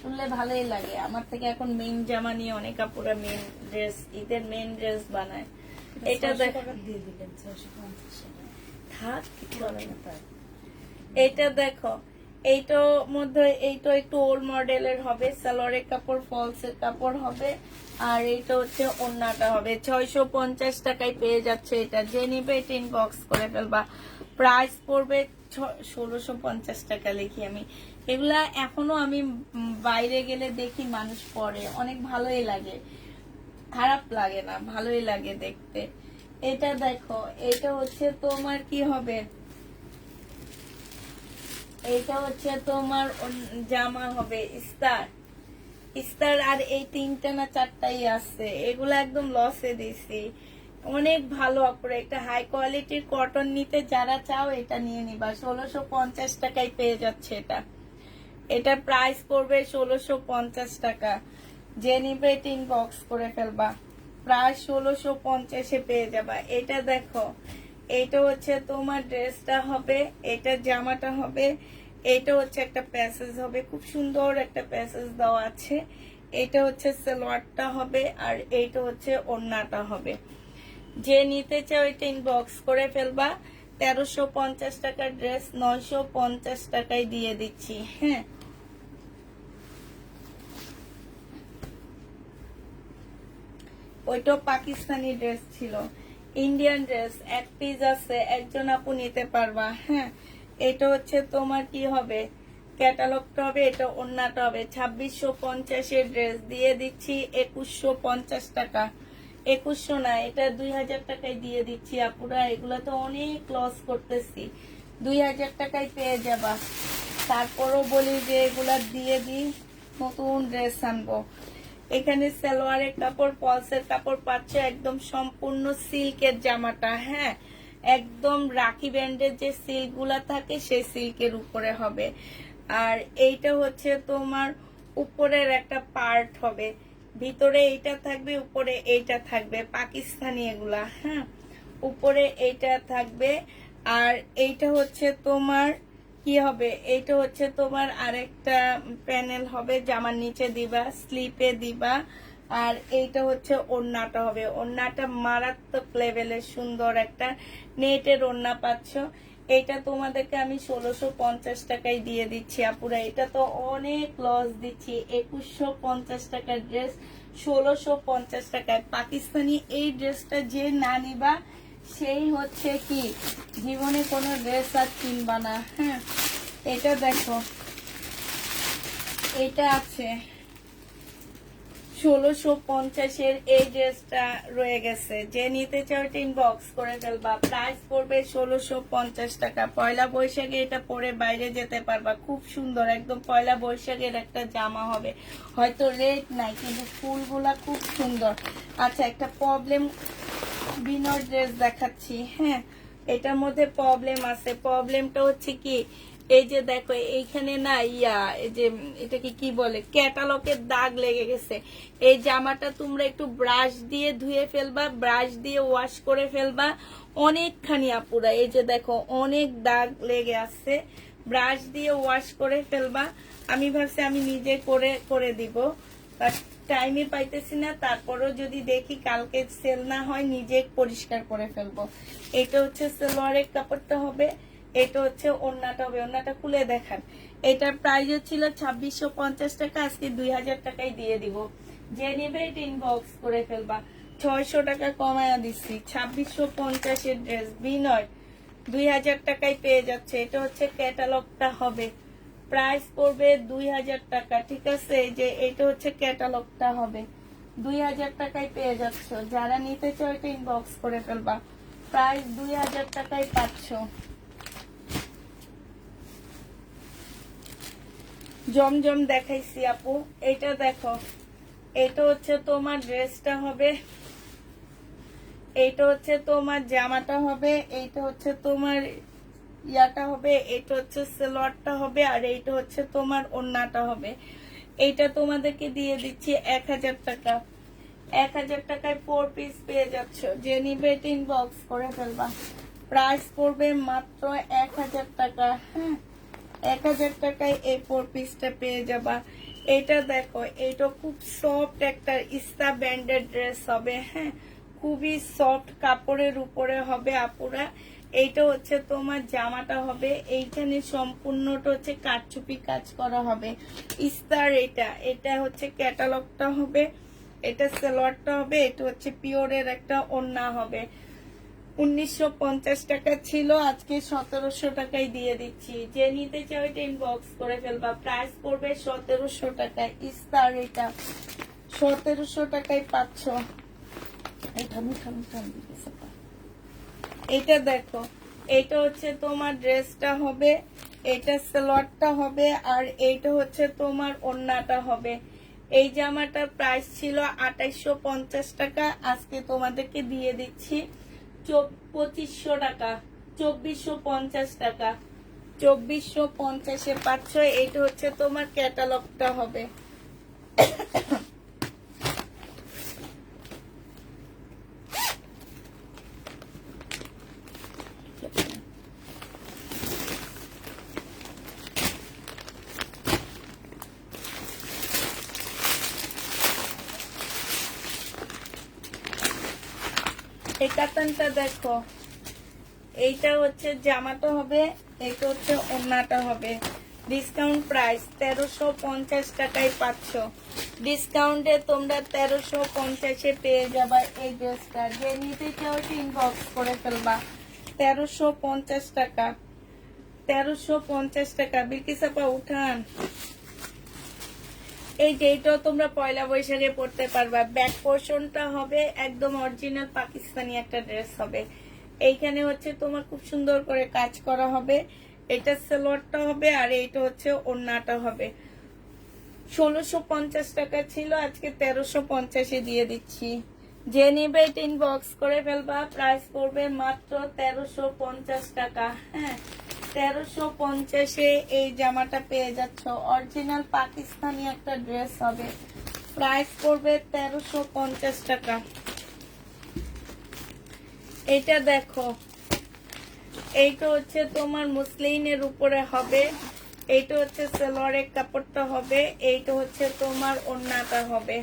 শুনলে ভালোই লাগে। আমার থেকে এখন মেইন জামা নিয়ে অনেক আপুরা মেইন ড্রেস, ঈদের মেইন ড্রেস বানায়। এটা 600 দেখো, টাকা দিয়ে দিলেন, 650 টাকা। থাক, কিছু হবে না। এইটা দেখো, এইটার মধ্যে এইটা একটু ওল্ড মডেলের হবে। সালোয়ারের কাপড়, ফলসের কাপড় হবে। আর এইটা হচ্ছে ওন্নাটা হবে। 650 টাকায় পেয়ে যাচ্ছে এটা। যে নিবে এটা ইনবক্স করে ফেলবা। প্রাইস পড়বে 1650 টাকা। লিখি আমি, এগুলা এখনো আমি বাইরে গেলে দেখি মানুষ পরে, অনেক ভালোই লাগে, খারাপ লাগে না, ভালোই লাগে দেখতে। এটা দেখো, এটা হচ্ছে তোমার কি হবে, এইটা হচ্ছে তোমার জামা হবে ইস্তার, ইস্তার। আর এই 3টা না 4টাই আছে, এগুলো একদম লসে দিছি। অনেক ভালো অপরে, একটা হাই কোয়ালিটির কটন নিতে যারা চাও এটা নিয়ে নিবা। 1650 টাকায় পেয়ে যাচ্ছে এটা। এটার প্রাইস পড়বে 1650 টাকা। যে নিবে টিন বক্স করে ফেলবা। প্রায় 1650-এ পেয়ে যাবা। এটা দেখো, এটা হচ্ছে তোমার ড্রেসটা হবে, এটা জামাটা হবে। এটা হচ্ছে একটা প্যাসেজ হবে, খুব সুন্দর একটা প্যাসেজ দেওয়া আছে। এটা হচ্ছে সালোয়ারটা হবে, আর এইটা হচ্ছে ওড়নাটা হবে। যে নিতে চাও এটা ইনবক্স করে ফেলবা। 1350 টাকার ড্রেস 950 টাকায় দিয়ে দিচ্ছি। হ্যাঁ, ওইটা পাকিস্তানি ড্রেস ছিল। ইন্ডিয়ান ড্রেস এক পিস আছে, একজন আপু নিতে পারবা। হ্যাঁ, এটা হচ্ছে তোমার কি হবে, ক্যাটালগটা হবে। এটা ওন্নাটা হবে। 2650-এর ড্রেস দিয়ে দিচ্ছি 2150 টাকা। 2100 না, এটা 2000 টাকায় দিয়ে দিচ্ছি আপুরা। এগুলো তো অনেক লস করতেছি। 2000 টাকায় পেয়ে যাবা। তারপরও বলি যে এগুলা দিয়ে দিই, নতুন ড্রেস আনবো। এখানে সালোয়ারের কাপড়, ফলসের কাপড় পাচ্ছ, একদম সম্পূর্ণ সিল্কের জামাটা। হ্যাঁ, একদম রাখি ব্যান্ডের যে সিল্ক গুলা থাকে সেই সিল্কের উপরে হবে। আর এইটা হচ্ছে তোমার উপরের একটা পার্ট হবে, ভিতরে এইটা থাকবে, উপরে এইটা থাকবে, পাকিস্তানি এগুলা। হ্যাঁ, উপরে এইটা থাকবে আর এইটা হচ্ছে তোমার কি হবে, এইটা হচ্ছে তোমার আরেকটা প্যানেল হবে, জামার নিচে দিবা, স্লিপে দিবা। আর এইটা হচ্ছে ওড়নাটা হবে, ওড়নাটা মারাত্মক লেভেলের সুন্দর একটা নেটের ওড়না পাচ্ছ। এটা তোমাদেরকে আমি 1650 টাকায় দিয়ে দিচ্ছি আপুরা। এটা তো অনেক লস দিচ্ছি, 2150 টাকার ড্রেস 1650 টাকায়। পাকিস্তানি এই ড্রেসটা যে না নিবা সেই হচ্ছে কি জীবনে কোনো ড্রেস আর কিনবা না। হ্যাঁ, এটা দেখো, এটা আছে 1650-এর, এই ড্রেসটা রয়ে গেছে। যে নিতে চাও এটা ইনবক্স করে ফেলবা। প্রাইস পড়বে 1650 টাকা। পয়লা বৈশাখে এটা পরে বাইরে যেতে পারবা, খুব সুন্দর একদম পয়লা বৈশাখের একটা জামা হবে। হয়তো রেট নাই কিন্তু ফুলগুলা খুব সুন্দর। আচ্ছা, একটা প্রবলেম বিনর ড্রেস দেখাচ্ছি। হ্যাঁ, এটার মধ্যে প্রবলেম আছে। প্রবলেমটা হচ্ছে কি, এই যে দেখো এইখানে না এই যে এটাকে কি বলে, ক্যাটালগের দাগ লেগে গেছে। এই জামাটা তোমরা একটু ব্রাশ দিয়ে ধুয়ে ফেলবা, ব্রাশ দিয়ে ওয়াশ করে ফেলবা অনেকখানি আপুরা। এই যে দেখো অনেক দাগ লেগে আছে, ব্রাশ দিয়ে ওয়াশ করে ফেলবা। আমি ভাবছি আমি নিজে করে দিব, বাট টাইমে পাইতেছি না। তারপরেও যদি দেখি কালকে সেল না হয় নিজে পরিষ্কার করে ফেলবো। এটা হচ্ছে সালোয়ারের কাপড়টা হবে, এটা হচ্ছে ওড়নাটা হবে। ওড়নাটা খুলে দেখান। এটার প্রাইস ছিল 2650 টাকা, আজকে 2000 টাকায় দিয়ে দিব। যে নেবে এটা ইনবক্স করে ফেলবা। 600 টাকা কমায়া দিচ্ছি। 2650-এর ড্রেস বিনয় 2000 টাকায় পেয়ে যাচ্ছে। এটা হচ্ছে ক্যাটালগটা হবে, প্রাইস পড়বে 2000 টাকা। ঠিক আছে, এই যে এটা হচ্ছে ক্যাটালগটা হবে, 2000 টাকায় পেয়ে যাচ্ছ। যারা নিতে চাও এটা ইনবক্স করে ফেলবা। প্রাইস 2000 টাকায় পাচ্ছ। জমজম দেখাইছি আপু, এটা দেখো, এটা হচ্ছে তোমার ড্রেসটা হবে, এইটা হচ্ছে তোমার জামাটা হবে, এইটা হচ্ছে তোমার ইয়াটা হবে, এটা হচ্ছে সালোয়ারটা হবে, আর এইটা হচ্ছে তোমার ওড়নাটা হবে। এইটা তোমাদেরকে দিয়ে দিচ্ছি 1000 টাকা। 1000 টাকায় 4 পিস পেয়ে যাচ্ছ। যে নিবে এটা ইনবক্স করে ফেলবা। প্রাইস পড়বে মাত্র 1000 টাকা। হ্যাঁ, 1000 টাকায় এই 4 পিসটা পেয়ে যাবা। এটা দেখো, এটা খুব সফট একটা ইস্তা ব্যান্ডের ড্রেস হবে। হ্যাঁ, খুবই সফট কাপড়ের উপরে হবে আপুরা। এইটা হচ্ছে তোমার জামাটা হবে, এইখানে সম্পূর্ণটা হচ্ছে কারচুপি কাজ করা হবে ইস্তার। এটা হচ্ছে ক্যাটালগটা হবে, এটা সালোয়ারটা হবে, এটা হচ্ছে পিওরের একটা ওড়না হবে। 1950 টাকা ছিল, আজকে 1700 টাকায় দিয়ে দিচ্ছি। যে নিতে চাও এটা ইনবক্স করে ফেলবা। প্রাইস পড়বে 1700 টাকায়। ইস্তার এটা 1700 টাকায় পাচ্ছ। এটা দেখো, এটা হচ্ছে তোমার ড্রেসটা হবে, এটা সালোয়ারটা হবে, আর এইটা হচ্ছে তোমার ওড়নাটা হবে। এই জামাটার প্রাইস ছিল 2850 টাকা, আজকে তোমাদেরকে দিয়ে দিচ্ছি 2500 টাকা, 2450 টাকা। 2450-এ পাচ্ছ। এইটা হচ্ছে তোমার ক্যাটালগটা হবে। এই কাতানটা দেখো, এইটা হচ্ছে জামাটা হবে, এইটা হচ্ছে ওড়নাটা হবে। ডিসকাউন্ট প্রাইস 1350 টাকায় পাচ্ছ। ডিসকাউন্টে তোমরা 1350-এ পেয়ে যাবা এই ড্রেসটা। যে নিতে চাও ইনবক্স করে ফেলবা। 1350 টাকা, 1350 টাকা। বিলকিস আপা উঠান। এই যে এটাও তোমরা পয়লা বৈশাখে পড়তে পারবা। ব্যাক পোর্শনটা হবে একদম অরিজিনাল পাকিস্তানি একটা ড্রেস হবে। এইখানে হচ্ছে তোমার খুব সুন্দর করে কাজ করা হবে, এটা সালোয়ারটা হবে, আর এইটা হচ্ছে ওড়নাটা হবে। 1650 টাকা ছিল, আজকে 1350-এ দিয়ে দিচ্ছি। যে নিবে এটা ইনবক্স করে ফেলবা। প্রাইস পড়বে মাত্র 1350 টাকা। হ্যাঁ, 1350-এ এই জামাটা পেয়ে যাচ্ছ। অরিজিনাল পাকিস্তানি একটা ড্রেস হবে, প্রাইস পড়বে 1350 টাকা। এটা দেখো, এইটা হচ্ছে তোমার মুসলিনের উপরে হবে, এইটা হচ্ছে সালোয়ারের কাপড়টা হবে, এইটা হচ্ছে তোমার ওড়নাটা হবে।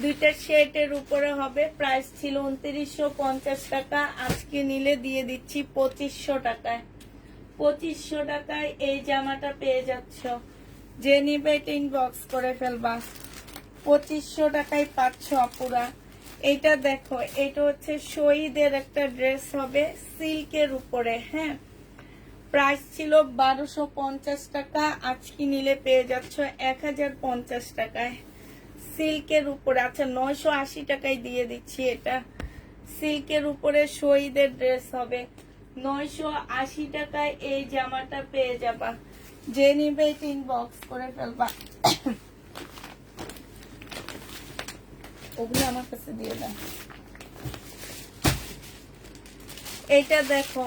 দুইটা সেটের উপরে হবে। প্রাইস ছিল 2950 টাকা, আজকে নিলে দিয়ে দিচ্ছি 2500 টাকায়। 2500 টাকায় এই জামাটা পেয়ে যাচ্ছ। যে নিবে এটা ইনবক্স করে ফেলবা। 2500 টাকায় পাচ্ছ আপুরা। এইটা দেখো, এটা হচ্ছে শহীদের একটা ড্রেস হবে সিল্কের উপরে। হ্যাঁ, প্রাইস ছিল 1250 টাকা, আজকে নিলে পেয়ে যাচ্ছ 1050 টাকায় সিল্কের উপরে। আচ্ছা, 980 টাকায় দিয়ে দিচ্ছি। এটা সিল্কের উপরে শহীদের ড্রেস হবে। 980 টাকায় এই জামাটা পেয়ে যাবা। যে নিবে এটা ইনবক্স করে ফেলবা। ওগুলো আমার কাছে দিয়ে দাও। এইটা দেখো,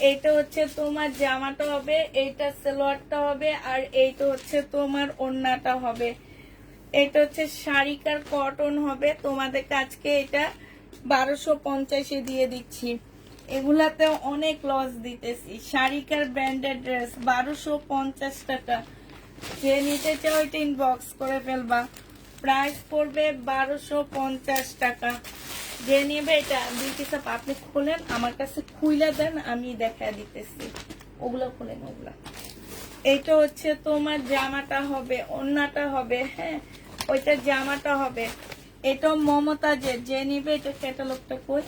এইটা হচ্ছে তোমার জামাটা হবে, এইটা সালোয়ারটা হবে, আর এইটা হচ্ছে তোমার ওড়নাটা হবে। এটা হচ্ছে শাড়িকার কটন হবে। তোমাদের কাছকে এটা 1250-এ দিয়ে দিচ্ছি। এগুলাতে অনেক লস দিতেছি। শাড়িকার ব্র্যান্ডেড ড্রেস 1250 টাকা। যে নিতে চাও এটা ইনবক্স করে ফেলবা। প্রাইস পড়বে 1250 টাকা। যে নেবে এটা দুই পিস আপনি খুলেন, আমার কাছে খুইলা দেন, আমি দেখা দিতেছি। ওগুলো খুলেন, ওগুলা। এইটা হচ্ছে তোমার জামাটা হবে, ওড়নাটা হবে। হ্যাঁ, ওইটা জামাটা হবে। এটা মমতাজের। যে নিবে এটা ক্যাটালগটা কই।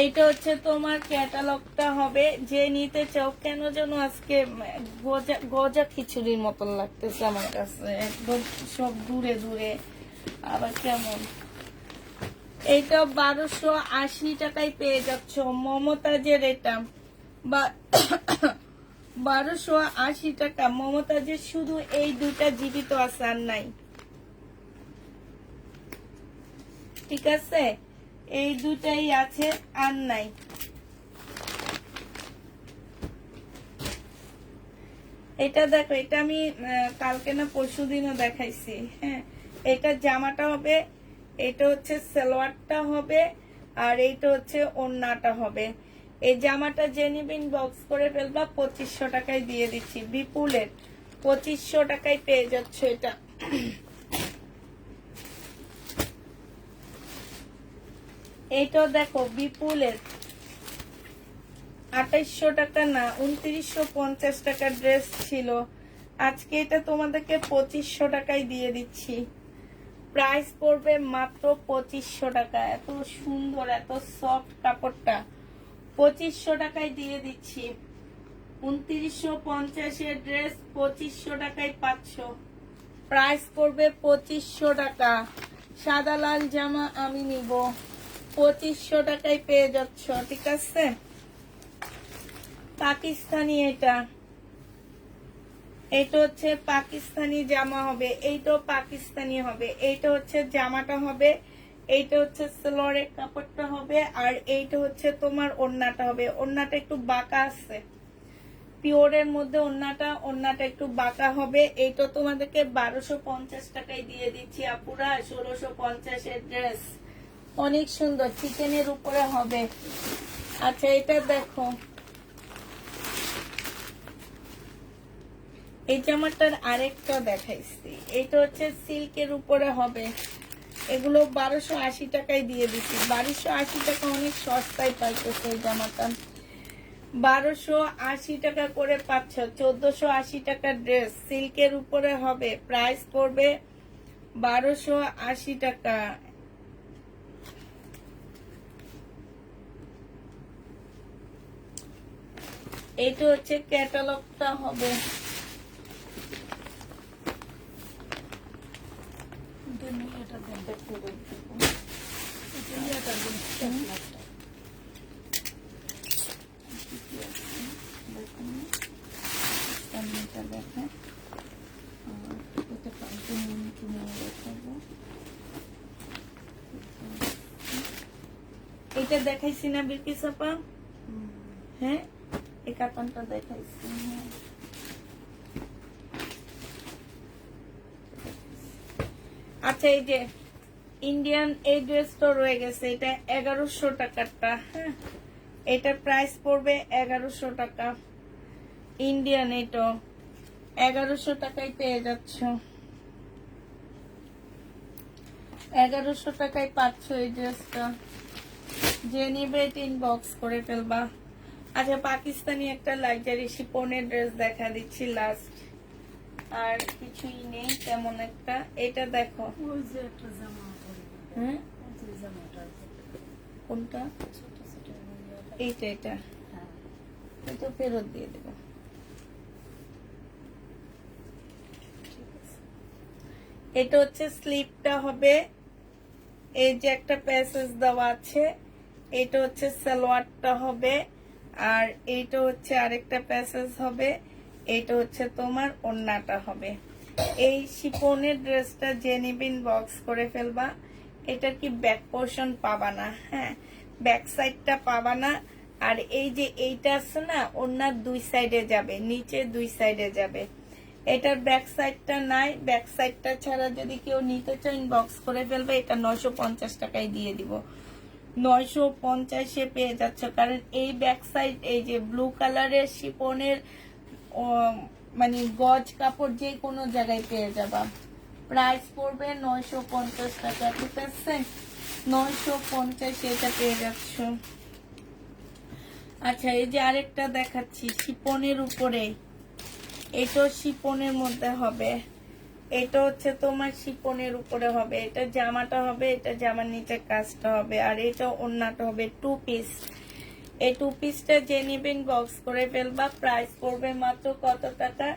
এইটা হচ্ছে তোমার ক্যাটালগটা হবে। যে নিতে চাও, কেন যেন আজকে গজা খিচুড়ির মতন লাগতেছে আমার কাছে, একদম সব দূরে দূরে। আবার কেমন, এইটা 1280 টাকায় পেয়ে যাচ্ছ মমতাজের। এটা 1280 টাকা মমতাজের। শুধু এই দুইটা জীবিত আছে, আর নাই। ঠিক আছে, এই দুটাই আছে, আর নাই। এটা দেখো, এটা আমি কালকে না পরশু দিনও দেখাইছি। হ্যাঁ, এটা জামাটা হবে, এটা হচ্ছে সালোয়ারটা হবে, আর এইটা হচ্ছে ওড়নাটা হবে। এই জামাটা যে নিবেন বক্স করে ফেলবা। 2500 টাকায় দিয়ে দিচ্ছি। বিপুলের 2500 টাকায় পেয়ে যাচ্ছ এটা। এইটাও দেখো, বিপুলের 2800 টাকা না 2950 টাকার ড্রেস ছিল, আজকে এটা তোমাদেরকে 2500 টাকায় দিয়ে দিচ্ছি। প্রাইস পড়বে মাত্র 2500 টাকা। এত সুন্দর, এত সফট কাপড়টা 2500 টাকায় দিয়ে দিচ্ছি। 2950 এর ড্রেস 2500 টাকায় পাচ্ছ। প্রাইস পড়বে 2500 টাকা। সাদা লাল জামা আমি নিব। 2500 টাকায় পেয়ে যাচ্ছ। ঠিক আছে, পাকিস্তানি। এটা হচ্ছে পাকিস্তানি জামা হবে। এইটাও পাকিস্তানি হবে। এইটা হচ্ছে জামাটা হবে, এইটা হচ্ছে সালোয়ারের কাপড়টা হবে, আর এইটা হচ্ছে তোমার ওড়নাটা হবে। ওড়নাটা একটু বাঁকা আছে, পিওরের মধ্যে ওড়নাটা একটু বাঁকা হবে। এইটা তোমাদেরকে 1250 টাকায় দিয়ে দিচ্ছি আপুরা। 1650 এর ড্রেস, অনেক সুন্দর, চিকেনের উপরে হবে। আচ্ছা, এটা দেখো, এই জামাটার আরেকটা দেখাইছি। এটা হচ্ছে সিল্কের উপরে হবে। এগুলো 1280 টাকায় দিয়ে দিচ্ছি। 1280 টাকা অনেক সস্তায় পাইতেছে এই জামাটা। 1280 টাকা করে পাচ্ছ। 1480 টাকার ড্রেস সিল্কের উপরে হবে। প্রাইস পড়বে 1280 টাকা। এইটা হচ্ছে ক্যাটালগটা হবে। এটা দেন। এটা দেখাইছি না বিলকিস আপা? হ্যাঁ, এই কাতানটা দেখাইছি। আচ্ছা, এই যে ইন্ডিয়ান এই ড্রেসটা রয়ে গেছে, এটা 1100 টাকারটা। হ্যাঁ, এটার প্রাইস পড়বে 1100 টাকা। ইন্ডিয়ান এটা 1100 টাকায় পেয়ে যাচ্ছ, 1100 টাকায় পাচ্ছ এই ড্রেসটা। যে নিবে ইনবক্স করে ফেলবা। আচ্ছা, পাকিস্তানি একটা লাক্সারি শিপনের ড্রেস দেখা দিচ্ছি লাস্ট, আর কিছুই নেই তেমন একটা। এটা দেখো। ওই যে একটা জামা পরে। হ্যাঁ, ওই যে জামাটা আছে। কোনটা? ছোট ছোট ইয়েটা। এইটা, এটা হ্যাঁ। এটা ফেরত দিয়ে দেবো। ঠিক আছে। এটা হচ্ছে স্লিপটা হবে, এই যে একটা প্যাসেজ দেওয়া আছে। এটা হচ্ছে সালোয়ারটা হবে, আর এইটা হচ্ছে আরেকটা প্যাসেজ হবে। এটা হচ্ছে তোমার ওড়নাটা হবে। এই শিপনের ড্রেসটা যে নিবিন বক্স করে ফেলবা। এটা কি ব্যাক পোর্শন পাবা না, হ্যাঁ, ব্যাক সাইডটা পাবা না। আর এই যে এইটা আছে না, ওড়নার দুই সাইডে যাবে, নিচে দুই সাইডে যাবে। এটার ব্যাক সাইডটা নাই, ব্যাক সাইডটা ছাড়া যদি কেউ নিতে চাও ইনবক্স করে ফেলবে। এটা 950 টাকায় দিয়ে দিব, 950-এ পেয়ে যাচ্ছ। কারণ এই ব্যাক সাইড, এই যে ব্লু কালারের শিপনের মানে গজ কাপড় যে কোনো জায়গায় পেয়ে যাবা। প্রাইস পড়বে 950 টাকা, ঠিক আছে? 950 এটা পেয়ে যাচ্ছ। আচ্ছা, এই যে আরেকটা দেখাচ্ছি শিপনের উপরে, এটা শিপনের মধ্যে হবে। এটা হচ্ছে তোমার শিপনের উপরে হবে, এটা জামাটা হবে, এটা জামার নিচে কাজটা হবে, আর এটা ওড়নাটা হবে 2 পিস। এই 2 পিসটা যে নিবেন বক্স করে ফেলবা। প্রাইস পড়বে মাত্র কত টাকা?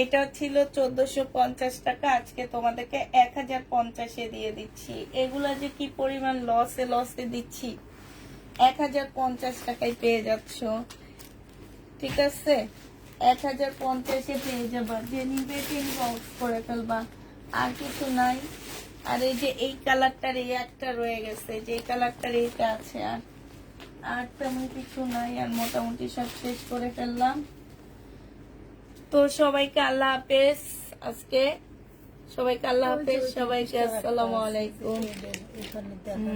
এটা ছিল 1450 টাকা, আজকে তোমাদেরকে 1050-এ দিয়ে দিচ্ছি। এগুলা যে কি পরিমাণ লসে দিচ্ছি, 1050 টাকায় পেয়ে যাচ্ছ, ঠিক আছে? 1050-এ পেয়ে যাবা। যে নিবে বক্স করে ফেলবা, আর কিছু নাই। আর এই যে এই কালারটার এই একটা রয়ে গেছে, যে কালারটার এইটা আছে, আর তেমন কিছু নাই। আর মোটামুটি সব শেষ করে ফেললাম। তো সবাইকে আল্লাহ হাফেজ। আজকে সবাইকে আল্লাহ হাফেজ, সবাইকে আসসালামু আলাইকুম। এখানে দেখা